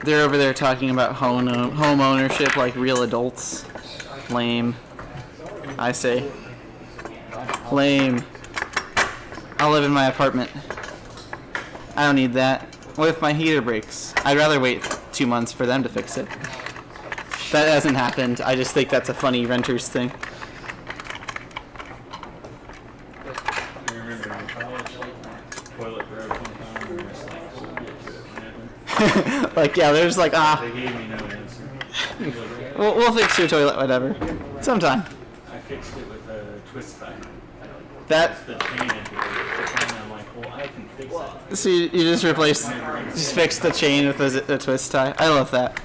They're over there talking about home ownership like real adults. Lame. I say. Lame. I'll live in my apartment. I don't need that. What if my heater breaks? I'd rather wait 2 months for them to fix it. That hasn't happened. I just think that's a funny renter's thing. Like, yeah, they're just like, They gave me no answer. we'll fix your toilet, whatever. Sometime. I fixed it with a twist tie. That. The chain into it. And I'm like, well, I can fix it. So you just fix the chain with a twist tie. I love that.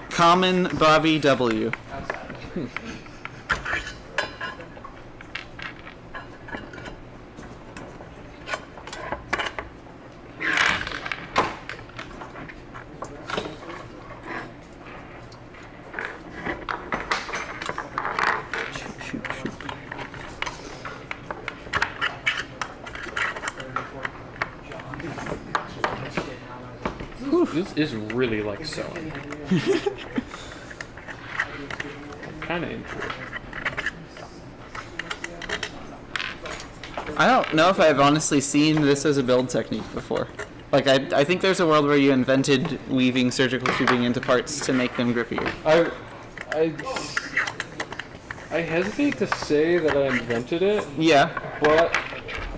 Common Bobby W. This is really like sewing. Kind of into it. I don't know if I've honestly seen this as a build technique before. Like, I think there's a world where you invented weaving surgical tubing into parts to make them grippier. I hesitate to say that I invented it. Yeah. But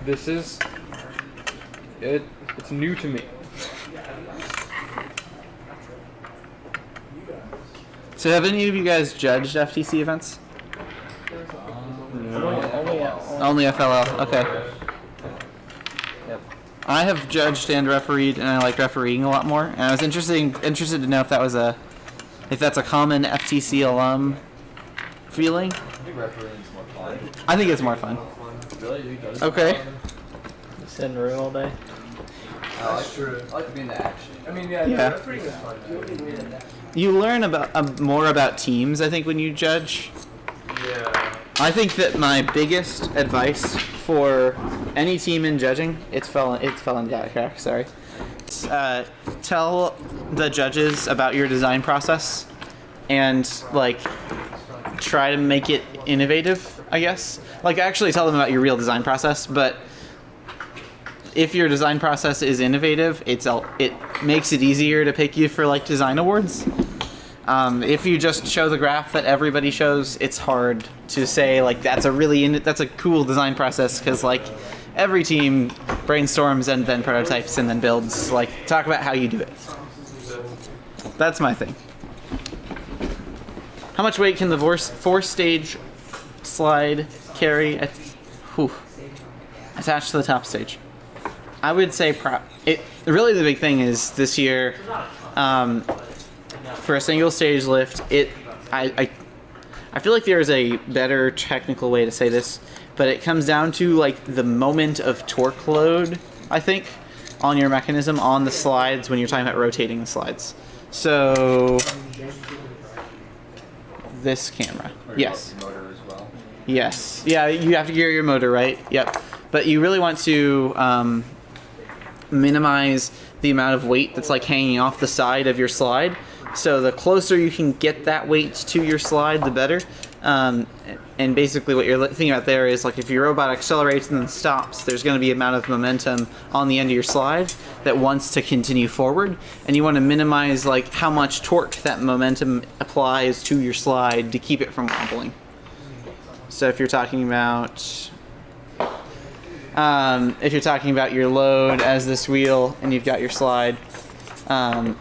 this is it's new to me. So have any of you guys judged FTC events? No. Only FLL. Okay. Yep. I have judged and refereed, and I like refereeing a lot more. And I was interested to know if that's a common FTC alum feeling. I think refereeing's more fun. I think it's more fun. Really? Okay. Sit in the room all day. That's true. I like to be in the action. I mean, yeah. Refereeing is fun too. You learn about more about teams, I think, when you judge. Yeah. I think that my biggest advice for any team in judging, it's Felon Crack, sorry. Tell the judges about your design process and like try to make it innovative, I guess. Like actually tell them about your real design process, but if your design process is innovative, it makes it easier to pick you for like design awards. If you just show the graph that everybody shows, it's hard to say like that's a cool design process, because like every team brainstorms and then prototypes and then builds. Like talk about how you do it. That's my thing. How much weight can the four-stage slide carry attached to the top stage? I would say really the big thing is this year, for a single stage lift, I feel like there is a better technical way to say this, but it comes down to like the moment of torque load, I think, on your mechanism on the slides when you're talking about rotating the slides. So this camera, yes. Motor as well. Yes. Yeah, you have to gear your motor, right? Yep. But you really want to minimize the amount of weight that's like hanging off the side of your slide. So the closer you can get that weight to your slide, the better. And basically what you're thinking about there is like if your robot accelerates and then stops, there's going to be an amount of momentum on the end of your slide that wants to continue forward. And you want to minimize like how much torque that momentum applies to your slide to keep it from wobbling. So if you're talking about your load as this wheel and you've got your slide,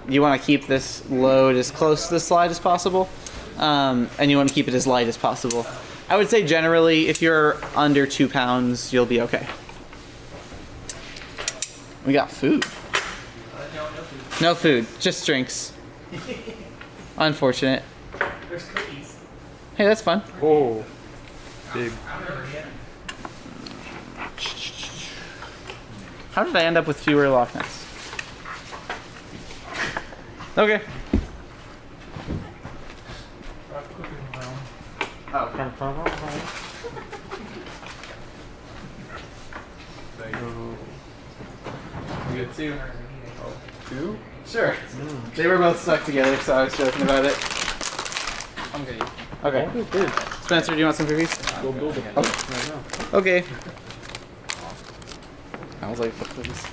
you want to keep this load as close to the slide as possible, and you want to keep it as light as possible. I would say generally if you're under 2 pounds, you'll be okay. We got food. No food, just drinks. Unfortunate. There's cookies. Hey, that's fun. Oh, big. How did I end up with fewer lock nuts? Okay. You get 2? Oh, 2? Sure. They were both stuck together, so I was joking about it. I'm good. Okay. Good. Spencer, do you want some cookies? Go build it. Right now. Okay. I was like, fuck cookies.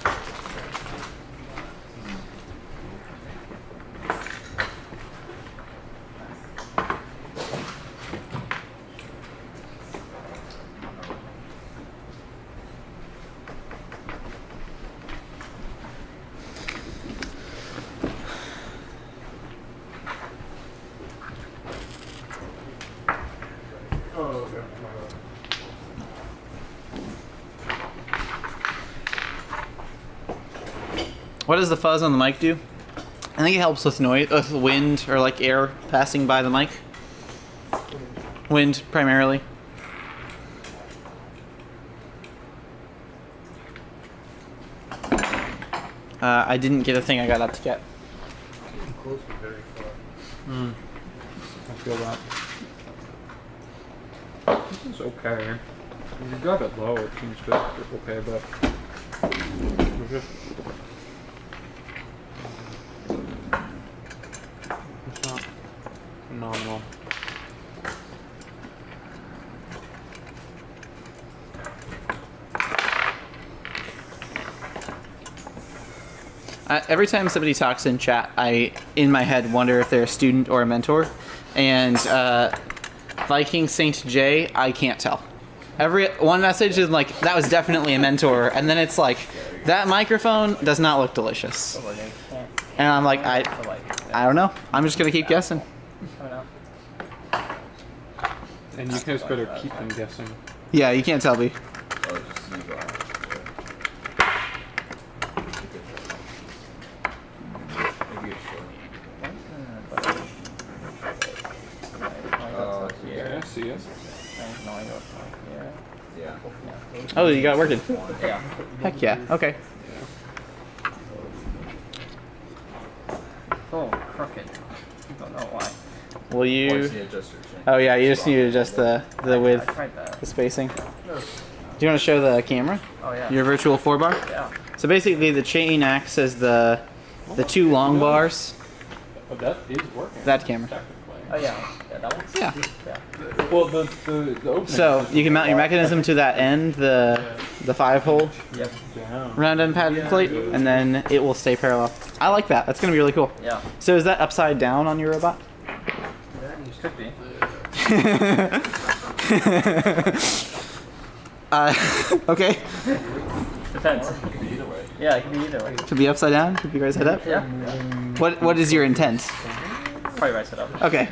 What does the fuzz on the mic do? I think it helps with noise, with wind or like air passing by the mic. Wind primarily. I didn't get a thing I got up to get. I feel that. This is okay. When you got it low, it seems good. Okay, but it's just it's not phenomenal. Every time somebody talks in chat, I, in my head, wonder if they're a student or a mentor. And Viking Saint J, I can't tell. Every one message is like, that was definitely a mentor. And then it's like, that microphone does not look delicious. And I'm like, I don't know. I'm just going to keep guessing. And you guys better keep them guessing. Yeah, you can't tell me. Oh, you got it working. Yeah. Heck yeah. Okay. Oh, crooked. I don't know why. Will you? Oh yeah, you just need to adjust the width, the spacing. Do you want to show the camera? Oh yeah. Your virtual 4-bar? Yeah. So basically, the chain acts as the 2 long bars. But that is working. That camera. Oh yeah, that one's. Yeah. Well, the opening. So you can mount your mechanism to that end, the 5-hole Yep. round end pad plate, and then it will stay parallel. I like that. That's gonna be really cool. Yeah. So is that upside down on your robot? Could be. Okay. Depends. Yeah, it can be either way. Could be upside down. Could be right side up. Yeah. What is your intent? Probably right side up. Okay.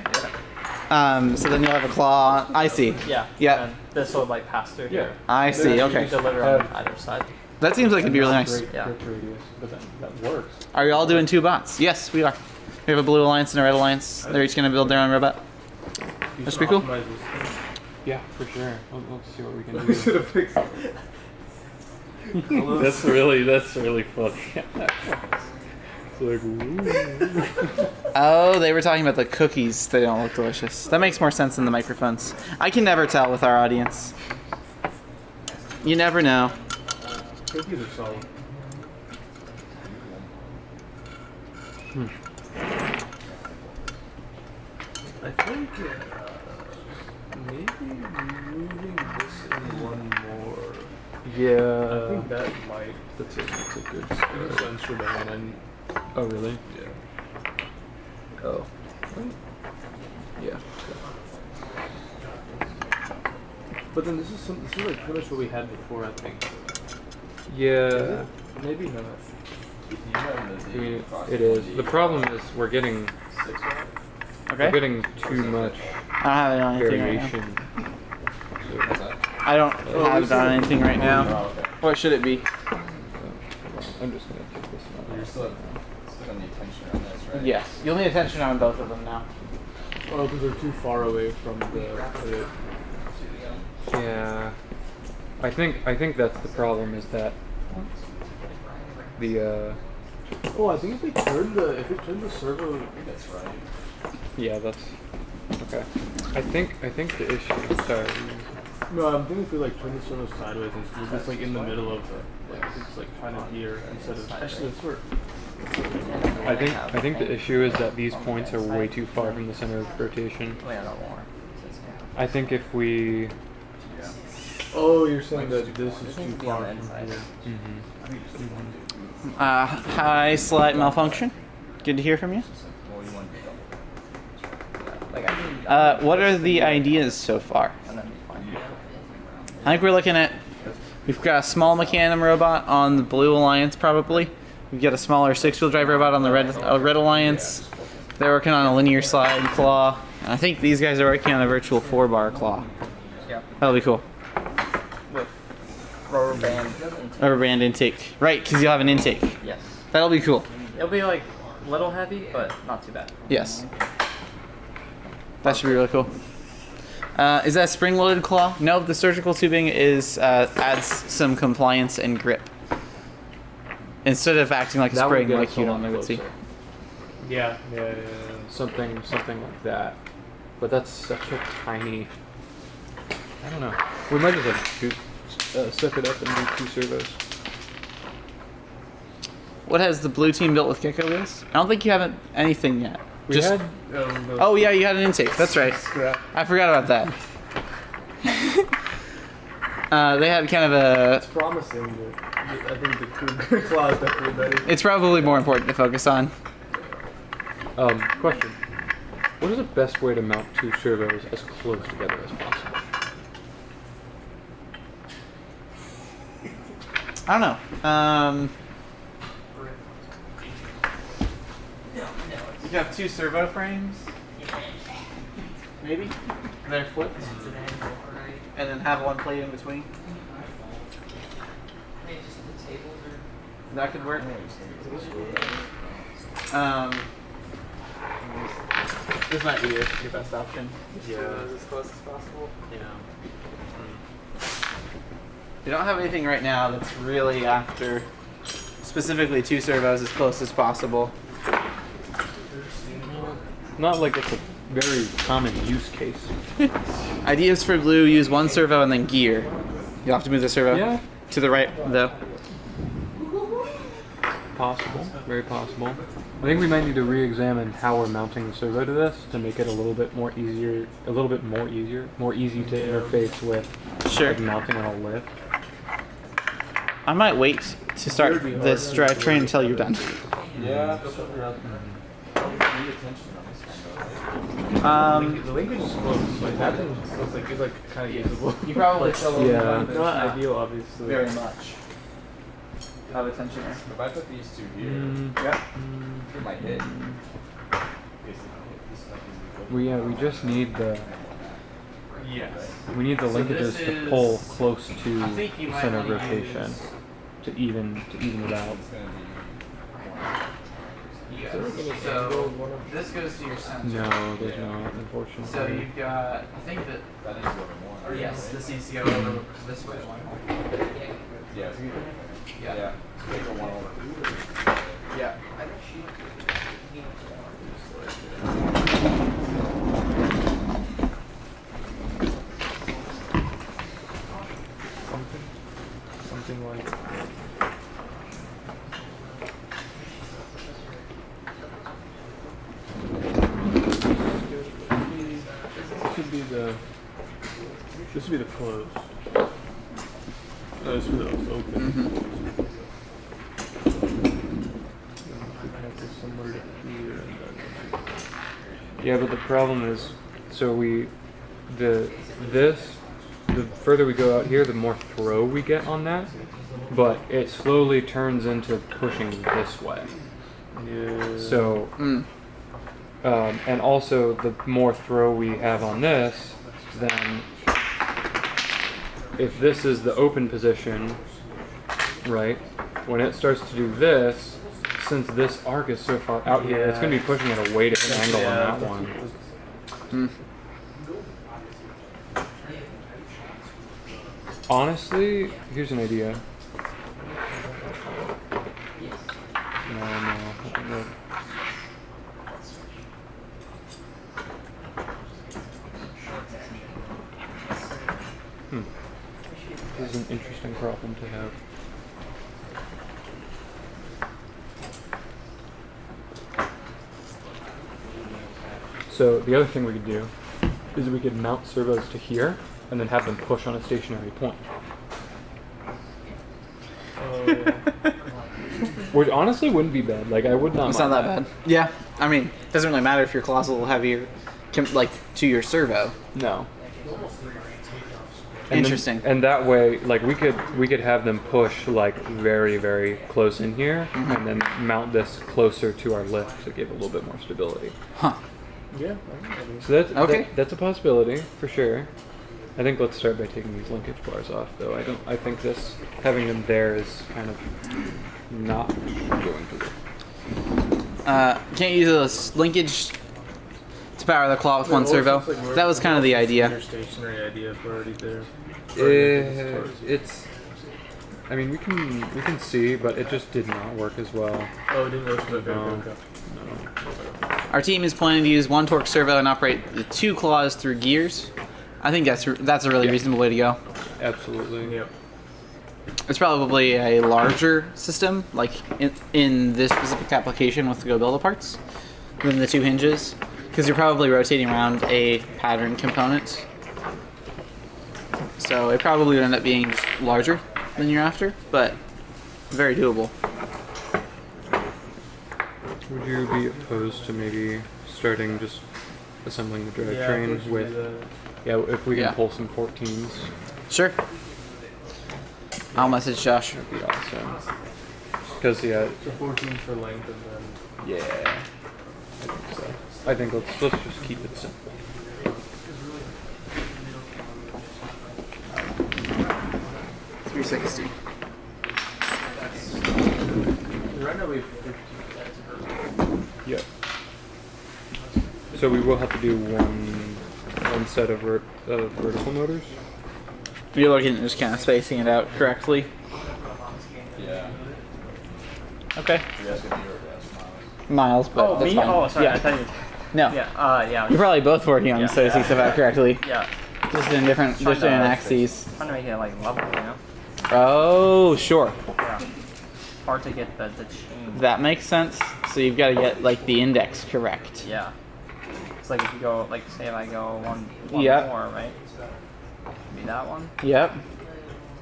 So then you'll have a claw. I see. Yeah. Yeah. And this will like pass through here. I see. You Okay. can deliver on either side. That seems like it'd be really nice. Yeah. But that works. Are you all doing 2 bots? Yes, we are. We have a blue alliance and a red alliance. They're each gonna build their own robot. That should be cool. Yeah, for sure. Let's see what we can We should do. have fixed it. That's really funny. It's like, ooh. Oh, they were talking about the cookies. They don't look delicious. That makes more sense than the microphones. I can never tell with our audience. You never know. Cookies are solid. I think maybe moving this in one more. Yeah. I think that might. That's a good sensor down and. Oh really? Yeah. Oh. Yeah. But then this is like pretty much what we had before, I think. Yeah. Maybe not. I mean, it is. The problem is we're getting too much I don't have it on anything right variation. now. I don't have it on anything right now. What should it be? I'm just gonna take this one. You're still gonna need tension on this, right? Yes. You'll need attention on both of them now. Oh, because they're too far away from the. Yeah. I think that's the problem is that the Oh, I think if we turn the servo. That's right. yeah, that's okay. I think the issue. Sorry. No, I'm thinking if we like turn the servo sideways and move this like in the middle of the, like it's like kind of here instead of actually let's work. I think the issue is that these points are way too far from the center of rotation. I think if we Oh, you're saying that this is too far from here. Hi, slight malfunction. Good to hear from you. What are the ideas so far? I think we're looking at. We've got a small Mechanum robot on the Blue Alliance, probably. We've got a smaller 6-wheel drive robot on the Red Alliance. They're working on a linear slide claw. And I think these guys are working on a virtual 4-bar claw. Yeah. That'll be cool. With rubber band. Rubber band intake. Right, because you'll have an intake. Yes. That'll be cool. It'll be like a little heavy, but not too bad. Yes. That should be really cool. Is that a spring-loaded claw? No, the surgical tubing is adds some compliance and grip. Instead of acting like a spring like you normally would see. Yeah. Something like that. But that's such a tiny. I don't know. We might just step it up and do 2 servos. What has the blue team built with Gecko wheels? I don't think you have anything yet. We had. Oh yeah, you had an intake. That's right. I forgot about that. They had kind of a. It's promising, but I think the Cougar claw is definitely better. It's probably more important to focus on. Question. What is the best way to mount 2 servos as close together as possible? I don't know. You have 2 servo frames, maybe. They're flipped, and then have one plate in between. That could work. This might be your best option. Yeah. As close as possible. We don't have anything right now that's really after specifically 2 servos as close as possible. Not like it's a very common use case. Ideas for blue: use 1 servo and then gear. You'll have to move the servo to the right, though. Possible. Very possible. I think we might need to re-examine how we're mounting the servo to this to make it a little bit more easy to interface with Sure. like, mounting on a lift. I might wait to start this drivetrain until you're done. Yeah. The linkage is close. Like that thing looks like it's like kind of usable. You probably still Yeah. It's not ideal, obviously. very much. Have attention there. If I put these two here, it might hit. We just need the Yes. linkages to pull close to I think you might center of wanna rotation to even it out. So this goes to your center. No, there's not, unfortunately. So you've got, I think that, yes, this needs to go over this way. Yeah. Yeah. Yeah. Something like. This would be the close. No, this would be the open. Connect this somewhere to here and then. Yeah, but the problem is, so the further we go out here, the more throw we get on that, but it slowly turns into pushing this way. Yeah. So, and also the more throw we have on this, then if this is the open position, right, when it starts to do this, since this arc is so far out here, it's going to be pushing at a way different angle on that one. Honestly, here's an idea. No. This is an interesting problem to have. So the other thing we could do is we could mount servos to here and then have them push on a stationary point. Which honestly wouldn't be bad. Like I would not. It's not mind that bad. Yeah, I mean, it doesn't really matter if your claw's a little heavier, like to your servo. No. Interesting. And that way, like we could have them push like very, very close in here, and then mount this closer to our lift to give a little bit more stability. Huh. Yeah. So that's a possibility for sure. I think let's start by taking these linkage bars off, though. I think this having them there is kind of not going to work. Can't use this linkage to power the claw with one servo. That was kind of the idea. Stationary idea if we're already there. It's. I mean, we can see, but it just did not work as well. Oh, it didn't work. Okay. Our team is planning to use one torque servo and operate the two claws through gears. I think that's a really reasonable way to go. Absolutely. Yep. It's probably a larger system, like in this specific application with the Go Build parts, than the two hinges, because you're probably rotating around a pattern component. So it probably would end up being larger than you're after, but very doable. Would you be opposed to maybe starting just assembling the drivetrain with? Yeah, if we can pull some 14s. Sure. I'll message Josh. That'd be awesome. Because So 14 for length and then. Yeah. I think so. I think let's just keep it simple. $360. Right now we have 50. Yep. So we will have to do one set of vertical motors. You're looking at just kind of spacing it out correctly. Yeah. Okay. You guys can do it, Miles, but that's fine. Oh, sorry. Yeah. I thought you. No. Yeah. You're probably both working on spacing stuff out correctly. Yeah. Just in different axes. Trying to make it like level, you know. Oh, sure. Yeah. hard to get the chain. That makes sense. So you've got to get like the index correct. Yeah. It's like if you go, like say if I go one Yep. more, right? Be that one? Yep.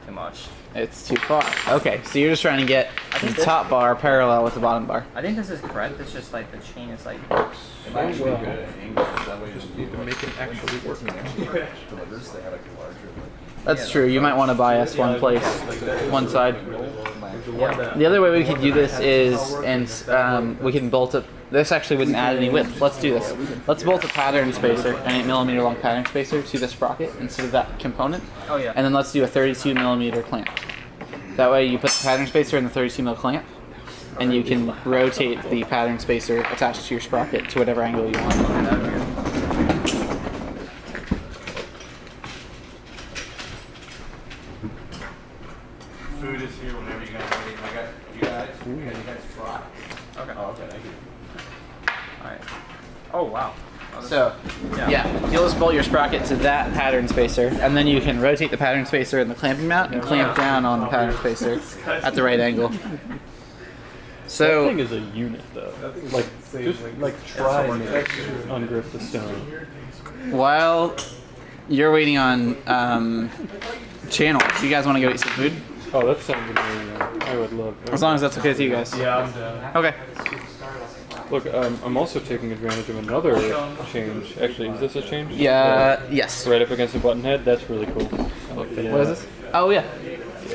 Too much. It's too far. Okay, so you're just trying to get I the think top bar parallel with the bottom bar. I think this is correct. It's just like the chain is like. It might actually be good at angles. That way, Just need to make it actually work. delivers. They have like a larger. That's true. You might want to bias one place, one side. The other way we could do this is, and we can bolt up. This actually wouldn't add any width. Let's do this. Let's bolt a pattern spacer, an 8mm long pattern spacer, to the sprocket instead of that component. Oh yeah. And then let's do a 32mm clamp. That way you put the pattern spacer in the 32mm clamp, and you can rotate the pattern spacer attached to your sprocket to whatever angle you want. Food is here whenever you guys are ready. I got you guys. You guys fry. Okay. Oh, okay. Thank you. Alright. Oh wow. So, yeah, you'll just bolt your sprocket to that pattern spacer, and then you can rotate the pattern spacer in the clamping mount and clamp down on the pattern spacer at the right angle. So, That thing is a unit though. Like, just like try and ungrip the stone. while you're waiting on channel, do you guys want to go eat some food? Oh, that sounds amazing. I would love that. As long as that's okay with you guys. Yeah, I'm down. Okay. Look, I'm also taking advantage of another change. Actually, is this a change? Yeah, yes. Right up against the button head? That's really cool. I like that. What is this? Oh, yeah.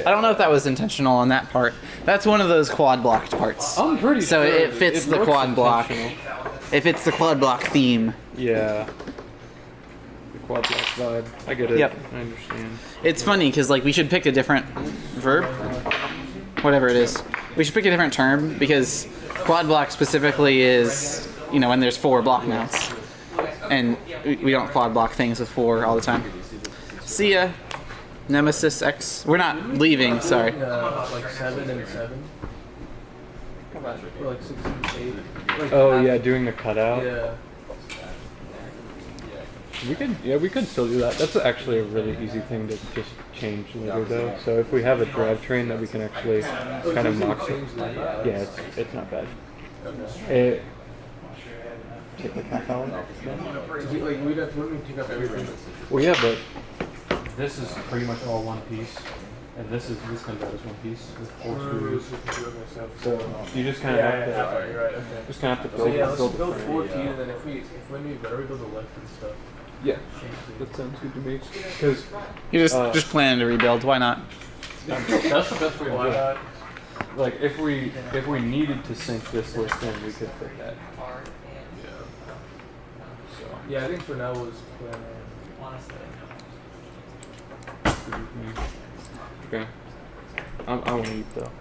I don't know if that was intentional on that part. That's one of those quad blocked parts. I'm pretty so sure it fits the looks quad block. intentional. It fits the quad block theme. Yeah. The quad block vibe. I get it. Yep. I understand. It's funny because like we should pick a different verb, whatever it is. We should pick a different term because quad block specifically is, you know, when there's 4 block mounts, and we don't quad block things with 4 all the time. See ya, Nemesis X. We're not leaving. Sorry. Like 7 and 7. Or like 6 and 8. Like Oh yeah, doing the cutout. Yeah. We could still do that. That's actually a really easy thing to just change later though. So if we have a drivetrain that we can actually kind of mock it. Yeah, it's not bad. It take like half hour. Like we'd have to pick up everything. Well yeah, but this is pretty much all one piece. And this comes out as one piece with 4 screws. So you just kind of have to you're right, okay. just kind of have to So build yeah, let's build build the frame. 14 and then if we need better we build the left and stuff. Yeah, that sounds good to me. Because You're just planning to rebuild. Why not? that's the best way to do it. Like if we needed to sync this list in, we could fit that. So Yeah, I think for now was plan. okay. I want to eat though.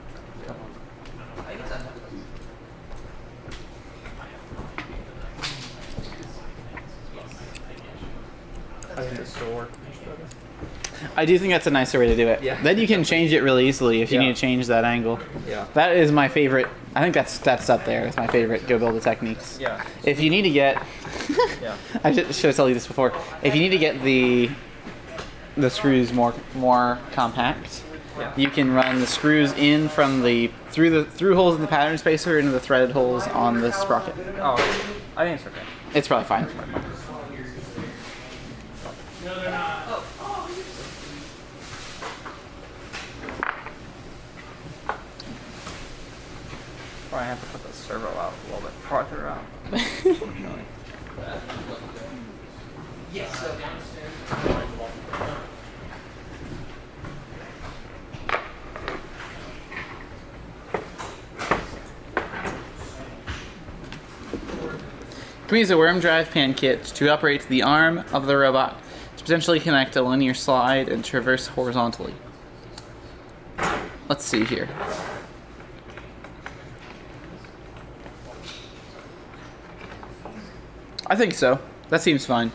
I think this will work much better. I do think that's a nicer way to do it. Yeah. Then you can change it really easily if you Yeah. need to change that angle. Yeah. That is my favorite. I think that's up there. It's my favorite go build the techniques. Yeah. If you need to get, Yeah. I should have told you this before. If you need to get the screws more compact, Yeah. you can run the screws in from through holes in the pattern spacer into the threaded holes on the sprocket. Oh, I think it's okay. It's probably fine. Probably have to put the servo out a little bit farther out. Unfortunately. Can we use a worm drive pan kit to operate the arm of the robot to potentially connect a linear slide and traverse horizontally? Let's see here. I think so. That seems fine.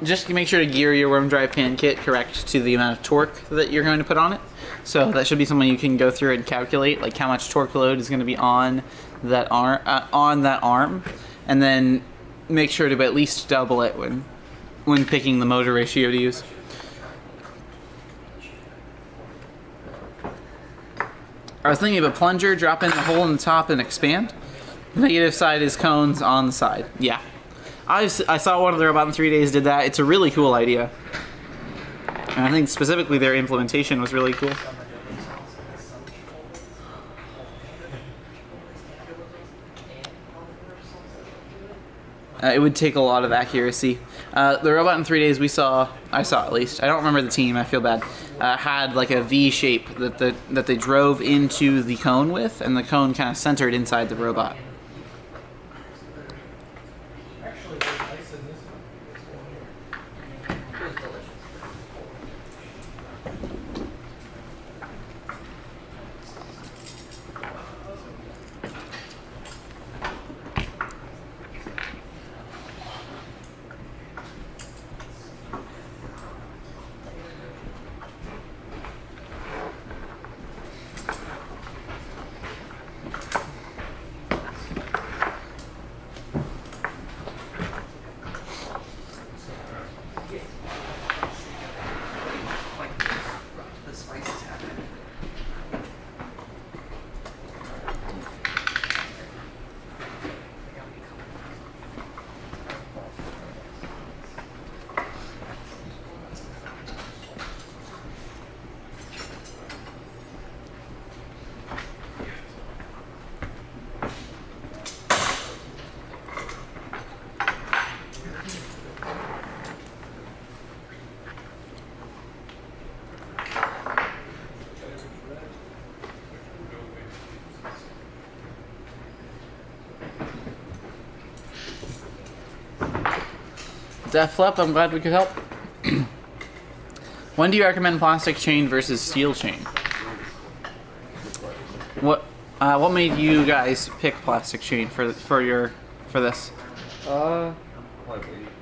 Just make sure to gear your worm drive pan kit correct to the amount of torque that you're going to put on it. So that should be something you can go through and calculate, like how much torque load is going to be on that arm, and then make sure to at least double it when picking the motor ratio to use. I was thinking of a plunger, drop in the hole in the top and expand. The negative side is cones on the side. Yeah. I saw one of the Robot in 3 Days did that. It's a really cool idea. And I think specifically their implementation was really cool. It would take a lot of accuracy. The Robot in 3 Days I saw at least, I don't remember the team, I feel bad, had like a V shape that they drove into the cone with, and the cone kind of centered inside the robot. Def Flip, I'm glad we could help. When do you recommend plastic chain versus steel chain? What made you guys pick plastic chain for this?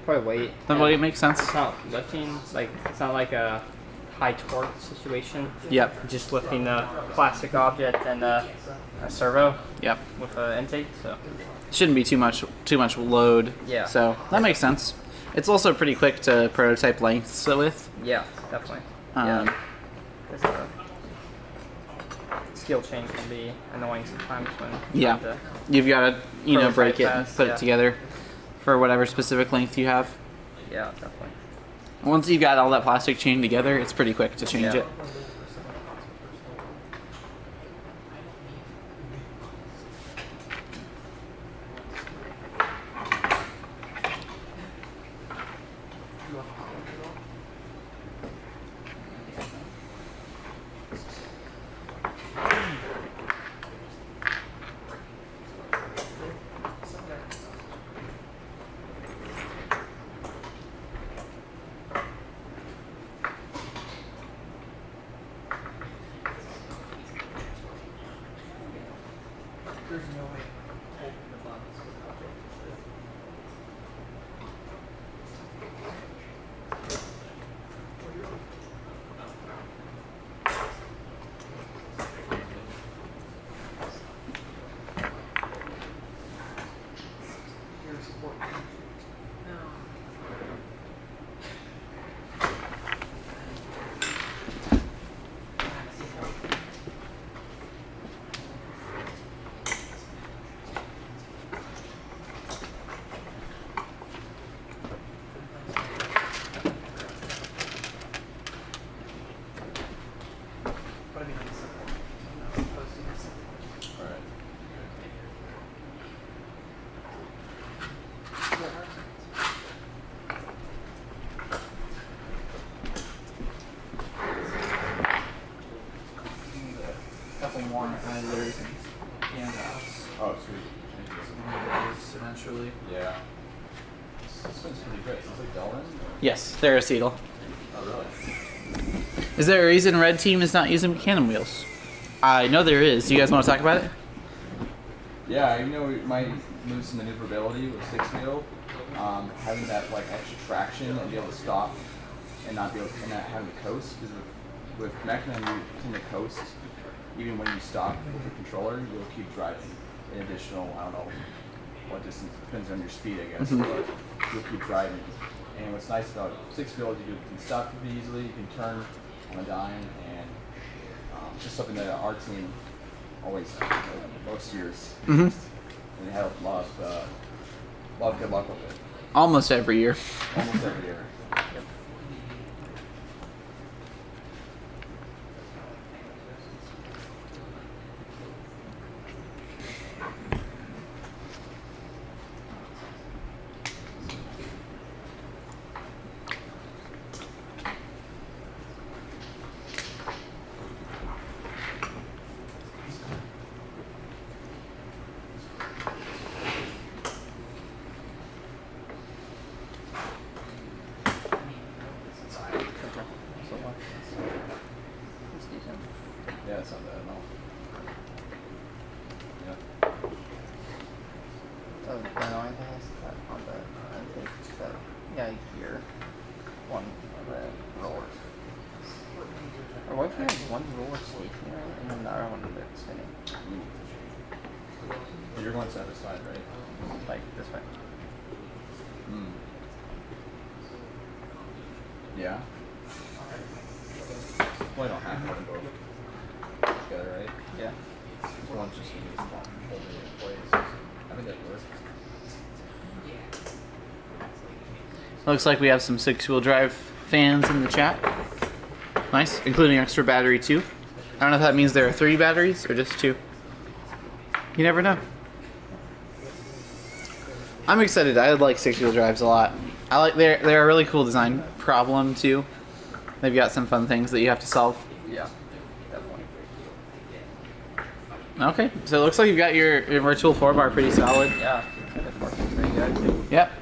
Probably weight. Then weight makes sense. It's not lifting, it's not like a high torque situation. Yep. Just lifting a plastic object and a servo. Yep. With an intake, so. Shouldn't be too much load. Yeah. So that makes sense. It's also pretty quick to prototype lengths with. Yeah, definitely. Steel chain can be annoying sometimes when you've got to break it and put it together for whatever specific length you have. Yeah, definitely. Once you've got all that plastic chain together, it's pretty quick to change it. There's no way open the buttons without it. Couple more either handouts. Oh, sweet. Eventually. Yeah. This one's pretty good. Is this like Delrin? Yes, they're acetyl. Oh, really? Is there a reason Red Team is not using Buchanan wheels? I know there is. Do you guys want to talk about it? Yeah, it might lose some maneuverability with 6-wheel. Having that like extra traction and be able to stop and not be able to having to coast. Because with Mechna, you tend to coast. Even when you stop with the controller, you'll keep driving an additional, I don't know what distance, depends on your speed, I guess, but you'll keep driving. And what's nice about 6-wheel is you can stop pretty easily, you can turn on a dime, and just something that our team always most years. Mm-hmm. And you have a lot of good luck with it. Almost every year. Almost every year. Yeah, it's not bad at all. Yeah. So the annoying thing is that on the intake that here one of the rollers. Or what if you have one roller stationary and then the other one that's spinning? But you're going side to side, right? Like this way. Hmm. Yeah. Well, I don't have to put them both together, right? Yeah. One's just going to be holding it in place. I think that works. Looks like we have some 6-wheel drive fans in the chat. Nice, including extra battery too. I don't know if that means there are 3 batteries or just 2. You never know. I'm excited. I like 6-wheel drives a lot. I like they're a really cool design problem too. They've got some fun things that you have to solve. Yeah. Definitely. Okay, so it looks like you've got your virtual 4-bar pretty solid. Yeah. It's working pretty good. Yep.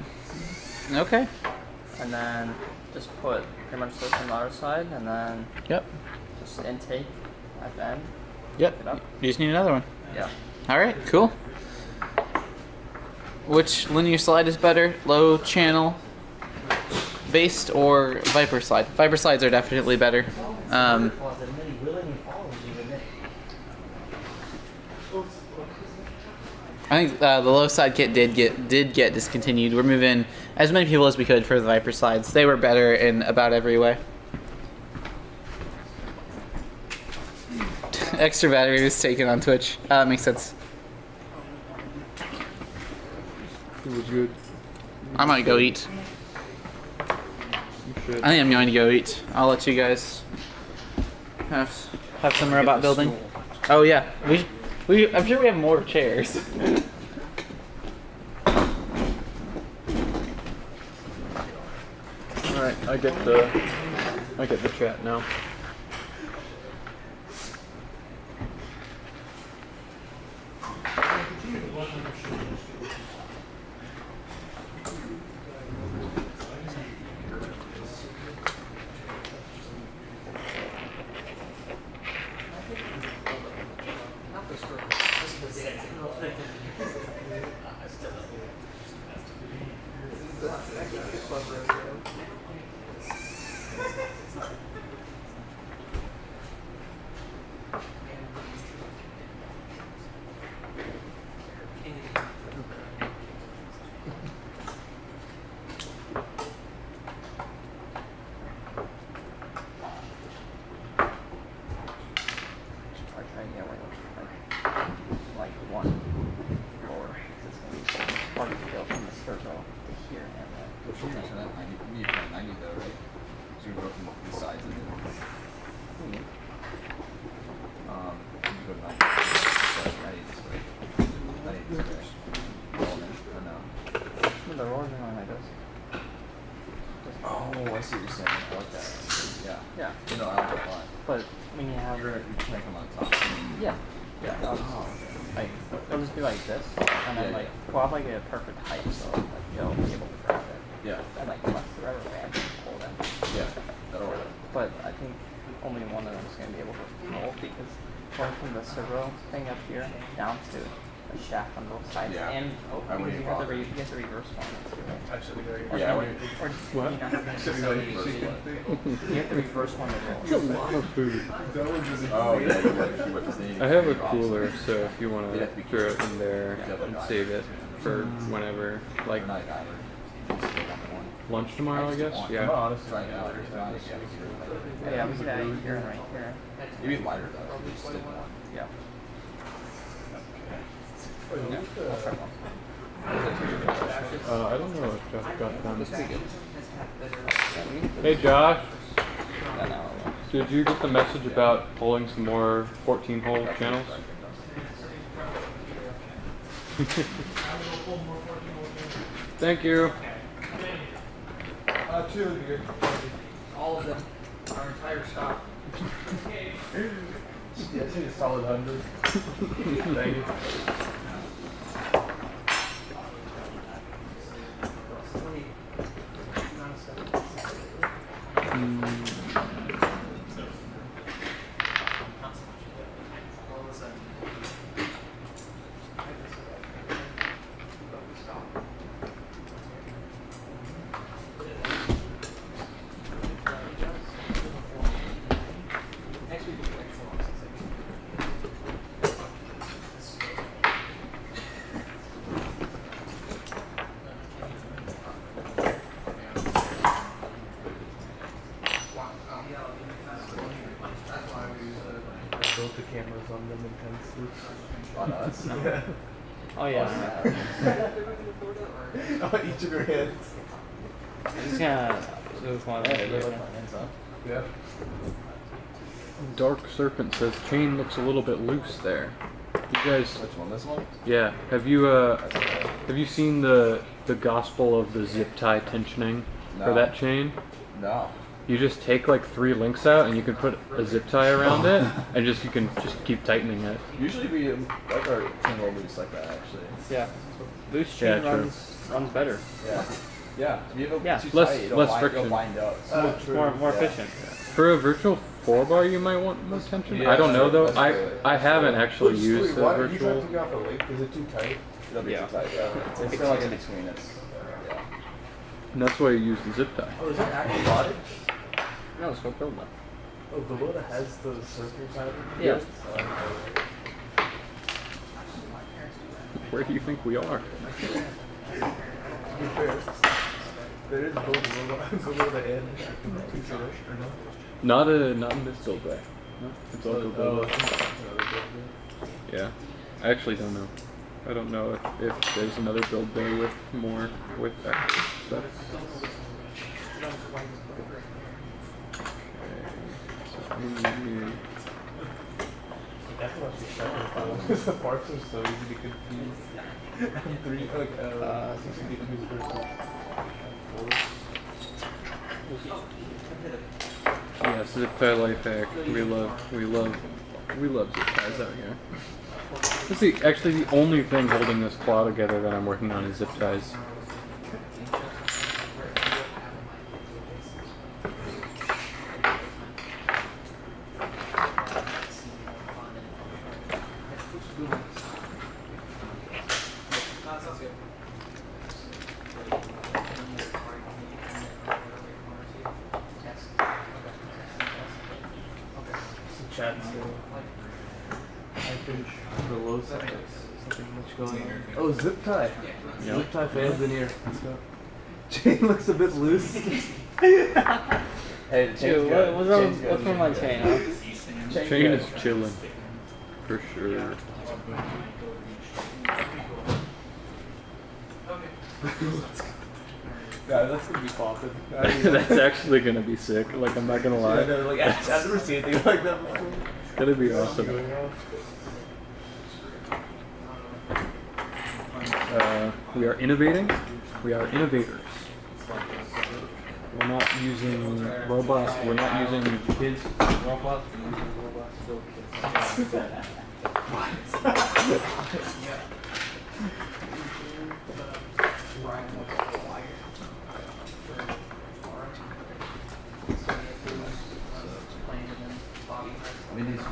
Okay. And then just put pretty much this on the other side, and then Yep. just intake at the end. Yep. Pick it up. You just need another one. Yeah. All right. Cool. Which linear slide is better? Low channel based or Viper slide? Viper slides are definitely better. I think the low side kit did get discontinued. We're moving as many people as we could for the Viper slides. They were better in about every way. Extra battery was taken on Twitch. Makes sense. It was good. I might go eat. You should. I think I'm going to go eat. I'll let you guys have some robot building. Oh yeah, I'm sure we have more chairs. All right, I get the chat now. Like one lower. It's going to be part of the build from the Servo to here and then. Which one is that? 90? You need to put 90 though, right? So you go from the sides of it. You go to 90. So 90 this way. 90 this way. Or no? The rollers are going like this. Oh, I see what you're saying. I like that. Yeah. Yeah. You know, I like that a lot. But when you have You're gonna come on top. yeah. Yeah. Like they'll just be like this, and then Yeah, like we'll have like a perfect height, so like you'll be able to grab it. Yeah. And like flex the rubber band and pull it in. Yeah. That'll work. But I think only one of them is going to be able to roll because going from the Servo thing up here down to the shaft on both sides, Yeah. and I because wouldn't you have, bother. you have to reverse one too, right? Yeah. Or What? you have to reverse one to roll. That's a lot of food. Oh, yeah. You whip his knee. I have a cooler, so if you want to throw it in there and save it for whenever, like lunch tomorrow, I guess. Yeah. Right now, Yeah, we could add it here and right here. Maybe lighter though. Just still one. Yeah. I don't know if Josh got them. Hey Josh, did you get the message about pulling some more 14-hole channels? Thank you. All of them. Our entire stock. Yeah, I think a solid 100. Thank you. Built the cameras on them intensely. On us? Yeah. Oh yeah. On each of your hands. I'm just gonna move one. Yeah. Dark Serpent says chain looks a little bit loose there. You guys, Which one? This one? yeah. Have you seen the gospel of the zip tie tensioning for No. that chain? No. You just take like 3 links out and you can put a zip tie around it and you can just keep tightening it. Usually we like our chain roll loose like that actually. Yeah. Loose chain Yeah, true. runs better. Yeah. Yeah. If you have Yeah. too Less- tight, it'll less wind, friction. It'll wind up. More Yeah. efficient. For a virtual 4-bar, you might want more tension. Yeah, I don't know though. that's true. I haven't actually used the Why did you try to virtual. take off a link? Is it too tight? It'll be Yeah. too tight. Yeah. It's still like in between. It's yeah. And that's why you use the zip tie. Oh, is that actual body? No, let's go build that. Oh, the one that has the circle side of it? Yeah. Where do you think we are? To be fair, there is both below the end. Not in this build bay. No, it's all build bay. Yeah, I actually don't know. I don't know if there's another build bay with more with that stuff. That's what she's talking about. Because the parts are so easy to confuse. And 60 degrees versus 4. Yeah, zip tie life hack. We love zip ties out here. That's actually the only thing holding this claw together that I'm working on is zip ties. Oh, zip tie. Yep. Zip tie fans in here. Let's go. Chain looks a bit loose. Hey, the chain's Dude, good. what's Chain's wrong good. with my chain, huh? Chain is chilling. For sure. Yeah, that's gonna be popping. That's actually gonna be sick. Like, I'm not gonna lie. Like, I've never seen anything like that before. It's gonna be awesome. We are innovating. We are innovators. We're not using robots. We're not using kids. Robots. We're using robots. Still kids. I mean, these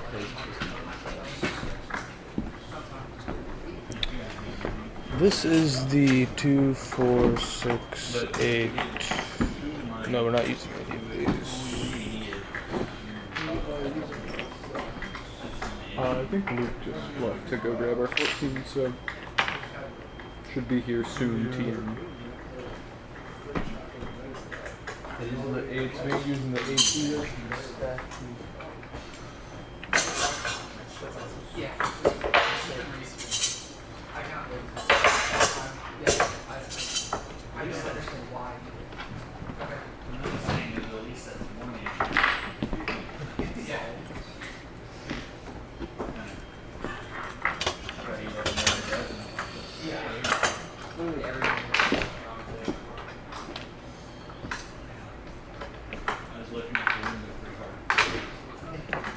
This is the 2, 4, 6, 8. No, we're not using any of these. I think Luke just left to go grab our 14, so should be here soon. TM. Using the 8s, we're using the 8 here.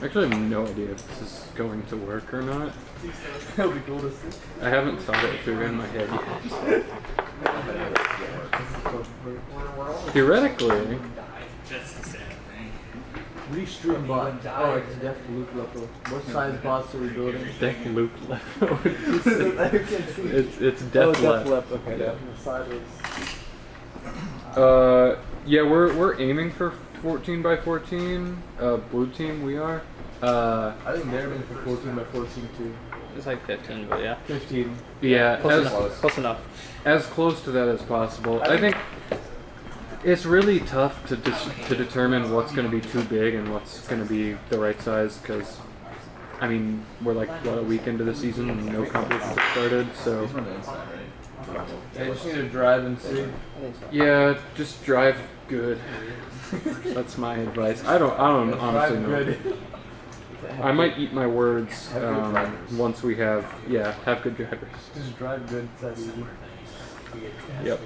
Actually, I have no idea if this is going to work or not. That'll be cool to see. I haven't thought it through in my head yet. Theoretically, That's the same thing. Restream bot. Oh, it's def loop level. What size bots are we building? def loop left. I can see. It's Oh, def def left. left. Okay, Yeah. the side is. Yeah, we're aiming for 14 by 14. Blue team, we are. I think they're aiming for 14 by 14 too. It's like 15, but yeah. 15. Yeah, Close enough. as close to that as possible. I think it's really tough to determine what's going to be too big and what's going to be the right size because, I mean, we're like what, a week into the season and no competitions have started, so I just need to drive and see. yeah, just drive good. That's my advice. I don't honestly Drive know. good. I might eat my words once we have good drivers. Just drive good. That's easy. Yep.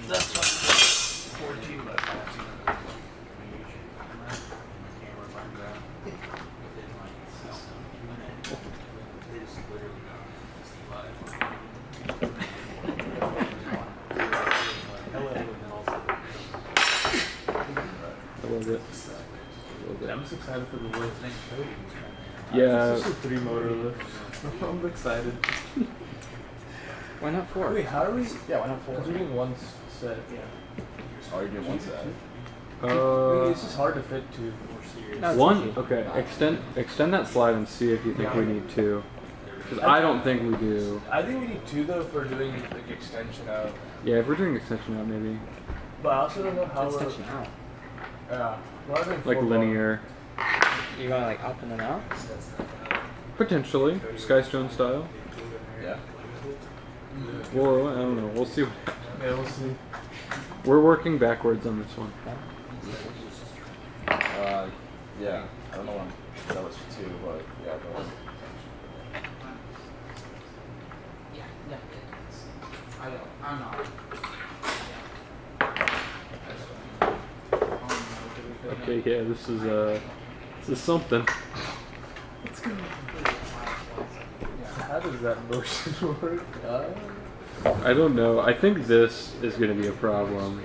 That's fine. 14 by 14. A little bit. I'm just excited for the world. Yeah. It's just a 3 motor lift. I'm excited. Why not 4? Wait, how are we? Yeah, why not 4? Because we're doing one set. Oh, you're doing one set. It's just hard to fit 2. One. Okay. Extend that slide and see if you think we need 2. Because I don't think we do. I think we need 2 though if we're doing like extension out. Yeah, if we're doing extension out, maybe. But I also don't know how we're. Extension out. Yeah. Rather than Like 4 linear. You going like up and then out? Potentially. Skystone style. Yeah. Well, I don't know. We'll see. Yeah, we'll see. We're working backwards on this one. Yeah. I don't know when that was 2, but yeah, that was. I'm not. Okay, yeah, this is something. How does that motion work? I don't know. I think this is going to be a problem.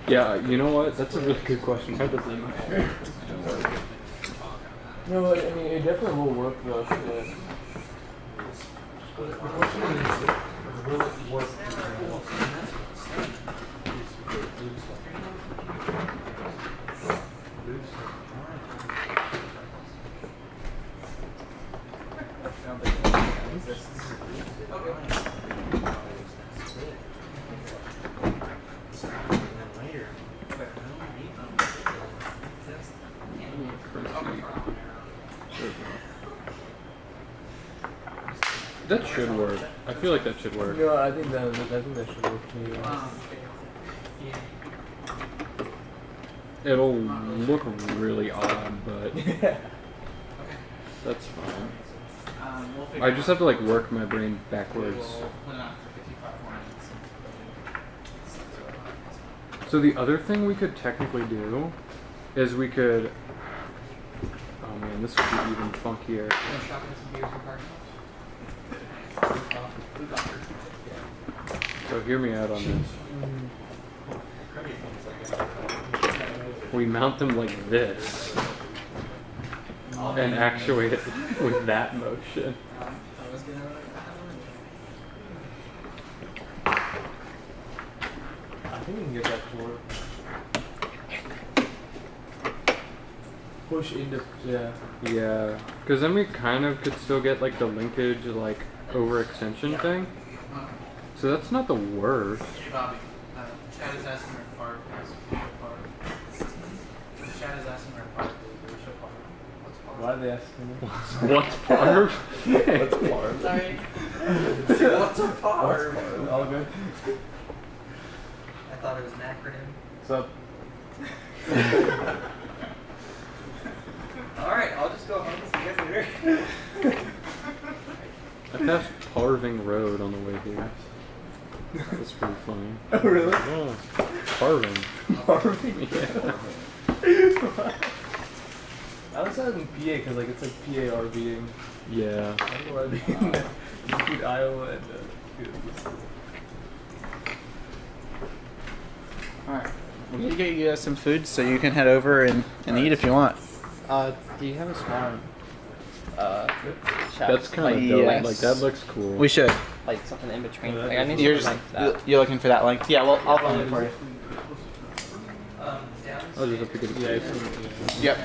Yeah, you know what? That's a really good question. How does that work? No, I mean it definitely will work though. Yeah. The question is, will it work? That should work. I feel like that should work. No, I think that should work too. It'll look really odd, but that's fine. I just have to like work my brain backwards. So the other thing we could technically do is we could. Oh man, this would be even funkier. So hear me out on this. We mount them like this and actuate it with that motion. I think we can get that to work. Push into Yeah, because then we kind of could still get like the linkage, like overextension thing. So that's not the worst. Hey Bobby, Chad is asking where Park is. Chad is asking where Park is. Where's your Park? What's Park? Why are they asking me? What's parv? What's parv? Sorry. What's a Park? All good. I thought it was an acronym. What's up? Alright, I'll just go home. See you guys later. I passed Parving Road on the way here. That was pretty funny. Oh, really? Oh, carving. Carving? Yeah. I was having PA because like it's like PARVing. Yeah. I don't know why they include Iowa and Alright. We need to get you guys some food so you can head over and eat if you want. Do you have a small That's kind of Yes. dope. Like that looks cool. We should. like something in between? Like I need You're, something just, like that. you're looking for that length? Yeah, well, I'll find it for you. I'll just have to get a piece. Yep.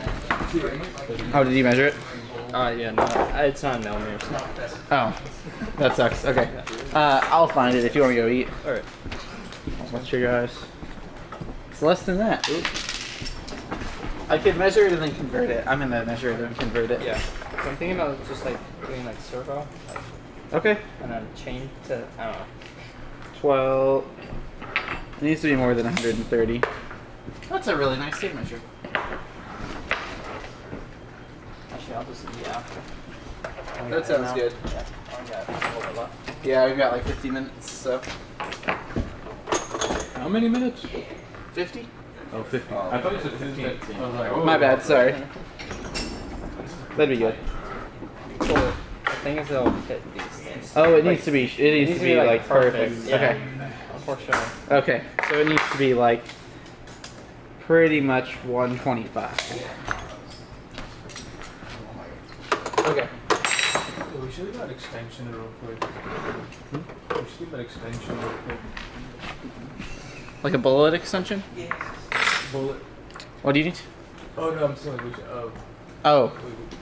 Oh, did you measure it? Yeah, no, it's not in millimeters. Oh, that sucks. Okay. I'll find it if you want to go eat. Alright. What's your guys? It's less than that. I could measure it and then convert it. I'm gonna measure it and convert it. Yeah. So I'm thinking about just like doing like servo, like, Okay. and then chain to I don't know. 12. It needs to be more than 130. That's a really nice tape measure. Actually, I'll just eat after. That sounds good. Yeah. I got a little bit left. Yeah, we've got like 50 minutes, so. How many minutes? 50? Oh, 50. I thought you said 15. I was like, oh. My bad, sorry. That'd be good. Cool. The thing is, it'll fit these things. Oh, it needs to be. It needs to be like perfect. Yeah. Okay. Unfortunately. Okay, so it needs to be like pretty much 125. Okay. we should leave that extension real quick. We should leave that extension real quick. Like a bullet extension? Yeah. Bullet. What do you need? Oh no, I'm saying like we should. Oh.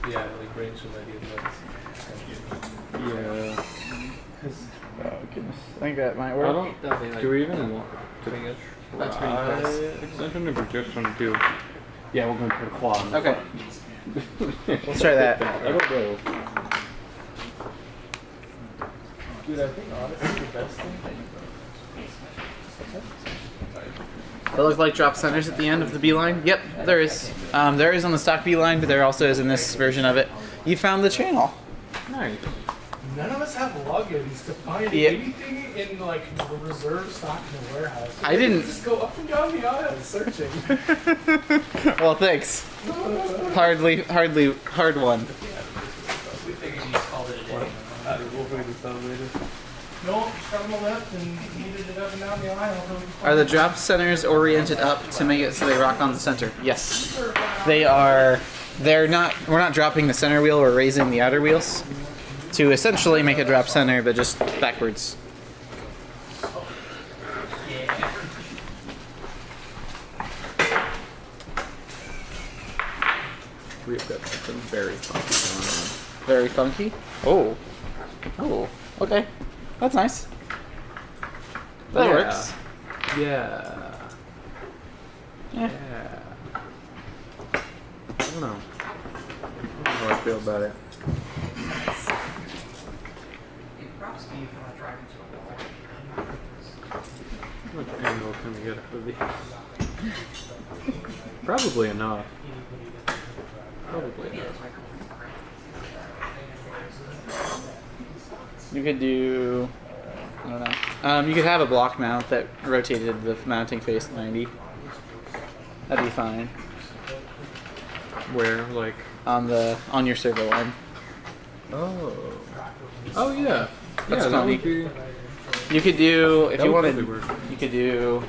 Yeah, like brainstorm ideas. Yeah. Oh goodness. I think that might work. I don't. Do we even want to That's pretty close. extension if we're just gonna do? Yeah, we're gonna put a quad. Okay. Let's try that. That'll go. Dude, I think honestly the best thing. It look like drop centers at the end of the beeline? Yep, there is. There is on the stock beeline, but there also is in this version of it. You found the channel. Nice. None of us have logins to find Yeah. anything in like the reserve stock in the warehouse. I didn't- Just go up and down the aisle searching. Well, thanks. Hard one. We figured you called it a day. We'll figure this out later. No, start on the left and heated it up and down the aisle. Are the drop centers oriented up to make it so they rock on the center? Yes. They are. They're not. We're not dropping the center wheel. We're raising the outer wheels to essentially make a drop center, but just backwards. We've got something very funky Very funky. Oh. Oh. Okay. That's nice. That Yeah. works. going on. Yeah. Yeah. I don't know. I don't know how I feel about it. Props to you for not driving to a wall. How much angle can we get for these? Probably enough. Probably enough. You could do. I don't know. You could have a block mount that rotated the mounting face 90. That'd be fine. Where, like? On your servo line. Oh. Oh yeah. That's Yeah, that funny. would be. You could do if That you would wanted. probably work. You could do.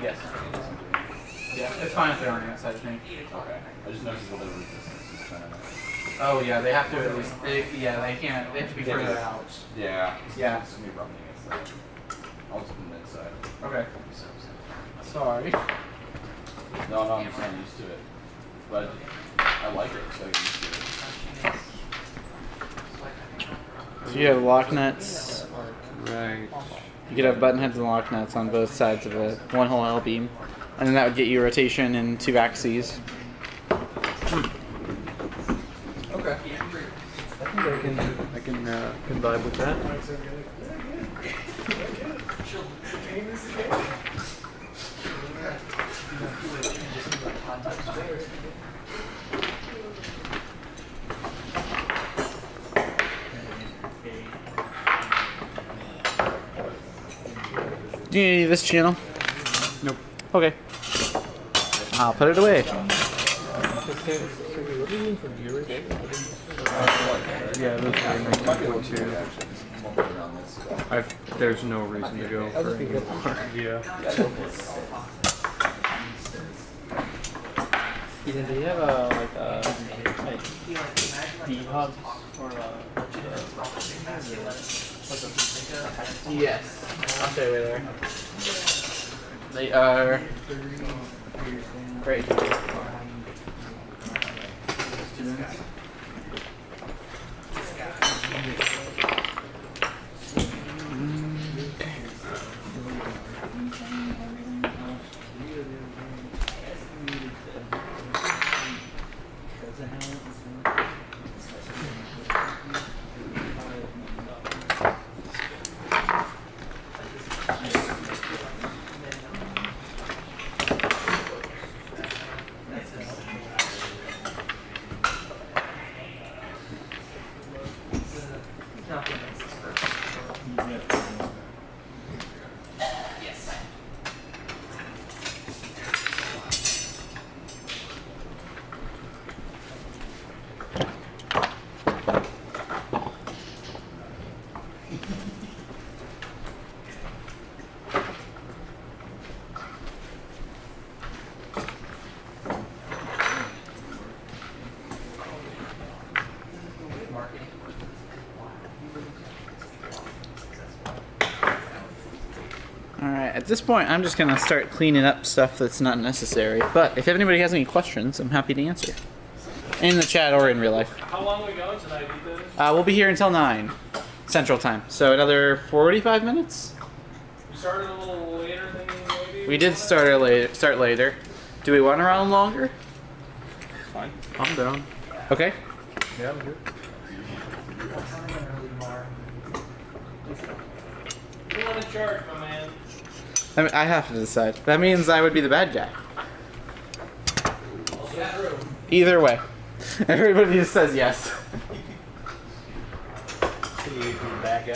Yes. Yeah, it's fine if they're on the outside of me. Okay. I just noticed a little resistance is kind of. Oh yeah, they have to at least. They can't. They have to be further out. Yeah. Yeah. It's gonna be rubbing against that. I'll just put them inside. Okay. Sorry. No, I'm just not used to it. But I like it, so I get used to it. So you have lock nuts. Right. You could have button heads and lock nuts on both sides of a one hole L beam, and then that would get you rotation in 2 axes. Okay. I think I can vibe with that. Do you need this channel? Nope. Okay. I'll put it away. Yeah, those are 1942. There's no reason to go for any more. Yeah. Ethan, do you have like D-hubs for Yes. I'll show you later. They are great. Alright, at this point I'm just gonna start cleaning up stuff that's not necessary. But if anybody has any questions, I'm happy to answer. In the chat or in real life. How long are we going tonight, Ethan? We'll be here until 9 Central Time. So another 45 minutes? We started a little later than maybe? We did start later. Do we want to run longer? Fine. I'm down. Okay. Yeah, I'm good. You want to charge, my man? I have to decide. That means I would be the bad guy. Either way. Everybody just says yes. So you'd be the bad guy?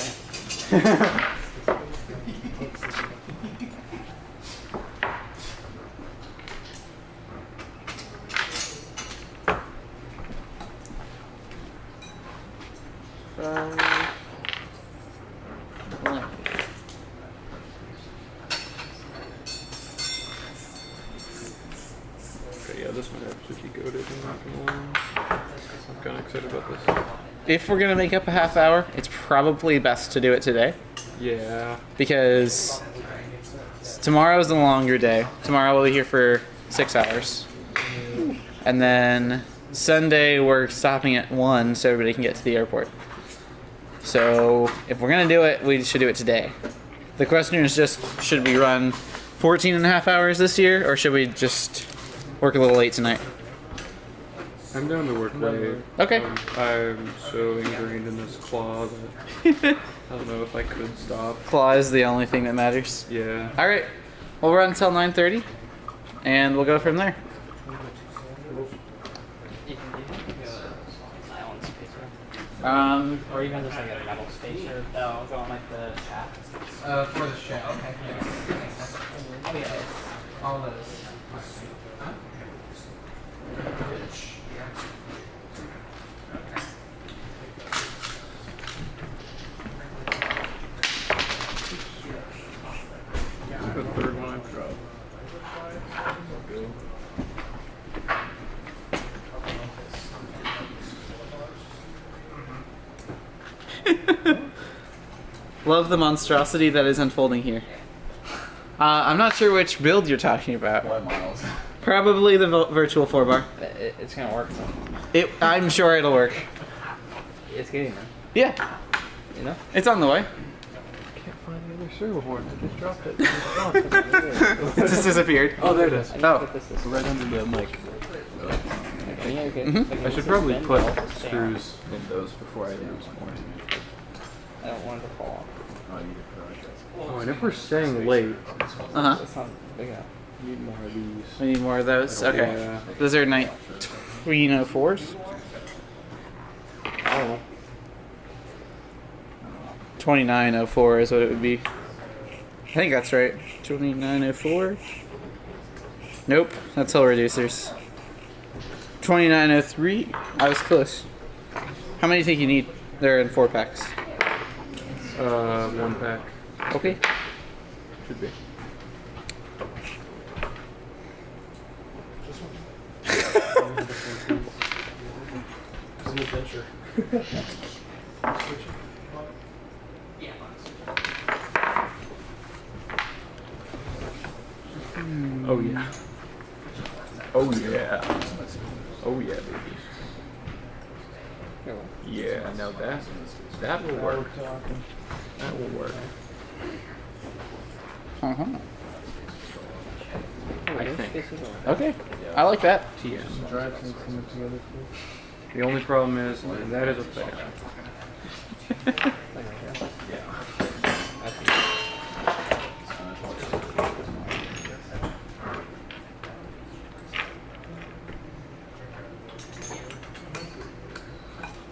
Okay, yeah, this might actually be goated, I'm not gonna lie. I'm kinda excited about this. If we're gonna make up a half hour, it's probably best to do it today. Yeah. Because tomorrow's the longer day. Tomorrow we'll be here for 6 hours. And then Sunday we're stopping at 1 so everybody can get to the airport. So if we're gonna do it, we should do it today. The question is just, should we run 14 and a half hours this year, or should we just work a little late tonight? I'm down to work late. Okay. I'm so ingrained in this claw that I don't know if I could stop. Claw is the only thing that matters. Yeah. All right, we'll run until 9:30, and we'll go from there. Or even just like a metal spacer that'll go on like the shaft. For the shaft. Okay. Oh yeah. All those. Huh? The third one I've dropped. Love the monstrosity that is unfolding here. I'm not sure which build you're talking about. What miles? Probably the virtual 4-bar. It's gonna work though. I'm sure it'll work. It's getting there. Yeah. You know? It's on the way. I can't find the other servo horn. I just dropped it. It just disappeared. Oh, there it is. Oh. Right under the mic. Mhm. I should probably put screws In those before I do some more. I don't want it to fall Oh, and if we're staying late, off. Uh-huh. It's not big enough. we need more of these. We need more of those? Okay. Yeah. Those are 1904s? I don't know. 2904 is what it would be. think that's right. 2904. Nope, that's hull reducers. 2903. I was close. How many do you think you need? They're in 4 packs. 1 pack. Okay. Should be. It's an adventure. Oh yeah. Oh yeah. Oh yeah, baby. Yeah, now that will work. That will work. Uh-huh. I think. Okay. I like that. TM. The only problem is that is a fail.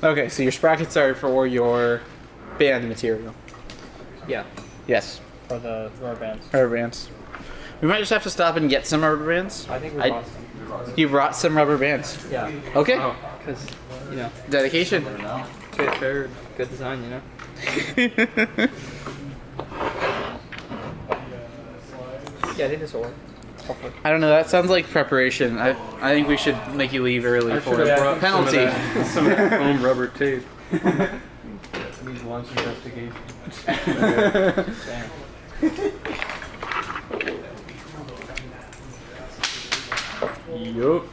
Okay, so your sprockets are for your band material. Yeah, Yes, for the rubber bands. rubber bands. We might just have to stop and get some rubber bands. I think we I- bought some. You brought some rubber bands. Yeah. Okay. Because, you know, Dedication. fair, good design, you know? Yeah, I think this will work. Hopefully. I don't know. That sounds like preparation. I think we should make you leave early I for should have brought penalty. some of that foam rubber tape. Needs launch investigation. Yup.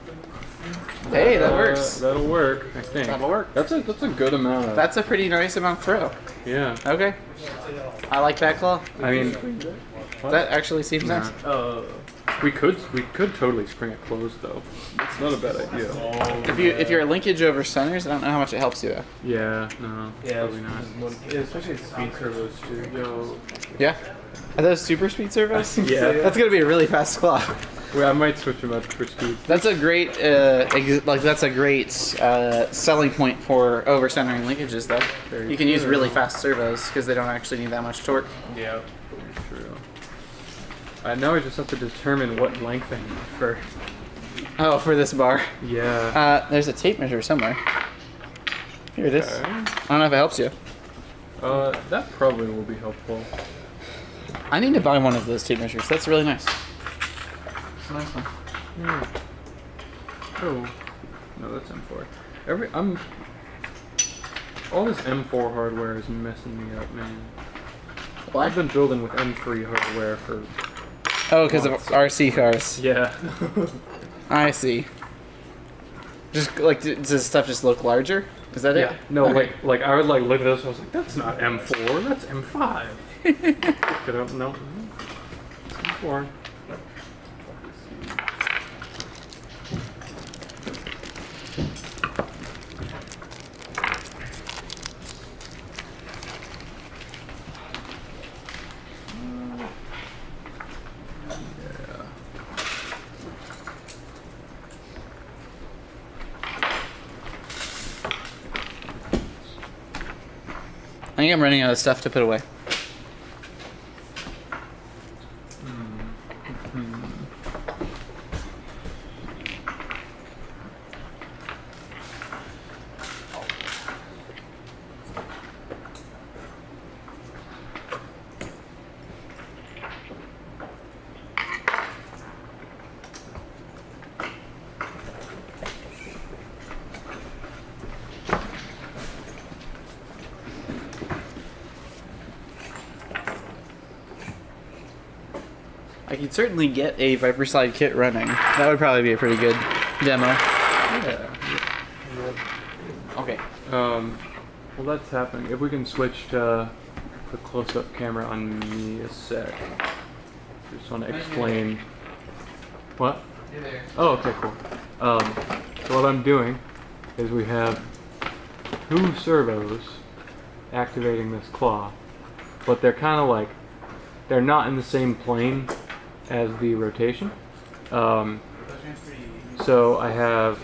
Hey, that works. That'll work, I think. That'll work. That's a good amount of. That's a pretty nice amount of throw. Yeah. Okay. I like that claw. I mean, That actually seems nice. we could totally spring it closed though. It's not a bad idea. If you're a linkage over centers, I don't know how much it helps you though. Yeah. No. Yeah, Probably not. yeah, especially speed servos too. Yo. Yeah. Are those super speed servos? Yeah. That's gonna be a really fast claw. Well, I might switch them up for speed. That's a great selling point for over centering linkages though. Very You can use true. really fast servos because they don't actually need that much torque. Yeah. True. Now I just have to determine what length I need for. Oh, for this bar. Yeah. There's a tape measure somewhere. Here it is. Okay. I don't know if it helps you. That probably will be helpful. I need to buy one of those tape measures. That's really nice. It's a nice one. Oh. No, that's M4. All this M4 hardware is messing me up, man. What? I've been building with M3 hardware for. Oh, because of RC cars. Yeah. I see. Just does this stuff just look larger? Is that Yeah. it? No, Okay. like I would like look at this and I was like, that's not M4, that's M5. Look it up, no. It's M4. I think I'm running out of stuff to put away. I could certainly get a Viper Slide kit running. That would probably be a pretty good demo. Yeah. Okay. Well, that's happening. If we can switch to the close-up camera on me a sec. Just want to explain. What? Oh, okay, cool. So what I'm doing is we have 2 servos activating this claw, but they're kind of like, they're not in the same plane as the rotation. So I have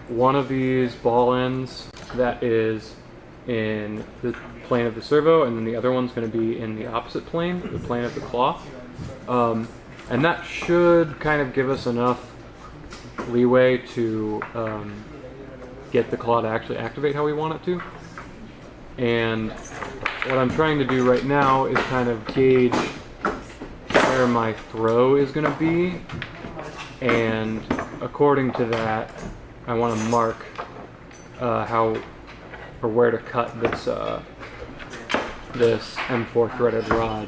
one of these ball ends that is in the plane of the servo, and then the other one's going to be in the opposite plane, the plane of the claw. And that should kind of give us enough leeway to get the claw to actually activate how we want it to. And what I'm trying to do right now is kind of gauge where my throw is going to be, and according to that, I want to mark how or where to cut this this M4 threaded rod.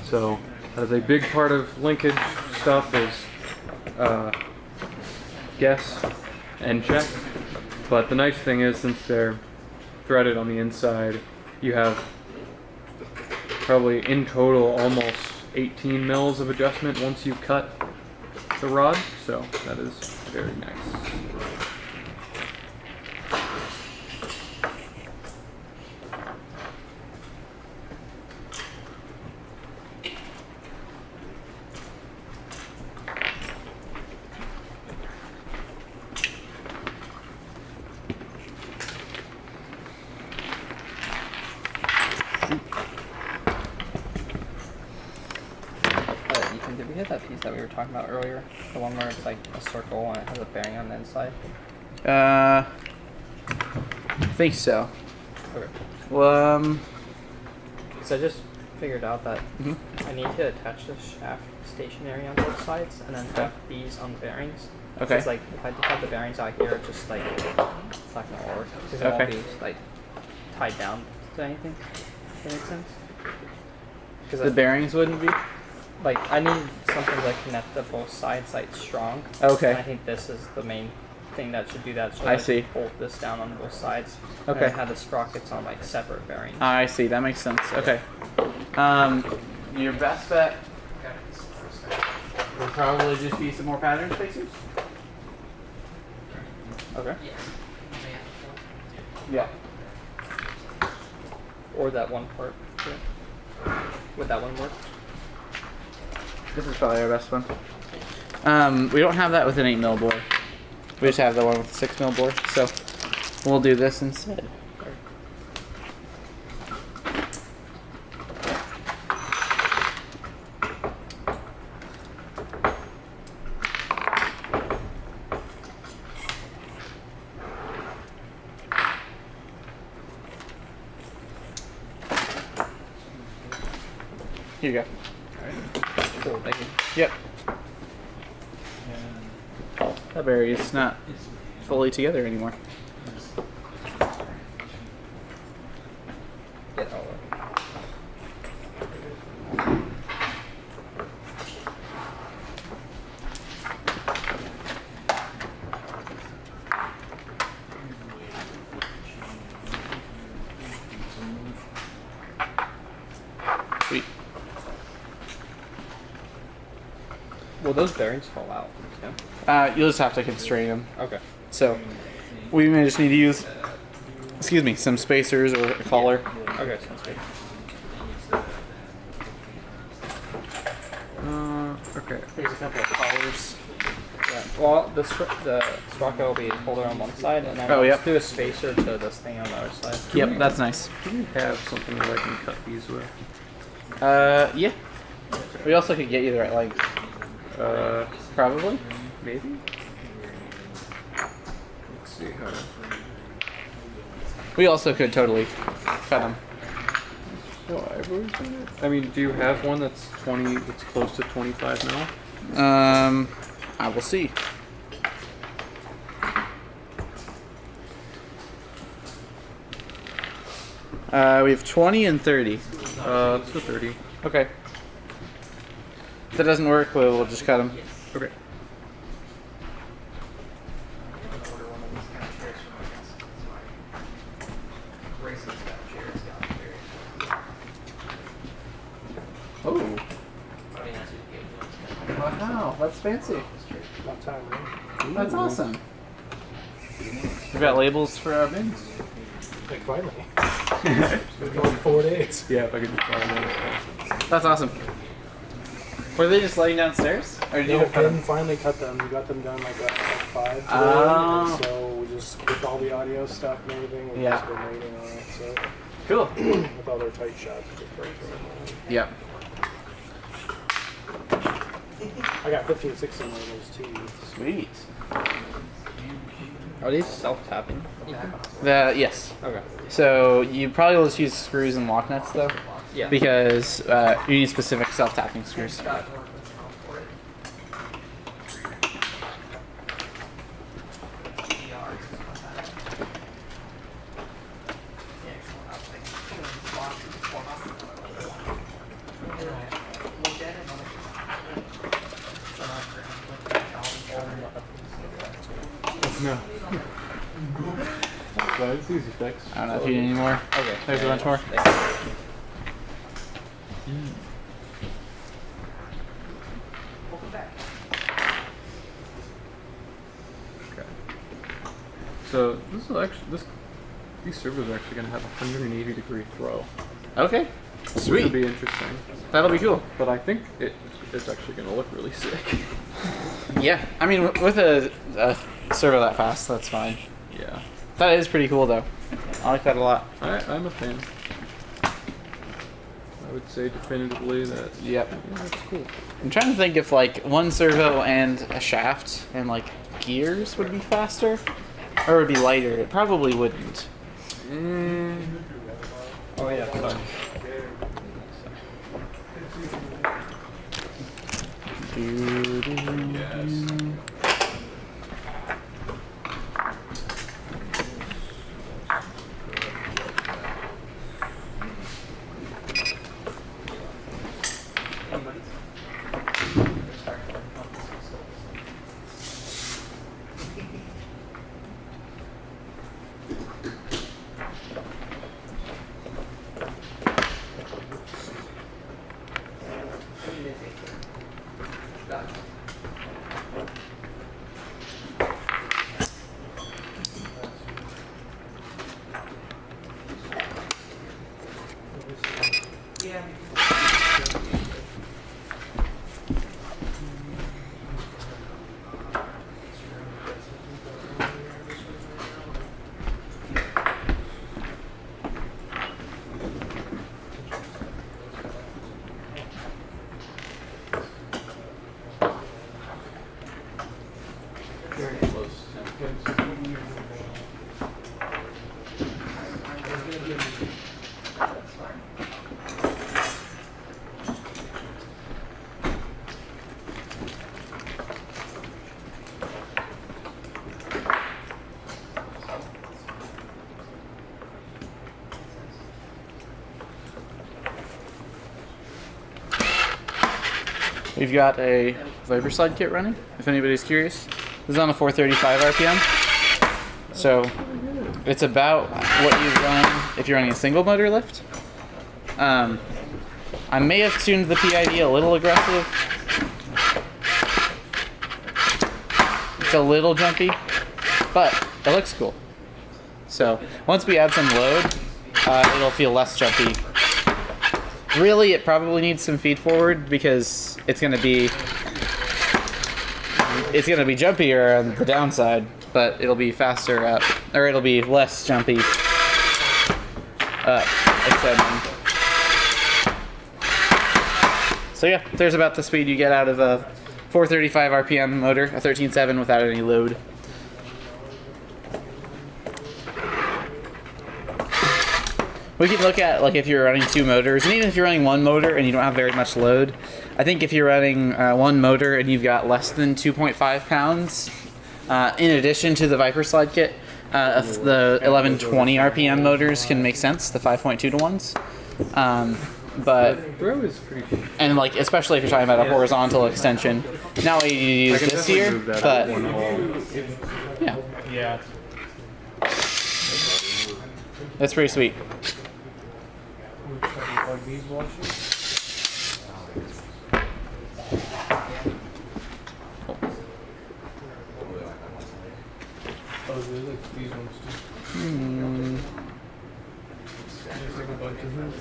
So that is a big part of linkage stuff, is guess and check. But the nice thing is, since they're threaded on the inside, you have probably in total almost 18 mils of adjustment once you cut the rod, so that is very nice. Did we hit that piece that we were talking about earlier? The one where it's like a circle and it has a bearing on the inside? I think so. Okay. Well, So I just figured out that I need to attach the shaft stationary on both sides and then have these on the bearings. Okay. It's like if I just have the bearings out here, it's just like it's not gonna work because it won't be like tied down to anything. Does that make sense? The bearings wouldn't be? Like, I need something that connect to both sides like strong. Okay. And I think this is the main thing that should do that. So I see. Bolt this down on both sides. Okay. And have the sprockets on like separate bearings. I see. That makes sense. Okay. Your best bet would probably just be some more pattern spacers. Okay. Yeah. Or that one part. Yeah. Would that one work? This is probably our best one. We don't have that with an 8mm bore. We just have the one with a 6mm bore, so we'll do this instead. Here you go. Cool, thank you. Yep. That berry is not fully together anymore. Get all of it. Sweet. Will those bearings fall out? Yeah. You'll just have to constrain them. Okay. So we may just need to use, excuse me, some spacers or a collar. Okay, sounds good. Okay. There's a couple of collars. Yeah. Well, the sprocket will be holder on one side, and then Oh, I'll yep. just do a spacer to this thing on the other side. Yep, that's nice. Do we have something that I can cut these with? Yeah. We also could get you the right length. Probably. Maybe? Let's see how. We also could totally cut them. Oh, I've always done it. I mean, do you have one that's that's close to 25 mil? I will see. We have 20 and 30. Let's go 30. Okay. If that doesn't work, we'll just cut them. Okay. Oh. Wow, that's fancy. That's awesome. We've got labels for our bins. Like, finally. It's been going 4 days. Yeah, if I could just find that. That's awesome. Were they just laying downstairs? Or did you No, cut them? Ben finally cut them. We got them done like at 5 today, Oh. and so we just put with all the audio stuff and everything. We've Yeah. just been waiting on it. So Cool. with all their tight shots, it's just great. Yep. I got 15, 16 of those too. Sweet. Are these self-tapping? Yes. Okay. So you probably will just use screws and lock nuts though. Yeah. Because you need specific self-tapping screws. No. But it's easy fix. I don't know if you need any more. Okay. There's a bunch more. Okay. So this is actually these servos are actually going to have a 180-degree throw. Okay. It'll Sweet. be interesting. That'll be cool. But I think it's actually going to look really sick. Yeah. I mean, with a servo that fast, that's fine. Yeah. That is pretty cool though. I like that a lot. I'm a fan. I would say definitively that. Yep. Yeah, that's cool. I'm trying to think if like one servo and a shaft and like gears would be faster, or would be lighter. It probably wouldn't. Oh yeah. Sorry. We've got a Viper slide kit running, if anybody's curious. This is on a 435 RPM. So it's about what you run if you're running a single motor lift. I may have tuned the PID a little aggressive. It's a little jumpy, but it looks cool. So once we add some load, it'll feel less jumpy. Really, it probably needs some feed forward because it's gonna be jumpier on the downside, but it'll be faster up, or it'll be less jumpy up, extending. So yeah, there's about the speed you get out of a 435 RPM motor, a 13.7 without any load. We can look at like if you're running two motors, and even if you're running one motor and you don't have very much load. I think if you're running one motor and you've got less than 2.5 pounds, in addition to the Viper slide kit, the 1120 RPM motors can make sense, the 5.2 to ones. But Throw is pretty cool. and like especially if you're talking about a horizontal extension. Not only do you use this here, but yeah, Yeah. that's pretty sweet. Like these washers. Oh, they like these ones too. Just like a bunch of them.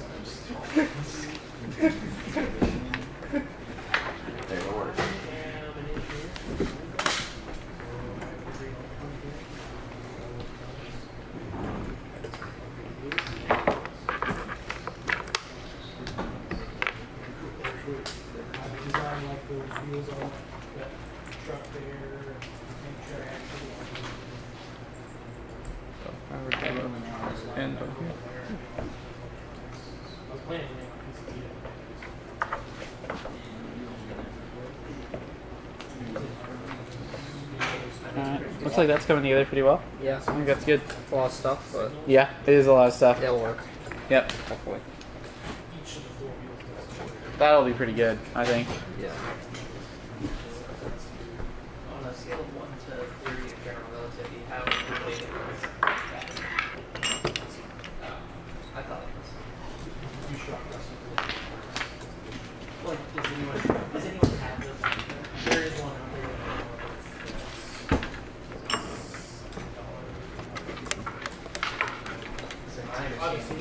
was on that truck there, make sure I And I was planning it. Looks like that's coming together pretty well. yeah, I think that's good. it's a lot of stuff, but Yeah, it is a lot of stuff. it'll work. Yep. Hopefully. That'll be pretty good, I think. Yeah. On a scale of 1 to 3 of general relativity, how related is I thought it was. You shocked us. Like, does anyone have those? There is one out there. Obviously,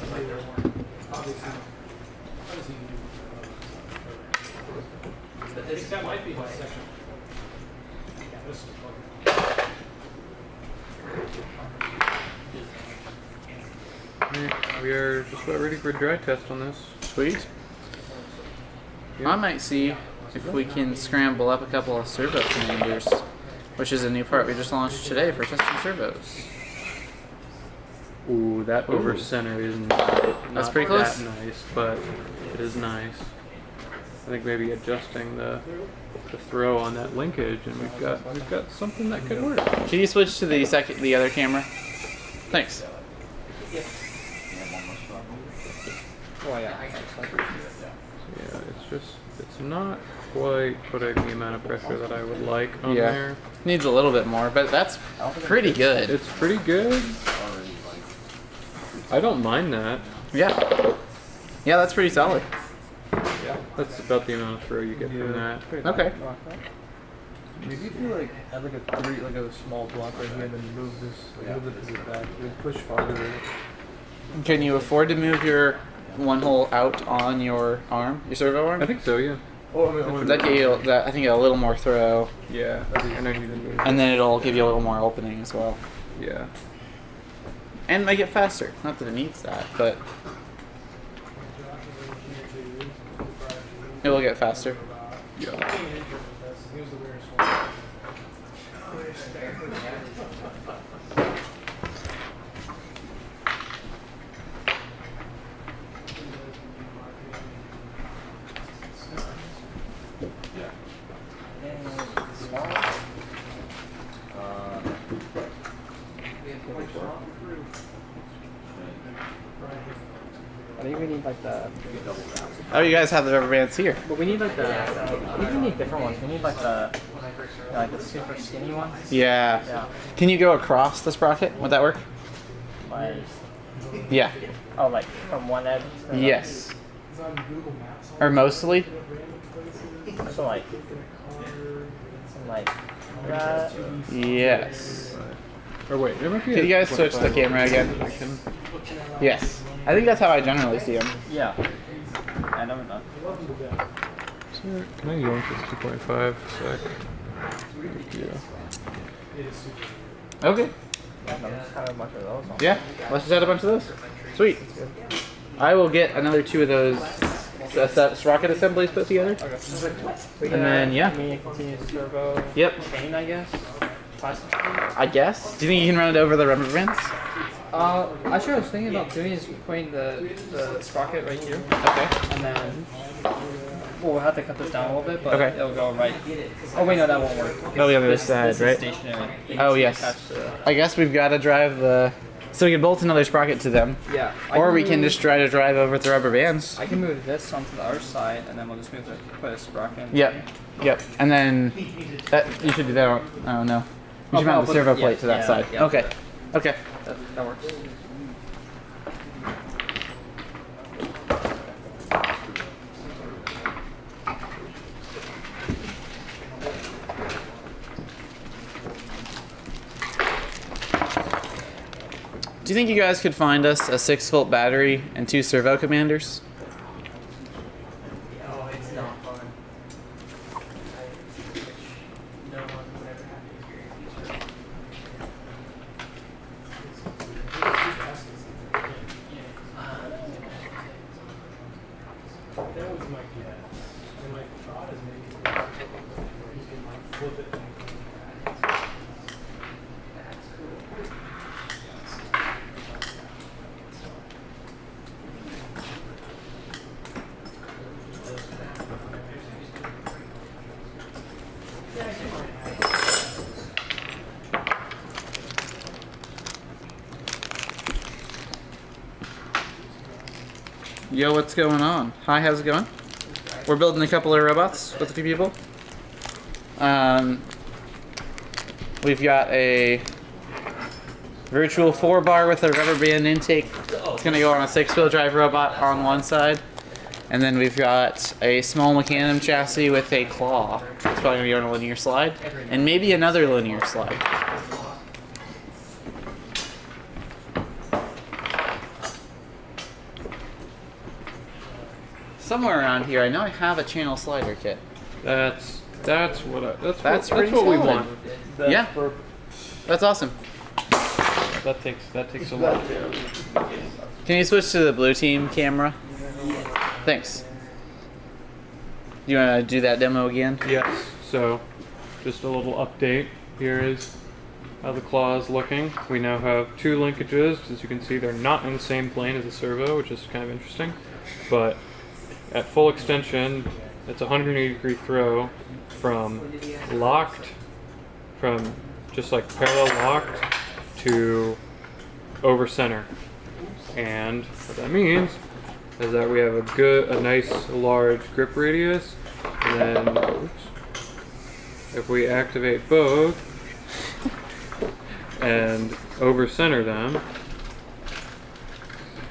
But I this think that might be the why- second. Yeah, this is fucking. We are just about ready for a dry test on this. Sweet. I might see if we can scramble up a couple of servo commanders, which is a new part we just launched today for testing servos. Ooh, that over center is not pretty close. that nice, but it is nice. I think maybe adjusting the throw on that linkage, and we've got something that could work. Can you switch to the other camera? Thanks. Oh yeah. Yeah, it's not quite putting the amount of pressure that I would like on Yeah. there. Needs a little bit more, but that's pretty good. It's pretty good. I don't mind that. Yeah. Yeah, that's pretty solid. Yeah, that's about the amount of throw you get from that. Okay. Maybe if you like have like a small block right here and then move this a little bit back, it would push farther. Can you afford to move your one hole out on your arm, your servo arm? I think so, yeah. Oh, I mean, That get you, I think, a little more throw, Yeah, and I need to move. and then it'll give you a little more opening as well, Yeah. and make it faster. Not that it needs that, but it will get faster. Yeah. He was the weirdest one. I think we need like the. Oh, you guys have the rubber bands here. But we need like the. I think we need different ones. We need like the super skinny ones. Yeah. Yeah. Can you go across the sprocket? Would that work? Like. Yeah. Oh, like from one edge. To Yes. Or mostly. So like. Like. That. Yes. Or wait, there might be Can a you guys switch the 25 camera again? section. Yes. I think that's how I generally see them. Yeah. I never know. So, can I go with this 2.5 sec? Yeah. Okay. Yeah, no, just have a bunch of those. Yeah. Let's just add a bunch of those. Sweet. I will get another 2 of those sprocket assemblies put together. Okay. And then, yeah. We continue servo. Yep. Chain, I guess. Plastic chain. I guess. Do you think you can run it over the rubber bands? Actually, I was thinking about doing is putting the sprocket right here, Okay. and then we'll have to cut this down a little bit, but Okay. it'll go right. Oh wait, no, that won't work. Oh, the other This side, is right? stationary. It Oh, needs to be yes. attached to- I guess we've got to drive the... So we can bolt another sprocket to them. Yeah. Or we can just try to drive over the rubber bands. I can move this onto the other side, and then we'll just put a sprocket. Yep. Yep. And then... you should do that. Oh, no. You should mount the servo plate to that side. Yeah. Okay. Okay. That works. Do you think you guys could find us a 6-volt battery and 2 servo commanders? Oh, it's not fun. No one would ever have to experience That was my guess. And my thought is maybe. Yo, what's going on? Hi, how's it going? We're building a couple of robots with a few people. We've got a virtual 4-bar with a rubber band intake. It's gonna go on a 6-wheel drive robot on one side. And then we've got a small Mecanum chassis with a claw. It's probably gonna be on a linear slide. And maybe another linear slide. Somewhere around here, I know I have a channel slider kit. That's what we solid. want. Yeah, that's awesome. That takes a lot. Can you switch to the blue team camera? Thanks. You want to do that demo again? Yes. So, just a little update. Here is how the claw is looking. We now have 2 linkages. As you can see, they're not in the same plane as the servo, which is kind of interesting. But at full extension, it's a 180-degree throw from just like parallel locked to over center. And what that means is that we have a nice large grip radius, and then if we activate both and over center them,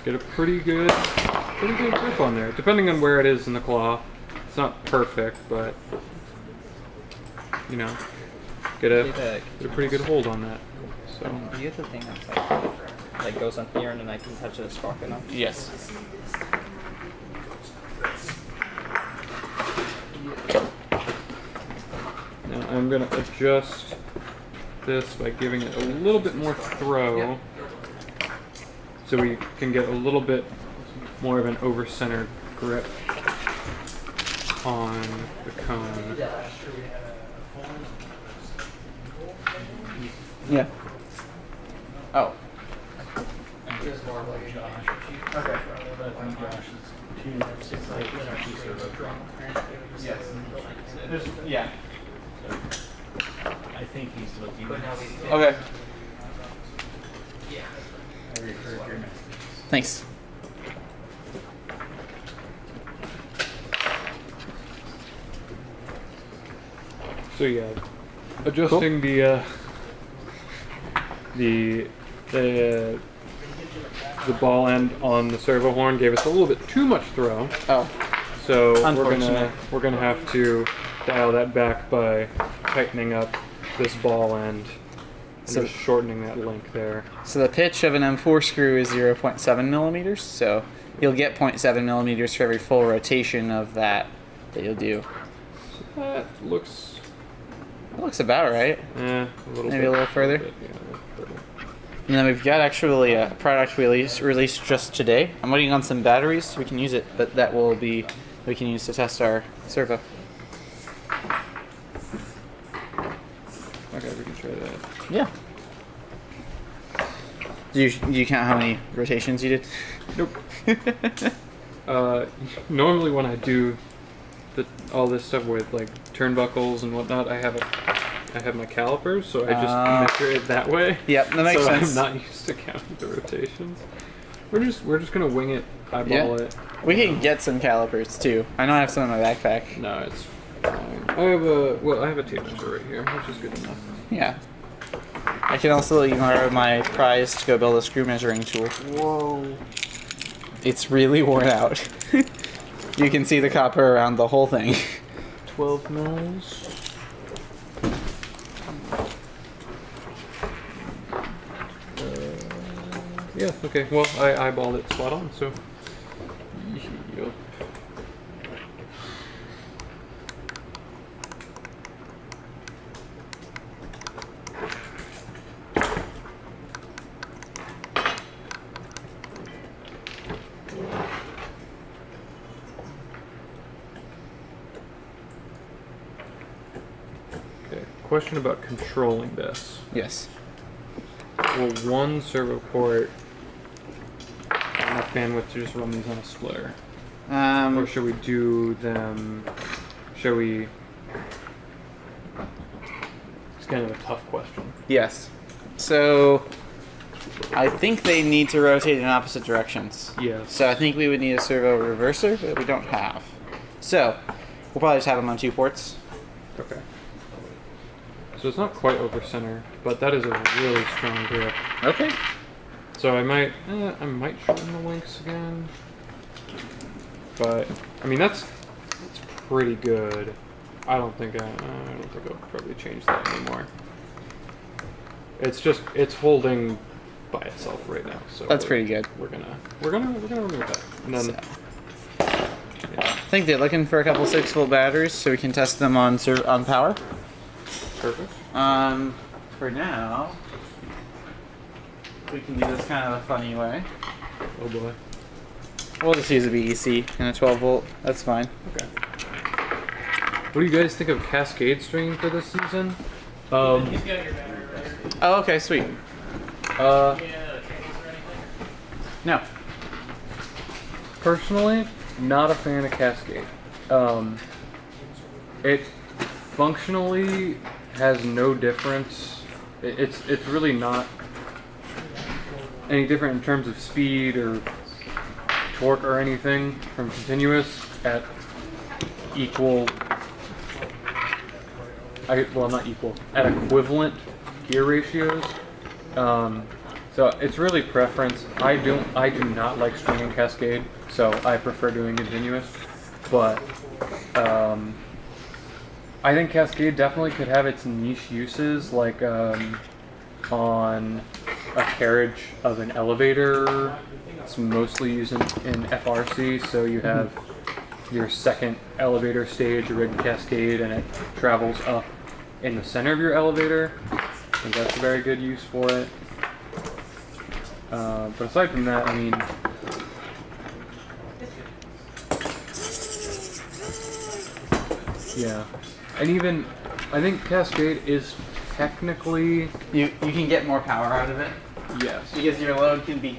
get a pretty good grip on there, depending on where it is in the claw. It's not perfect, but you know, get a pretty good hold on that. So you get the thing that's like goes on here and then I can touch the sprocket now? Yes. now I'm gonna adjust this by giving it a little bit more throw, so we can get a little bit more of an over-centered grip on the cone. Yeah. Oh. Okay. Yeah. I think he's looking. Okay. Thanks. So yeah, adjusting the ball end on the servo horn gave us a little bit too much throw. Oh. So we're gonna have to dial that back by tightening up this ball end and just shortening that link there. So the pitch of an M4 screw is 0.7 millimeters. So you'll get 0.7 millimeters for every full rotation of that you'll do. So that looks about right. a little Maybe bit, a little further. yeah, a little further. And then we've got actually a product released just today. I'm waiting on some batteries so we can use it, but that will be we can use to test our servo. Okay, we can try that. Yeah. Do you count how many rotations you did? Nope. Normally when I do all this stuff with like turnbuckles and whatnot, I have my calipers, so I just measure it that way. Yep, that makes sense. I'm not used to counting the rotations. We're just gonna wing it, eyeball it. We can get some calipers too. I know I have some in my backpack. No, it's fine. I have a tape measure right here, which is good enough. Yeah. I can also let you borrow my prize to go build a screw measuring tool. Whoa. It's really worn out. You can see the copper around the whole thing. 12 mils. Yeah, okay. Well, I eyeballed it spot on, so. Yep. Okay, question about controlling this. Yes. Will one servo port have enough bandwidth to just run these on a splitter? Or should we do them? Should we? It's kind of a tough question. Yes. So I think they need to rotate in opposite directions. Yes. So I think we would need a servo reverser, but we don't have. So we'll probably just have them on 2 ports. Okay. So it's not quite over center, but that is a really strong grip. Okay. So I might shorten the links again. But I mean that's pretty good. I don't think I'll probably change that anymore. It's holding by itself right now. So that's pretty good. We're gonna remove that. And then I think they're looking for a couple 6-volt batteries so we can test them on power. Perfect. For now, we can do this kind of a funny way. Oh boy. We'll just use a BEC and a 12-volt. That's fine. Okay. What do you guys think of Cascade string for this season? He's got your battery right. Oh, okay, sweet. Cables or anything? No. Personally, not a fan of Cascade. It functionally has no difference. It's really not any different in terms of speed or torque or anything from continuous at equal. Not equal. At equivalent gear ratios. So it's really preference. I do not like stringing Cascade, so I prefer doing continuous. But I think Cascade definitely could have its niche uses, like on a carriage of an elevator. It's mostly used in FRC, so you have your second elevator stage rigged Cascade, and it travels up in the center of your elevator. I think that's a very good use for it. But aside from that, I mean, yeah, and even I think Cascade is technically You can get more power out of it. yes. Because your load can be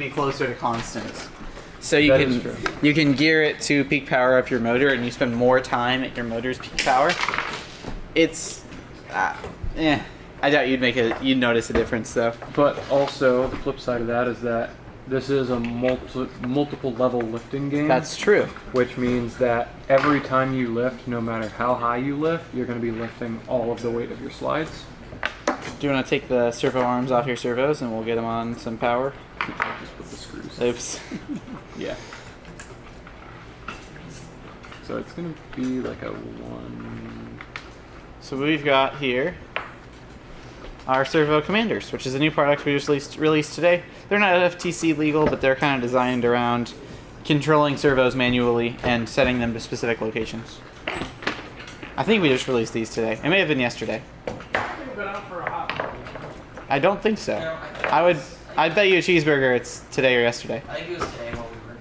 closer to constant. So you That can is true. you can gear it to peak power of your motor, and you spend more time at your motor's peak power. It's, I doubt you'd notice a difference though. But also the flip side of that is that this is a multiple level lifting game. That's true. Which means that every time you lift, no matter how high you lift, you're going to be lifting all of the weight of your slides. Do you want to take the servo arms off your servos, and we'll get them on some power? I'll just put the screws. Oops. Yeah. So it's going to be like a 1. So we've got here our Servo Commanders, which is a new product we just released today. They're not FTC legal, but they're kind of designed around controlling servos manually and setting them to specific locations. I think we just released these today. It may have been yesterday. They've been out for a hot minute. I don't think so. No, I'd bet you a cheeseburger it's today or yesterday. I think it was today while we were.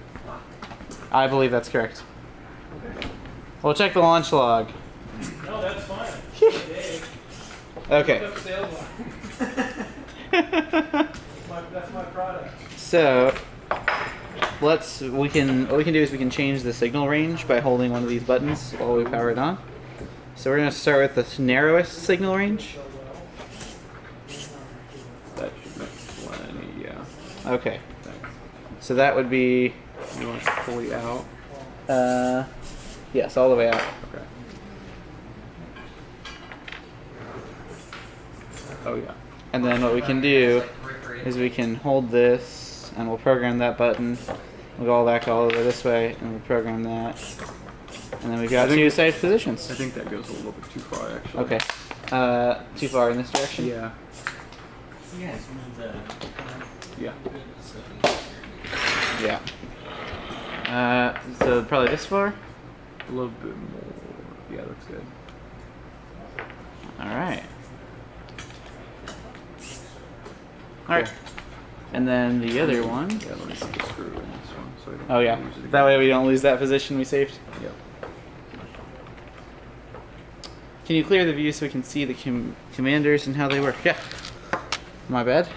I believe that's correct. We'll check the launch log. No, that's fine. Okay. Look up sales line. That's my product. So what we can do is we can change the signal range by holding one of these buttons while we power it on. So we're going to start with the narrowest signal range. That should make plenty, yeah. Okay. So that would be You want it fully out? yes, all the way out. Okay. Oh yeah. And then what we can do is we can hold this and we'll program that button. We'll go back all over this way and we'll program that. And then we've got two safe positions. I think that goes a little bit too far actually. Okay. Too far in this direction? Yeah. You guys move the. Yeah. Yeah. So probably this far? A little bit more. Yeah, that's good. Alright. Alright. And then the other one. Yeah, let me put the screw in this one so I don't Oh yeah. lose it again. That way we don't lose that position we saved. Yep. Can you clear the view so we can see the commanders and how they work? Yeah. My bad.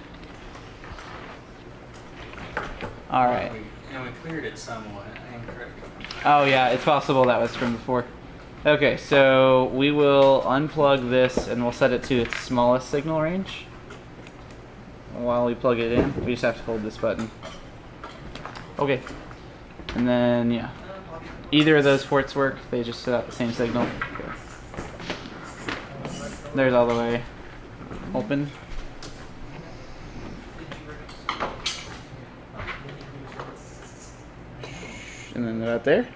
Alright. And we cleared it somewhat. I am correct. Oh yeah, it's possible that was from before. Okay, so we will unplug this and we'll set it to its smallest signal range. while we plug it in. We just have to hold this button. Okay. And then, yeah. Either of those ports work. They just set out the same signal. Okay. There's all the way open. And then they're out there.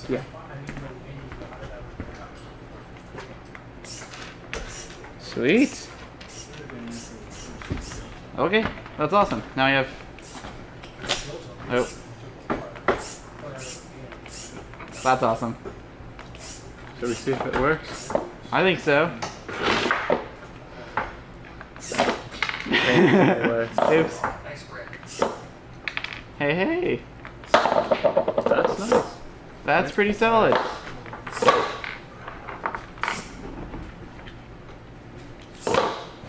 Yeah. Sweet. Okay, that's awesome. Now we have. Oh. That's awesome. Should we see if it works? I think so. Oops. Hey, hey. That's nice. That's pretty solid.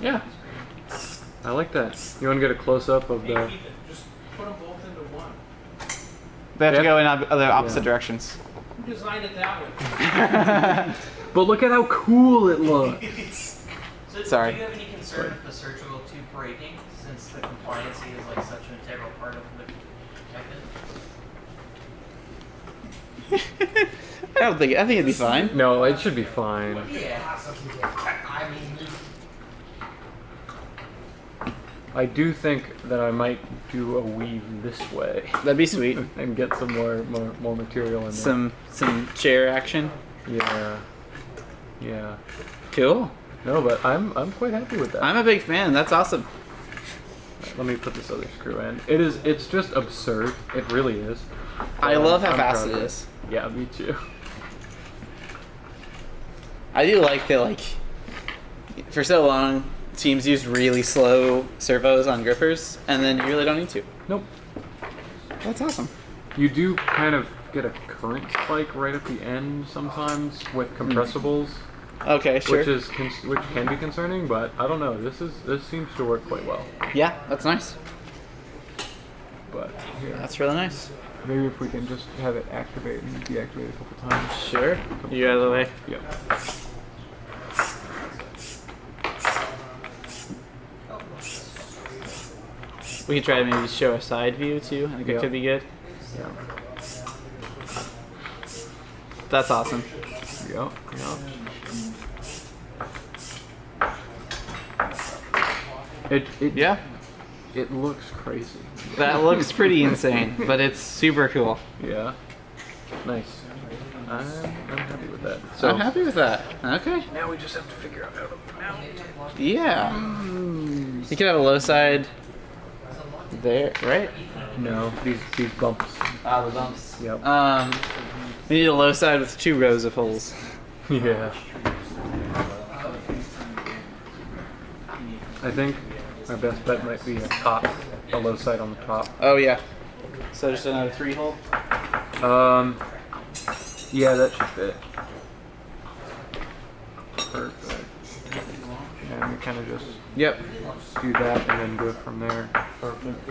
Yeah. I like that. You want to get a close up of the. Just put them both into one. They have to Yep. go in other opposite directions. Who designed it that way? But look at how cool it looks. So Sorry. do you have any concern with the searchable tube breaking, since the compliancy is like such an integral part of the method? I think it'd be fine. No, it should be fine. Yeah. I mean, I do think that I might do a weave this way That'd be sweet. and get some more material in there. Some chair action. Yeah. Yeah. Cool. No, but I'm quite happy with that. I'm a big fan. That's awesome. Let me put this other screw in. It's just absurd. It really is. I love how I'm fast proud it of is. Yeah, me too. I do like that. Like, for so long, teams use really slow servos on grippers, and then you really don't need to. Nope. That's awesome. You do kind of get a current spike right at the end sometimes with compressibles, Okay, sure. which can be concerning, but I don't know. This seems to work quite well. Yeah, that's nice. But here, That's really nice. maybe if we can just have it activate and deactivate a couple times. Sure. You out of the way. Yep. We could try to maybe show a side view too. I think it Yeah. could be good. Yeah. That's awesome. Yep. Yep. Yeah. It looks crazy. That looks pretty insane, but it's super cool. Yeah. Nice. I'm happy with that. So I'm happy with that. Okay. now we just have to figure out how to mount. Yeah. You could have a low side there, right? No, these bumps. Ah, the bumps. Yep. We need a low side with 2 rows of holes. Yeah. I think our best bet might be a low side on the top. Oh yeah. So just another 3 hole. Yeah, that should fit. Perfect. And we kind of just Yep. do that and then go from there. Perfect.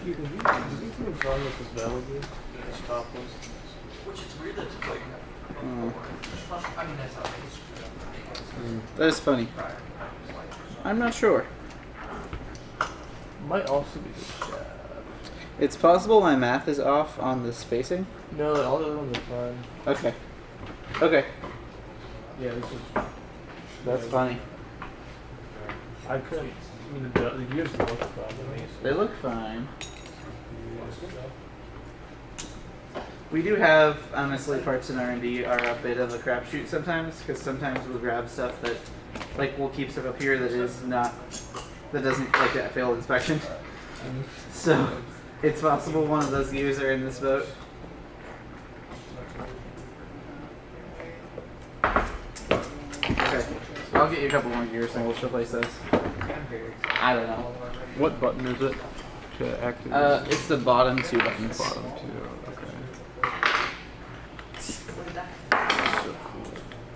You can do what's wrong with this valve here. This top one. which it's weird that it's like. I mean, that's how it is. That is funny. I'm not sure. Might also be the shaft. It's possible my math is off on the spacing. No, all the other ones are fine. Okay. Okay. Yeah, this is. That's funny. I couldn't. I mean, the gears look fine to me. They look fine. We do have, honestly, parts in R&D are a bit of a crapshoot sometimes, because sometimes we'll grab stuff that, like, we'll keep stuff up here that is not, that doesn't, like, that failed inspection. So, it's possible one of those gears are in this boat. Okay, I'll get you a couple more gears and we'll replace those. I don't know. What button is it to activate? It's the bottom 2 buttons. Bottom 2, okay.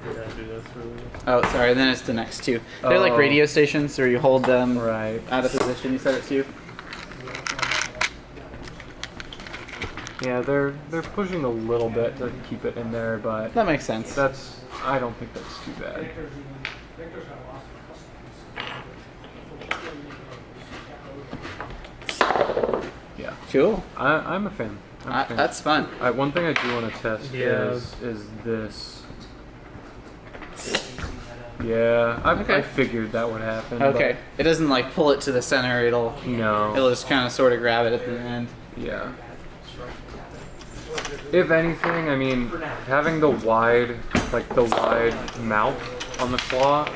Yeah, dude, that's really. Oh, sorry, then it's the next 2. They're like Oh. radio stations where you hold them Right. out of position, you set it to. Yeah, they're pushing a little bit to keep it in there, but That makes sense. I don't think that's too bad. Cool. I'm a fan. I'm a fan. That's fun. One thing I do want to test Yeah. is this. Yeah, I figured that would happen. Okay. It doesn't like pull it to the center. It'll just kind of sort of grab it at the end. Yeah. If anything, I mean, having the wide mouth on the claw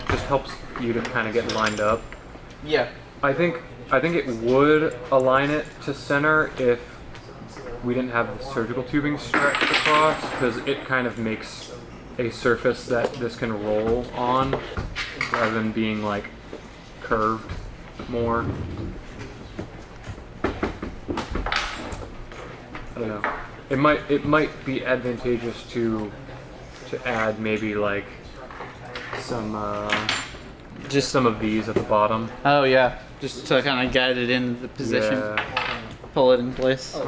just helps you to kind of get lined up. Yeah. I think it would align it to center if we didn't have the surgical tubing stretched across, because it kind of makes a surface that this can roll on rather than being like curved more. I don't know. It might be advantageous to add maybe like some just some of these at the bottom. Oh yeah, just to kind of guide it in the position. Yeah. Pull it in place. The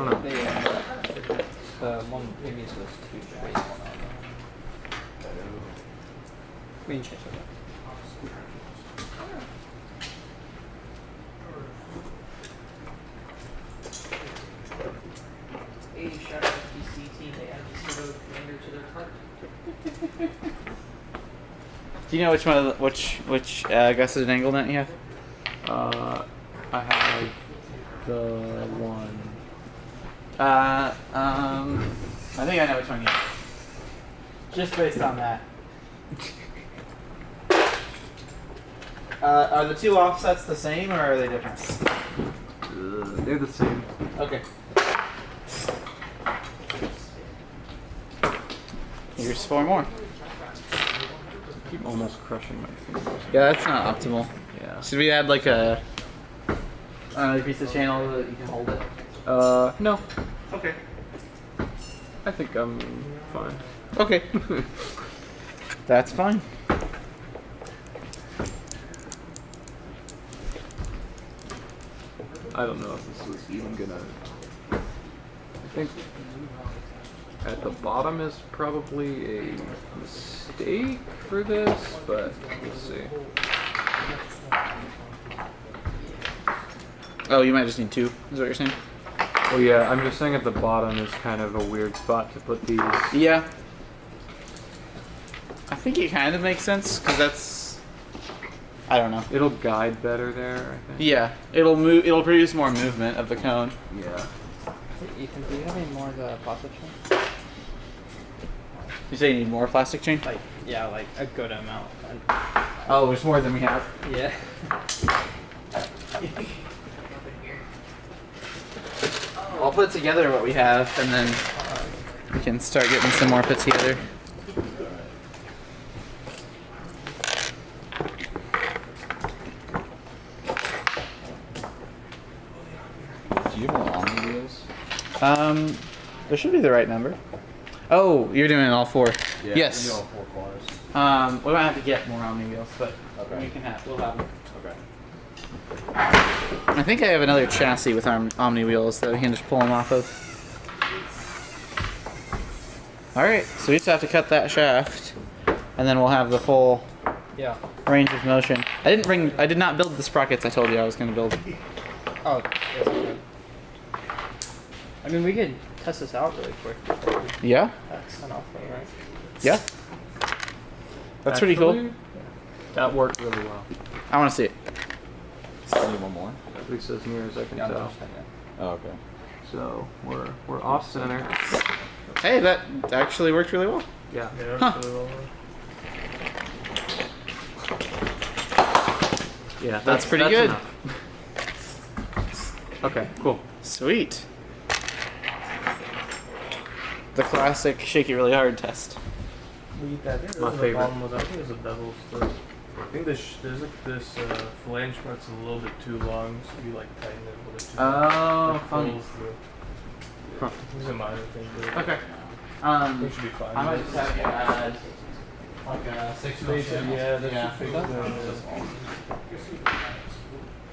one previous was too straight. We can change it. Hey, shout out FTC team. They added Servo Commander to their cart. Do you know which one of the, which gusseted angle net you have? I have the one. I think I know which one you have. Just based on that. Are the two offsets the same or are they different? They're the same. Okay. Here's 4 more. Keep almost crushing my fingers. Yeah, that's not optimal. Yeah. Should we add like a piece of channel that you can hold it? No. Okay. I think I'm fine. Okay. That's fine. I don't know if this was even gonna. I think at the bottom is probably a mistake for this, but we'll see. Oh, you might just need 2, is what you're saying? Well, yeah, I'm just saying at the bottom is kind of a weird spot to put these. Yeah. I think it kind of makes sense, because that's... I don't know. It'll guide better there, I think. Yeah, it'll produce more movement of the cone. Yeah. Ethan, do you have any more of the plastic chain? You say you need more plastic chain? Like, yeah, like a good amount. Oh, there's more than we have. Yeah. I'll put together what we have, and then we can start getting some more put together. Do you have more Omni wheels? There should be the right number. Oh, you're doing all 4. Yeah, Yes. we do all 4 cars. We might have to get more Omni wheels, but Okay. we'll have them. Okay. I think I have another chassis with Omni wheels that we can just pull them off of. Alright, so we just have to cut that shaft, and then we'll have the full range of motion. I did not build the sprockets I told you I was going to build. Oh, that's good. I mean, we could test this out really quick. Yeah? That's enough, right? Yeah? That's pretty cool. Actually, that worked really well. I want to see it. Need one more? At least as near as I can tell. Oh, okay. So we're off center. Hey, that actually worked really well. Yeah. Huh. Yeah, That's pretty good. enough. Okay, cool. Sweet. The classic shake it really hard test. My favorite. Problem with that. I think there's a bevel still. I think there's like this flange part's a little bit too long, so you like tighten it a little bit too much. Oh, It funny. pulls through. Huh. It's a minor thing, but Okay. it should be fine. I might just have you add like a 6 Maybe, yeah, that Yeah. should fix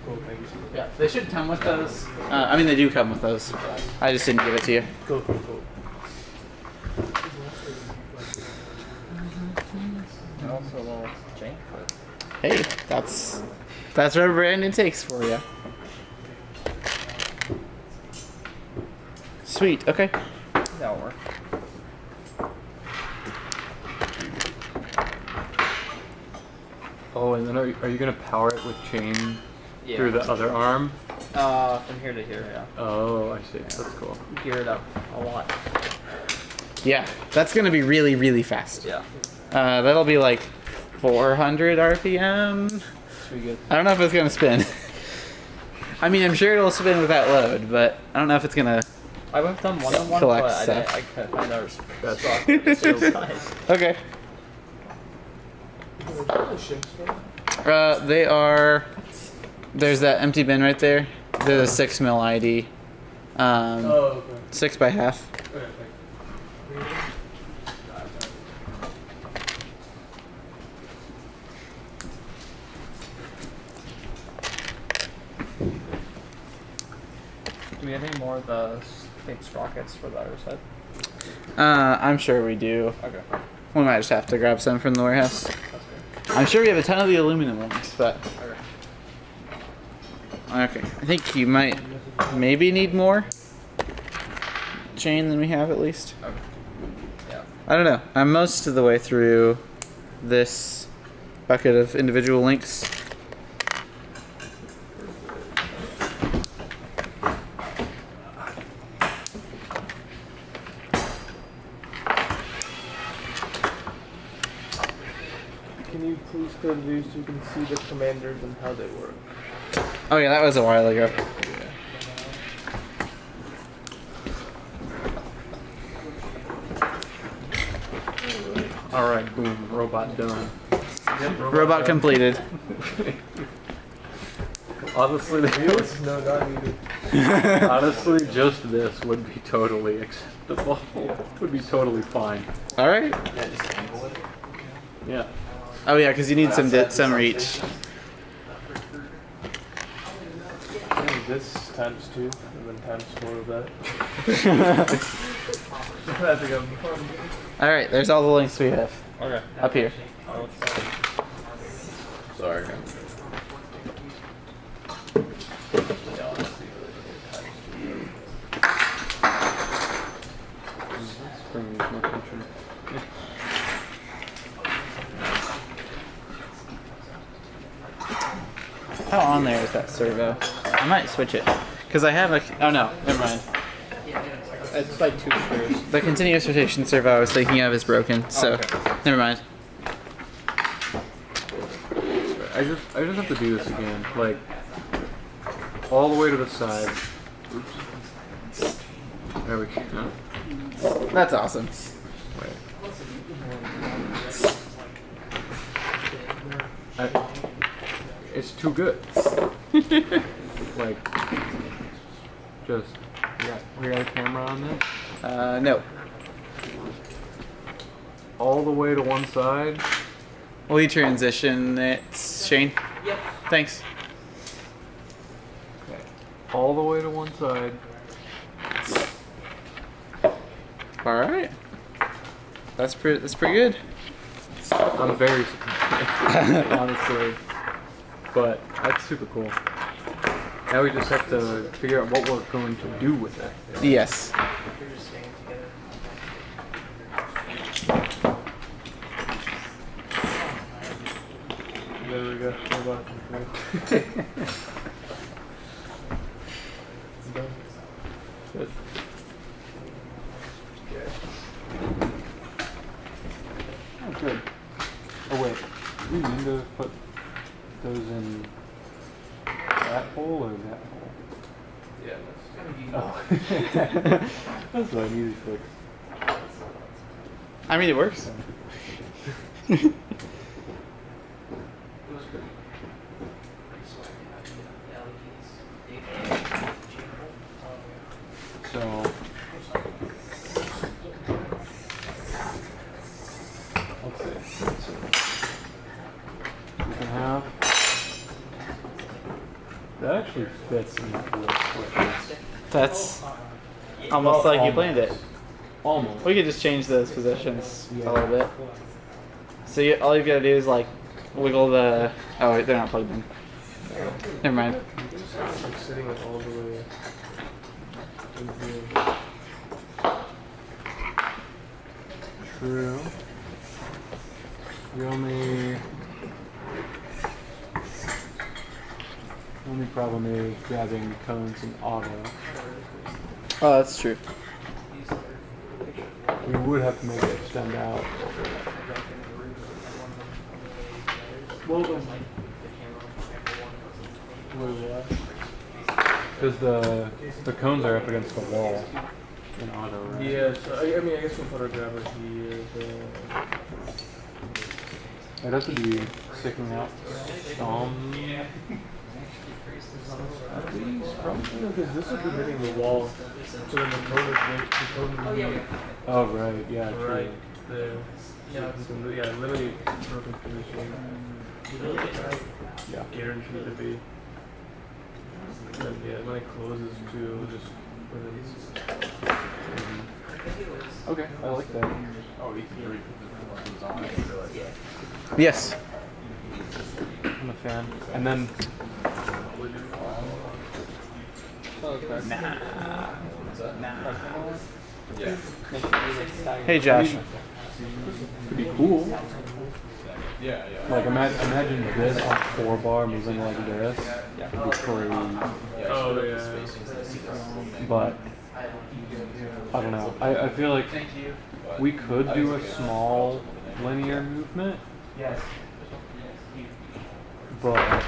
Cool, thank you. Yeah, they should come with those. I mean, they do come with those. I just didn't give it to you. Cool. And also a little chain clip. Hey, that's rubber band intakes for you. Sweet. Okay. That'll work. Oh, and then are you gonna power it with chain Yeah. through the other arm? From here to here, yeah. Oh, I see. That's cool. Gear it up a lot. Yeah, that's gonna be really, really fast. Yeah. That'll be like 400 RPM. Pretty good. I don't know if it's gonna spin. I mean, I'm sure it'll spin without load, but I don't know if it's gonna. I would have done one-on-one, Collect but stuff. I couldn't find our sprocket so guys. Okay. They are. There's that empty bin right there. There's a 6 mil ID. 6 by half. Do we have any more of the big sprockets for the other side? I'm sure we do. Okay. We might just have to grab some from the warehouse. That's good. I'm sure we have a ton of the aluminum ones, but. Okay. I think you might maybe need more chain than we have at least. Okay. Yeah. I don't know. I'm most of the way through this bucket of individual links. Can you please go to these so you can see the commanders and how they work? Oh yeah, that was a while ago. All right, boom, robot done. Robot completed. Honestly, No, not needed. honestly, just this would be totally acceptable. Would be totally fine. All right. Yeah. Oh yeah, because you need some reach. This times 2 and then times 4 of that. All right, there's all the links we have Okay. up here. Sorry. Bring my attention. How on there is that servo? I might switch it because I have a. Oh no, never mind. It's like 2 screws. The continuous rotation servo I was thinking of is broken, so never mind. I just have to do this again, like all the way to the side. Oops. There we go. That's awesome. It's too good. Like, just we got a camera on this. No. All the way to one side. Will you transition it, Shane? Yep. Thanks. Okay. All the way to one side. All right. That's pretty good. I'm very surprised, honestly. But that's super cool. Now we just have to figure out what we're going to do with it. Yes. There we go. Robot complete. It's done. Good. Oh, good. Oh wait, do we need to put those in that hole or that hole? Yeah, Oh. That's not an easy fix. I mean, it works. So let's see. We can have that actually fits in that real quick. That's almost like you planned it. Almost. We could just change those positions a little bit. So all you've got to do is like wiggle the. Oh wait, they're not plugged in. Never mind. I'm sitting it all the way in here. True. The only problem is grabbing cones in auto. Oh, that's true. We would have to make it extend out. Because the cones are up against the wall in auto, right? Yeah, so I mean, I guess we'll put our grabber here. I'd have to be sticking out some. Because this would be hitting the wall, so then the cone would be Oh, right, yeah, true. right there. Yeah, literally perfect position. Yeah. Guaranteed to be. And yeah, when it closes too, just put it. Okay, I like that. Yes. I'm a fan. And then. Hey, Josh. Could be cool. Like imagine this on 4-bar moving like this. It'd be crazy. Oh yeah. But I don't know. I feel like we could do a small linear movement. Yes. But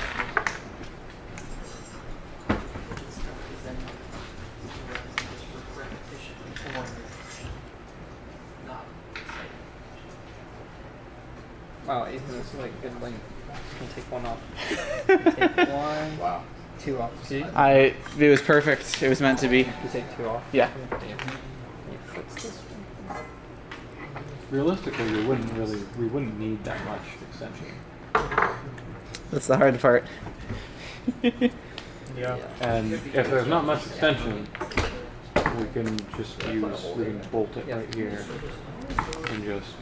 Wow, Ethan, this is like a good link. Can take one off. Take one. Wow. Two off. See? It was perfect. It was meant to be. You take two off. Yeah. realistically, we wouldn't need that much extension. That's the hard part. Yeah. And if there's not much extension, we can bolt it right here and just.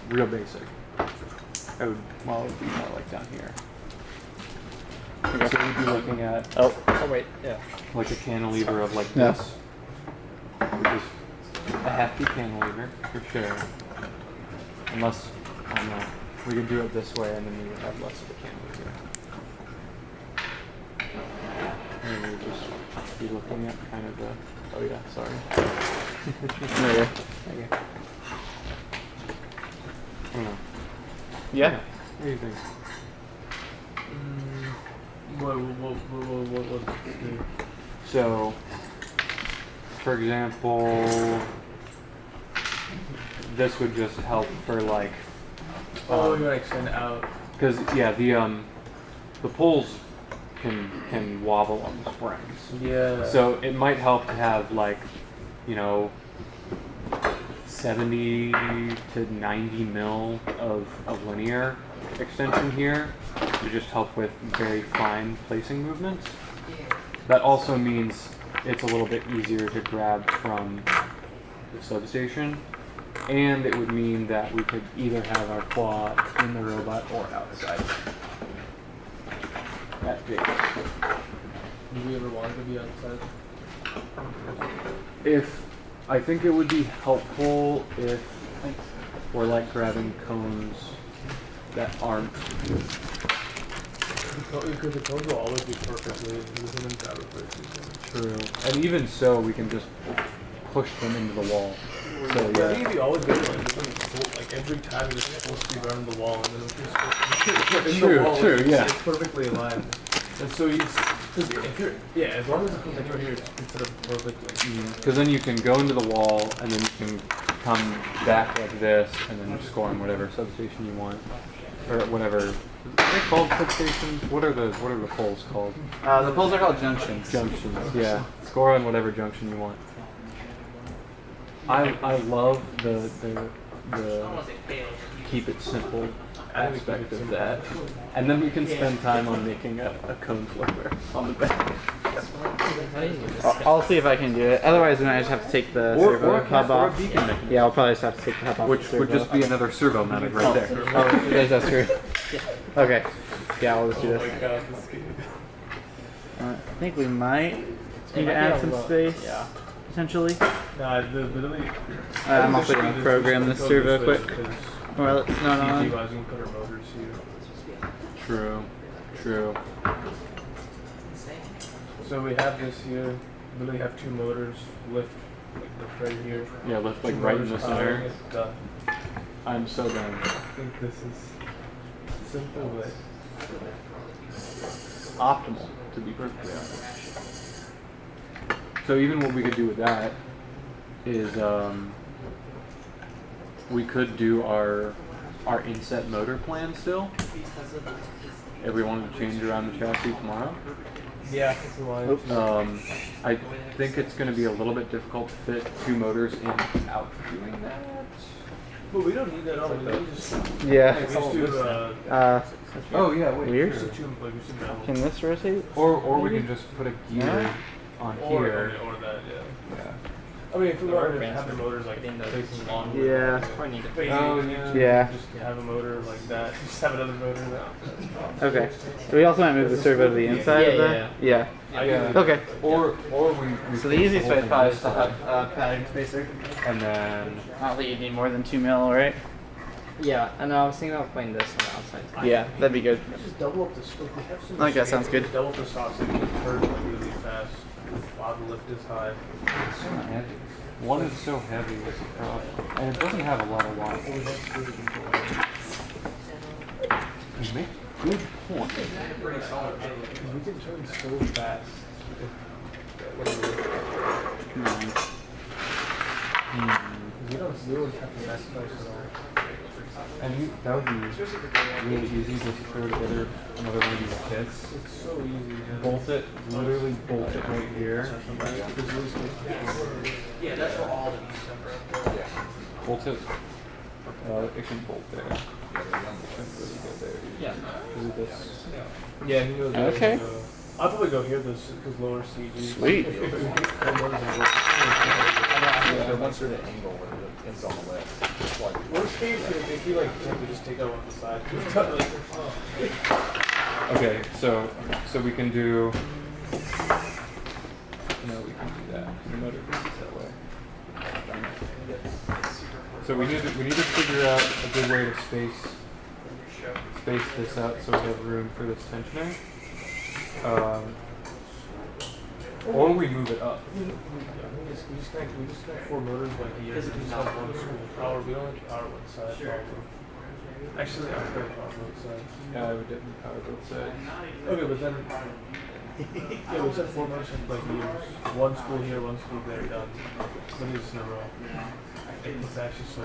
Real basic. It would be more like down here. So we'd be looking at Oh wait, yeah. like a cantilever of like Yeah. this. Which is a hefty cantilever for sure. Unless, I don't know, we could do it this way and then we would have less of a cantilever. And we would just be looking at kind of the, oh yeah, sorry. Okay. Okay. I don't know. Yeah. What do you think? What So, for example, this would just help for like. you want to extend out. Because yeah, the poles can wobble on the springs. Yeah. So it might help to have like, 70 to 90 mil of linear extension here to just help with very fine placing movements. That also means it's a little bit easier to grab from the substation, and it would mean that we could either have our claw in the robot or outside. That big. Do we ever want to be outside? I think it would be helpful if we're like grabbing cones that aren't. Because the cones will always be perfectly within the grabber places. True. And even so, we can just push them into the wall. So I yeah. think if you always go like every time you're supposed to be around the wall, and then if you're supposed to be in the wall, it's perfectly aligned. And so if you're, as long as it comes anywhere here, it's considered perfectly. Because then you can go into the wall, and then you can come back like this, and then score on whatever substation you want, or whatever. Are they called substations? What are the poles called? The poles are called junctions. Junctions. Yeah. Score on whatever junction you want. I love the keep it simple aspect of that, and then we can spend time on making a cone flipper on the back. I'll see if I can do it. Otherwise, then I just have to take the servo hub off. Yeah, I'll probably just have to take the hub off. Which would just be another servo mounted right there. Oh, yes, that's true. Okay. Yeah, I'll just do this. I think we might Need to add some space. Yeah. Potentially. Nah, literally. I'm also going to program this servo quick. Well, it's not on. You can put our motors here. True. True. So we have this here. Literally have two motors. Lift like right here. Yeah, lift like Two right in motors the powering center. it, done. I'm so done. I think this is simple, but Optimal, to be perfectly honest. So even what we could do with that is we could do our inset motor plan still. If we wanted to change around the chassis tomorrow. yeah, if we wanted to. I think it's going to be a little bit difficult to fit two motors in without doing that. But we don't need that all. We just Yeah. we just do Oh yeah, wait. Weird. Sure. Can this rotate? Or we can just put a gear Yeah. on or here. or that, yeah. Yeah. I mean, if we wanted to have the motors like facing long, Yeah. but Oh, Yeah. just have a motor like that. Just have another motor there. Okay. So we also might move the servo to the inside of that? Yeah. Yeah. Okay. Or we So the easiest way probably is to have a padding spacer. and then I don't think you need more than 2 mil, right? Yeah, and I was thinking about putting this on the outside. Yeah, that'd be good. Just double up the scope. We have so I think that sounds good. Double up the stock so you can turn like really fast. While the lift is high. it's so heavy. One is so heavy, it's a problem. And it doesn't have a lot of watts. You make good point. We can turn so fast. You don't have to sacrifice at all. And that would be really easy just to throw together another one of these kits. It's so easy. Bolt it, literally bolt it right here. Yeah, that's for all of these separate. Bolt it. It can bolt there. It can really go there. Yeah. Is it this? Yeah, he goes Okay. I'll probably go here because lower CG. Sweet. If we get Yeah, once you're at an angle where it's on the list. Just like worst case, if you like we just take out one of the side. Okay, so we can do. No, we can do that. The motor goes that way. So we need to figure out a good way to space this out so we have room for this tensioner. Or we move it up. We just connect 4 motors like here. We just have one school power. We don't have power one side. Actually, I'll put power both sides. Yeah, I would definitely power both sides. Okay, but then yeah, we said 4 motors like here. One school here, one school there, done. Let me just in a row. It's actually so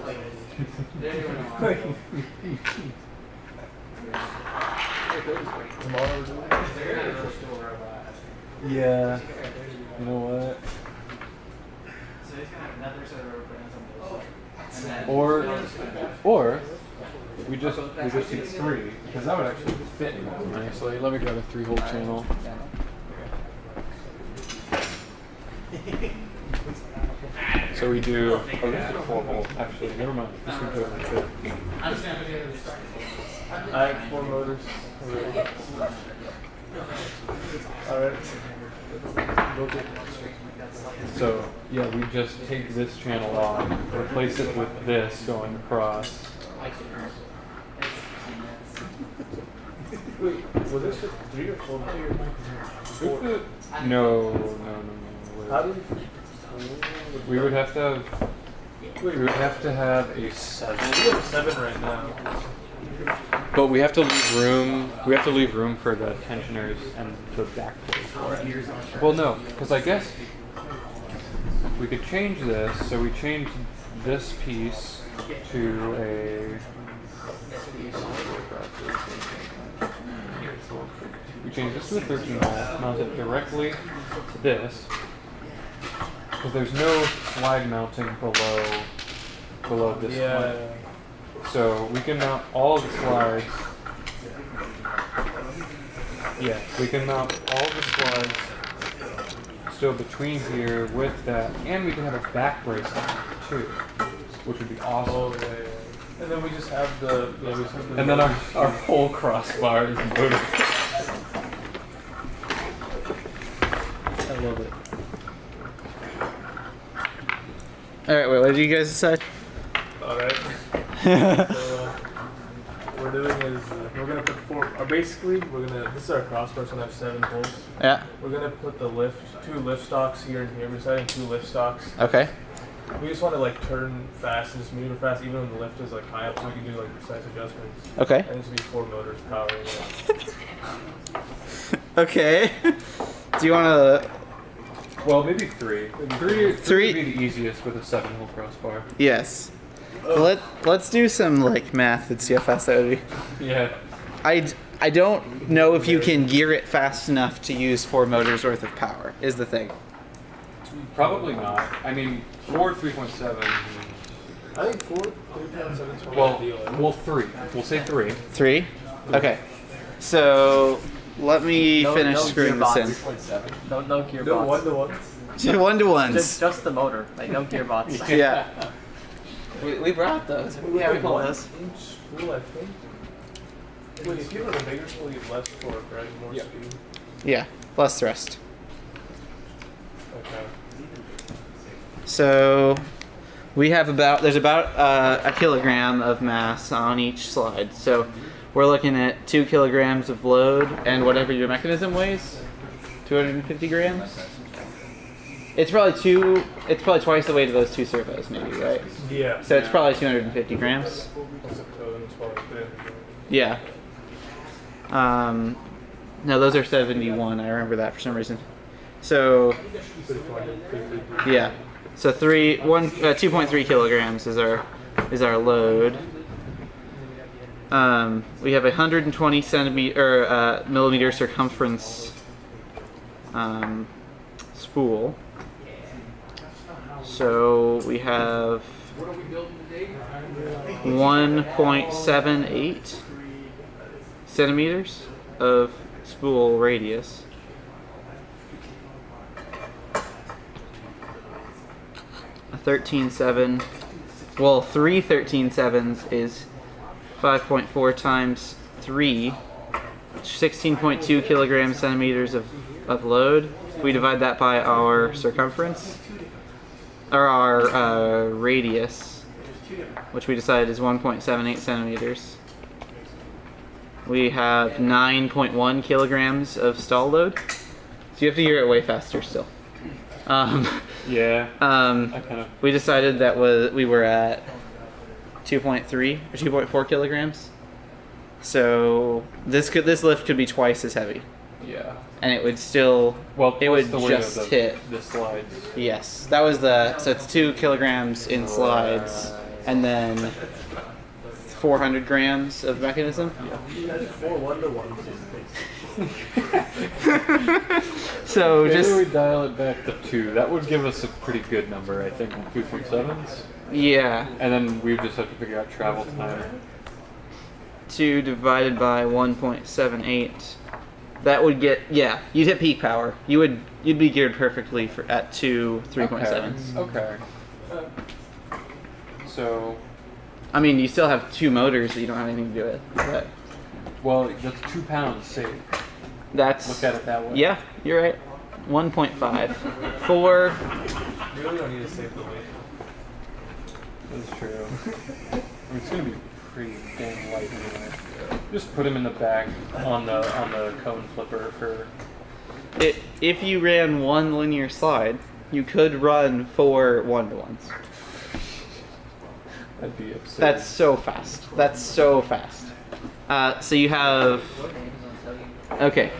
Tomorrow we're doing it. Yeah. You know what? Or we just do 3 because that would actually fit nicely. Let me grab a 3-hole channel. So we do. Oh, this is a 4-hole. Actually, never mind. This would totally fit. I have 4 motors. Alright. So yeah, we just take this channel off, replace it with this going across. Wait, was this just 3 or 4 motors? No. How did We would have to have a 7. we have a 7 right now? But we have to leave room. We have to leave room for the tensioners and the back plate for it. Well, no, because I guess we could change this. So we change this piece to a. We change this to a 13-hole. Mount it directly to this. Because there's no slag mounting below this one. So we can mount all the slides. Yeah, we can mount all the slides still between here with that, and we can have a back brace on it too, which would be awesome. And then we just have the And then our whole crossbar is motor. I love it. All right, wait, what did you guys decide? Alright. So, what we're doing is we're gonna put basically this is our crossbar, so we have 7 holes. Yeah. We're gonna put the 2 lift stocks here and here. We're deciding 2 lift stocks. Okay. We just want to like turn fast and just maneuver fast, even when the lift is like high up, so we can do like precise adjustments. Okay. And this will be 4 motors powering it. Okay. Do you want to? Well, maybe 3. 3 would be the easiest with a 7-hole crossbar. Yes. Let's do some like math and see how fast that would be. Yeah. I don't know if you can gear it fast enough to use 4 motors worth of power. Is the thing. Probably not. I mean, 4 3.7. I think 4 3.7 is Well, 3. We'll say 3. 3? Okay. So let me finish screwing this in. No gearbox. No 1-to-1s. 1-to-1s. Just the motor, like no gearbox. Yeah. We brought those. Yeah, we pulled those. Each spool, I think. Wait, if you have a bigger spool, you have less torque, right? More speed. Yeah, less thrust. Okay. So there's about a kilogram of mass on each slide. So we're looking at 2 kilograms of load and whatever your mechanism weighs, 250 grams. It's probably twice the weight of those 2 servos, maybe, right? Yeah. So it's probably 250 grams. Yeah. No, those are 71. I remember that for some reason. So yeah. So 2.3 kilograms is our load. We have a 120 millimeter circumference spool. So we have 1.78 centimeters of spool radius. A 13.7. Well, 3 13.7s is 5.4 times 3, 16.2 kilograms centimeters of load. We divide that by our circumference, or our radius, which we decided is 1.78 centimeters. We have 9.1 kilograms of stall load. So you have to gear it way faster still. Yeah. We decided that we were at 2.3 or 2.4 kilograms. So this lift could be twice as heavy. Yeah. And it would still, it would just hit. The slides. Yes, that was so it's 2 kilograms in slides, and then 400 grams of mechanism. Yeah. 4 1-to-1s. So Maybe just we dial it back to 2. That would give us a pretty good number, I think, on 2.7s. Yeah. And then we just have to figure out travel time. 2 divided by 1.78. That would get, you'd hit peak power. You'd be geared perfectly at 2 3.7s. Okay. So. I mean, you still have 2 motors that you don't have anything to do with. But well, that's 2 pounds saved. That's. Look at it that way. Yeah, you're right. 1.5. 4. You really don't need to save the weight. That's true. I mean, it's gonna be pretty dang light anyway. Just put them in the back on the cone flipper for. If you ran 1 linear slide, you could run 4 1-to-1s. That'd be absurd. That's so fast. That's so fast. So you have. Okay,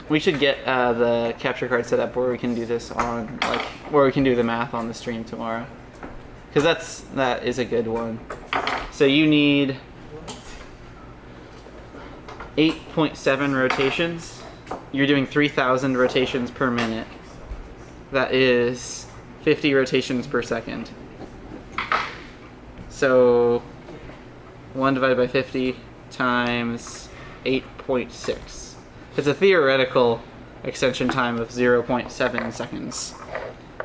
we should get the capture card set up where we can do this where we can do the math on the stream tomorrow. Because that is a good one. So you need 8.7 rotations. You're doing 3,000 rotations per minute. That is 50 rotations per second. So 1 divided by 50 times 8.6. It's a theoretical extension time of 0.7 seconds.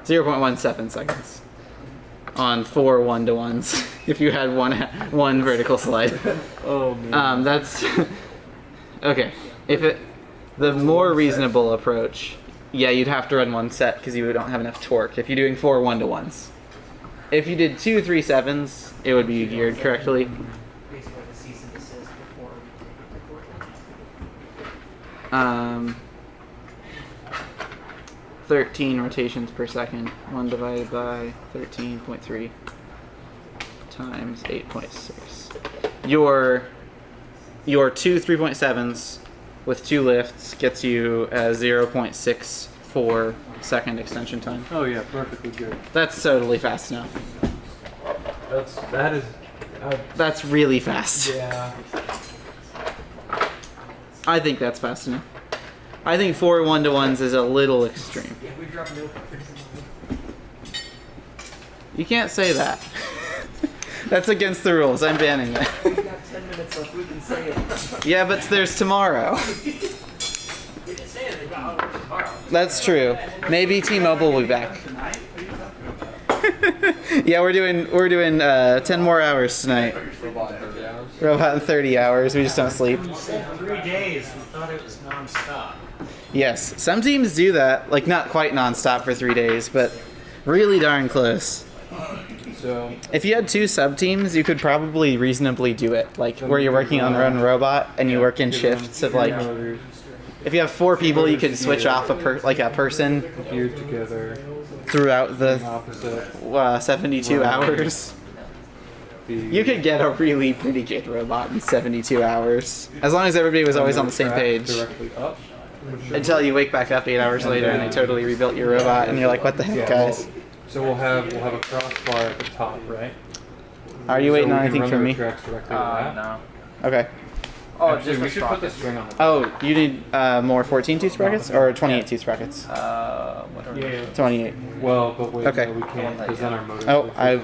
0.17 seconds. On 4 1-to-1s, if you had one vertical slide. Oh man. That's okay. The more reasonable approach Yeah, you'd have to run one set because you don't have enough torque if you're doing 4 1-to-1s. If you did 2 3/7s, it would be geared correctly. Basically, like a cease and desist before we take it to court. 13 rotations per second. 1 divided by 13.3 times 8.6. Your 2 3.7s with 2 lifts gets you a 0.64 second extension time. Oh yeah, perfectly good. That's totally fast enough. That is. That's really fast. Yeah. I think that's fast enough. I think 4 1-to-1s is a little extreme. Yeah, we dropped no. You can't say that. That's against the rules. I'm banning that. We've got 10 minutes left. We can say it. Yeah, but there's tomorrow. We didn't say anything about it tomorrow. That's true. Maybe T-Mobile will be back. Yeah, we're doing 10 more hours tonight. Robot in 30 hours. Robot in 30 hours. We just don't sleep. You said 3 days. We thought it was non-stop. Yes, some teams do that. Like not quite non-stop for 3 days, but really darn close. So If you had 2 sub-teams, you could probably reasonably do it. Like where you're working on your own robot and you work in shifts of like. If you have 4 people, you could switch off a person geared together throughout the opposite. 72 hours. You could get a really pretty good robot in 72 hours. As long as everybody was always on the same page. Directly up. Until you wake back up 8 hours later and they totally rebuilt your robot and you're like, what the heck, guys? So we'll have a crossbar at the top, right? Are you waiting on anything from me? Tracks directly to that. No. Okay. Oh, Actually, just we the should put the sprockets. string on the. Oh, you need more 14 tooth sprockets or 28 tooth sprockets? Whatever. Yeah. 28. Well, but wait, Okay. no, we can't because then our motor.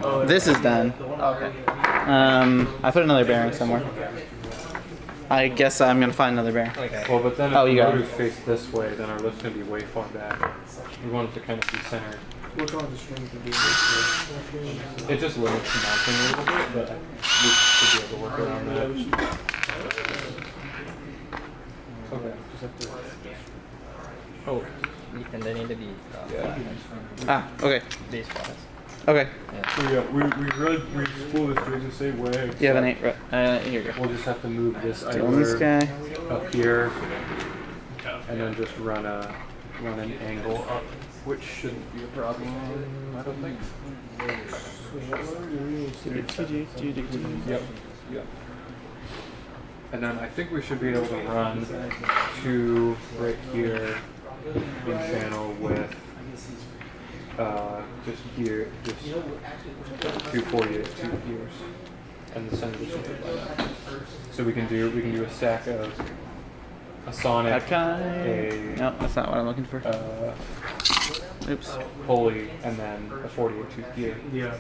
Oh, this is done. Okay. I put another bearing somewhere. I guess I'm gonna find another bearing. Well, but then if Oh, the you got it. motors face this way, then our lift's gonna be way far back. We want it to kind of be centered. What's on the string to do? It just limits the mounting a little bit, but we should be able to work around that. Okay. Just have to. Oh, and they need to be Okay. these ones. Okay. So yeah, we spool the strings the same way. You have an 8. Here you go. We'll just have to move this Still in this idler guy. up here, and then just run an angle up, which shouldn't be a problem. I don't think. Yep. Yep. And then I think we should be able to run 2 right here in channel with just gear, just 248 2 gears, and the center just something like that. So we can do a stack of a Sonic, No, that's not what I'm looking for. Oops. pulley, and then a 48 tooth gear. Yeah.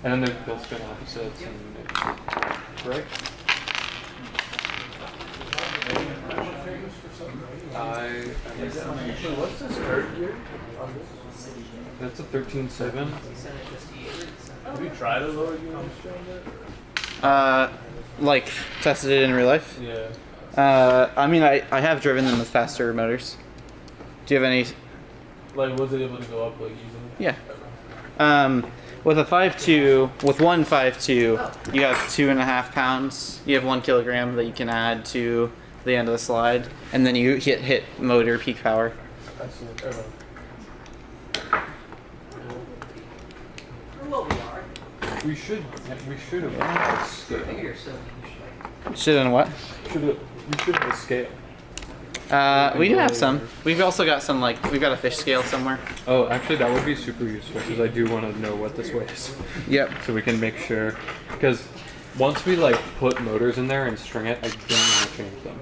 And then they'll spin opposites and right. What's this current gear? That's a 13.7. Have you tried a lower gear on the string yet? Like tested it in real life. Yeah. I mean, I have driven them with faster motors. Do you have any? Like, was it able to go up like easily? Yeah. With a 5.2, with one 5.2, you have 2.5 pounds. You have 1 kilogram that you can add to the end of the slide, and then you hit motor peak power. I see it. We should have a scale. Should on what? We should have a scale. We do have some. We've also got some we've got a fish scale somewhere. Oh, actually, that would be super useful because I do want to know what this weighs. Yep. So we can make sure, because once we put motors in there and string it, I don't want to change them.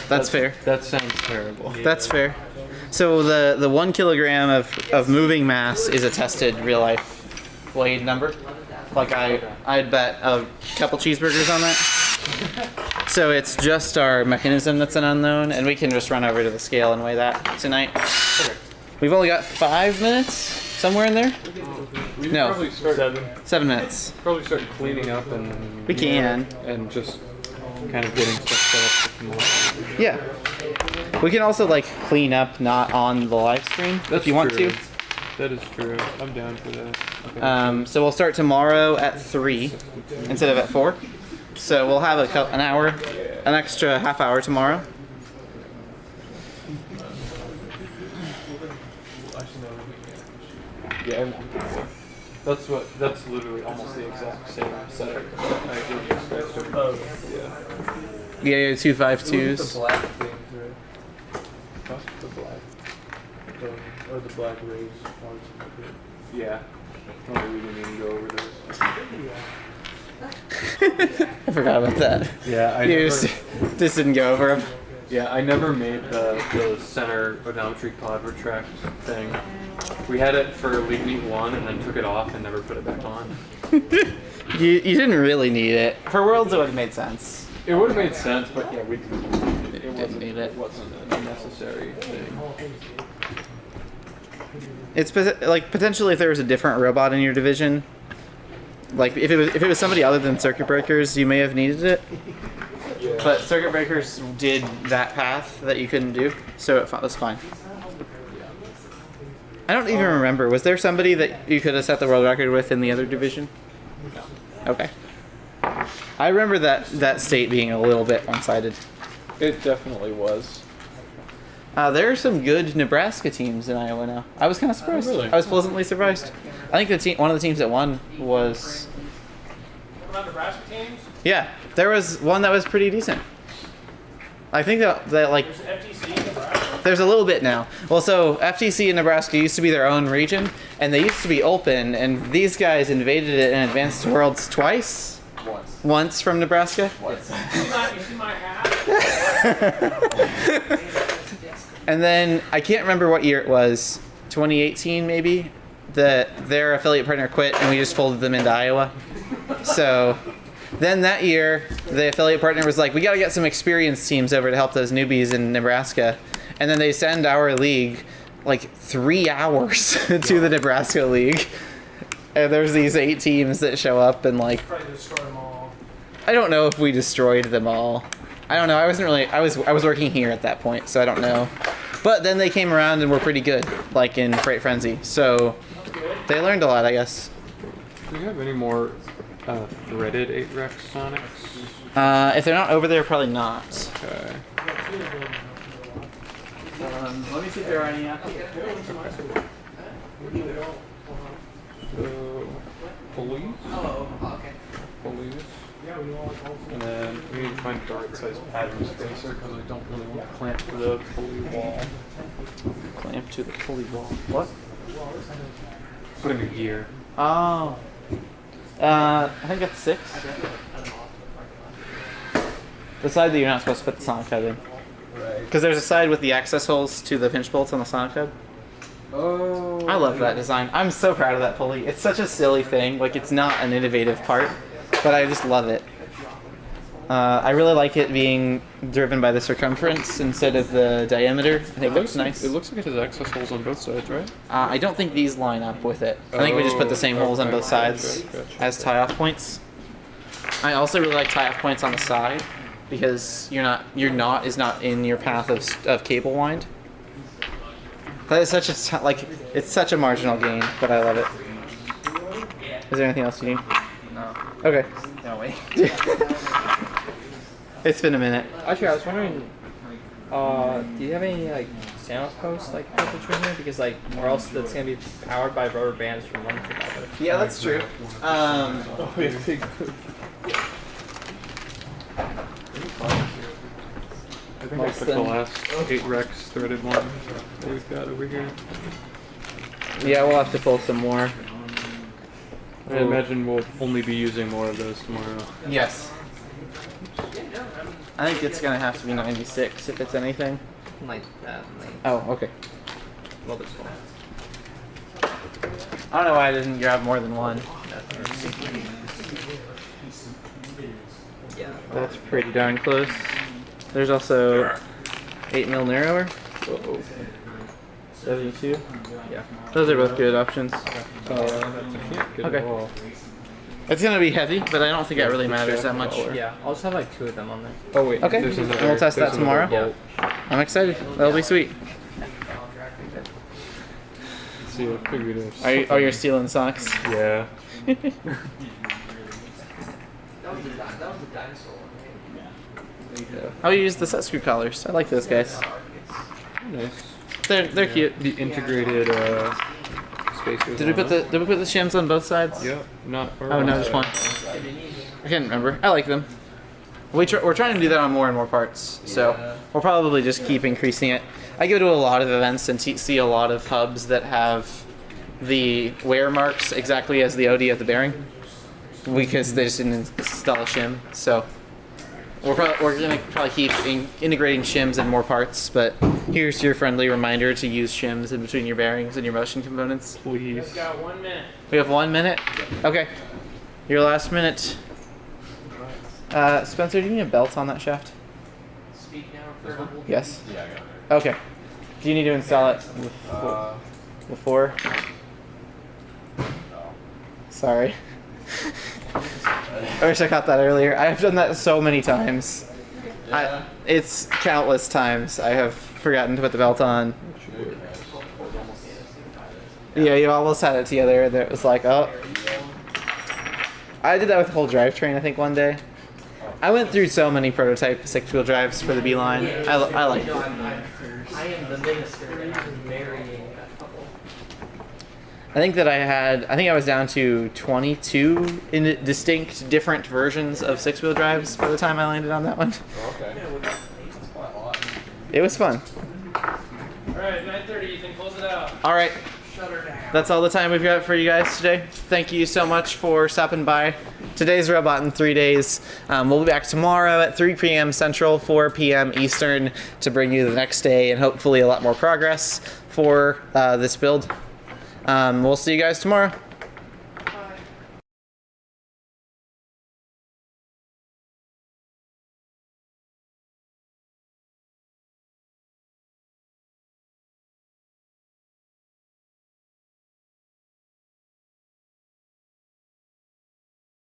That's fair. That sounds terrible. That's fair. So the 1 kilogram of moving mass is a tested real life blade number. Like I'd bet a couple cheeseburgers on that. So it's just our mechanism that's an unknown, and we can just run over to the scale and weigh that tonight. Okay. We've only got 5 minutes, somewhere in there. We should No. probably start 7 minutes. cleaning up and We can. and just kind of getting stuff set up for tomorrow. Yeah. We can also like clean up not on the live stream if you want to. That is true. I'm down for that. Okay. So we'll start tomorrow at 3 instead of at 4. So we'll have an hour, an extra half hour tomorrow. Yeah, that's literally almost the exact same setup I did yesterday. Yeah, 252s. The black things, right? Huh? The black. Or the black rays parts of it. Yeah. Oh, we didn't even go over those. I forgot about that. Yeah, I You never, just didn't go over them. yeah, I never made the center odometry pod retract thing. We had it for League Meet 1 and then took it off and never put it back on. You didn't really need it. For Worlds, it would have made sense. It would have made sense, but yeah, it Didn't need it. It wasn't a necessary thing. It's like potentially if there was a different robot in your division, like if it was somebody other than Circuit Breakers, you may have needed it. Yeah. But Circuit Breakers did that path that you couldn't do, so it was fine. I don't even remember. Was there somebody that you could have set the world record with in the other division? No. Okay. I remember that state being a little bit one-sided. It definitely was. There are some good Nebraska teams in Iowa now. I was kind of surprised. Really? I was pleasantly surprised. I think one of the teams that won was. About Nebraska teams? Yeah, there was one that was pretty decent. I think that like. There's FTC in Nebraska? There's a little bit now. Well, so FTC in Nebraska used to be their own region, and they used to be open, and these guys invaded it and advanced to Worlds twice. Once from Nebraska. You see my hat? And then I can't remember what year it was, 2018 maybe, that their affiliate partner quit and we just folded them into Iowa. So then that year, the affiliate partner was like, we got to get some experienced teams over to help those newbies in Nebraska. And then they send our league like 3 hours to the Nebraska league. And there's these 8 teams that show up and like, Probably destroy them all. I don't know if we destroyed them all. I don't know. I wasn't really. I was working here at that point, so I don't know. But then they came around and were pretty good, like in Freight Frenzy. So they learned a lot, I guess. Do you have any more threaded 8-Rex Sonics? If they're not over there, probably not. Okay. Let me see if there are any out here. Police? Oh, okay. Police. And then we need to find dart-sized pattern spacer because I don't really want to clamp to the pulley wall. Clamp to the pulley wall. What? Put in a gear. Oh. I think that's 6. The side that you're not supposed to put the Sonic Hub in. Right. Because there's a side with the access holes to the pinch bolts on the Sonic Hub. Oh. I love that design. I'm so proud of that pulley. It's such a silly thing. Like, it's not an innovative part, but I just love it. I really like it being driven by the circumference instead of the diameter. I think it looks nice. It looks like it has access holes on both sides, right? I don't think these line up with it. I think we just put the same holes on both sides as tie-off points. I also really like tie-off points on the side because your knot is not in your path of cable wind. That is such a it's such a marginal gain, but I love it. Is there anything else you need? No. Okay. No, wait. It's been a minute. Actually, I was wondering, do you have any like channel posts like put between here? Because like, or else that's gonna be powered by rubber bands from one to the other. Yeah, that's true. I think I took the last 8-Rex threaded one that we've got over here. Yeah, we'll have to pull some more. I imagine we'll only be using more of those tomorrow. Yes. I think it's gonna have to be 96 if it's anything. Like that. Oh, okay. A little bit small. I don't know why I didn't grab more than one. Yeah. That's pretty darn close. There's also 8mm narrower. 72. Yeah. Those are both good options. That's a can't get Okay. it all. It's gonna be heavy, but I don't think it really matters that much. Yeah, I'll just have like 2 of them on there. Oh wait. Okay, there's another- and we'll test that there's another tomorrow. bolt. I'm excited. That'll be sweet. Let's see, I figured it. Oh, you're stealing socks? Yeah. That was the dinosaur one. I'll use the set screw collars. I like those guys. Nice. They're cute. The integrated spacers. Did we put the shims on both sides? Yeah. Not. Oh no, just one. I can't remember. I like them. We're trying to do that on more and more parts, so we'll probably just keep increasing it. I go to a lot of events and see a lot of hubs that have the wear marks exactly as the OD of the bearing, because they just didn't install a shim. So we're gonna probably keep integrating shims in more parts. But here's your friendly reminder to use shims in between your bearings and your motion components. Please. We've got 1 minute. We have 1 minute. Okay, your last minute. Spencer, do you need a belt on that shaft? Speak now or forever. Yes. Yeah, I got it. Okay. Do you need to install it before? Sorry. I wish I caught that earlier. I have done that so many times. Yeah. It's countless times I have forgotten to put the belt on. Yeah, you almost had it together. That was like, oh. I did that with the whole drivetrain, I think, one day. I went through so many prototype 6-wheel drives for the Beeline. I like it. I am the minister and I'm marrying a couple. I think I was down to 22 distinct different versions of 6-wheel drives by the time I landed on that one. Okay. That's quite a lot. It was fun. Alright, 9:30, you can close it out. All right. Shut her down. That's all the time we've got for you guys today. Thank you so much for stopping by. Today's Robot in 3 days. We'll be back tomorrow at 3 p.m. Central, 4 p.m. Eastern to bring you the next day and hopefully a lot more progress for this build. We'll see you guys tomorrow.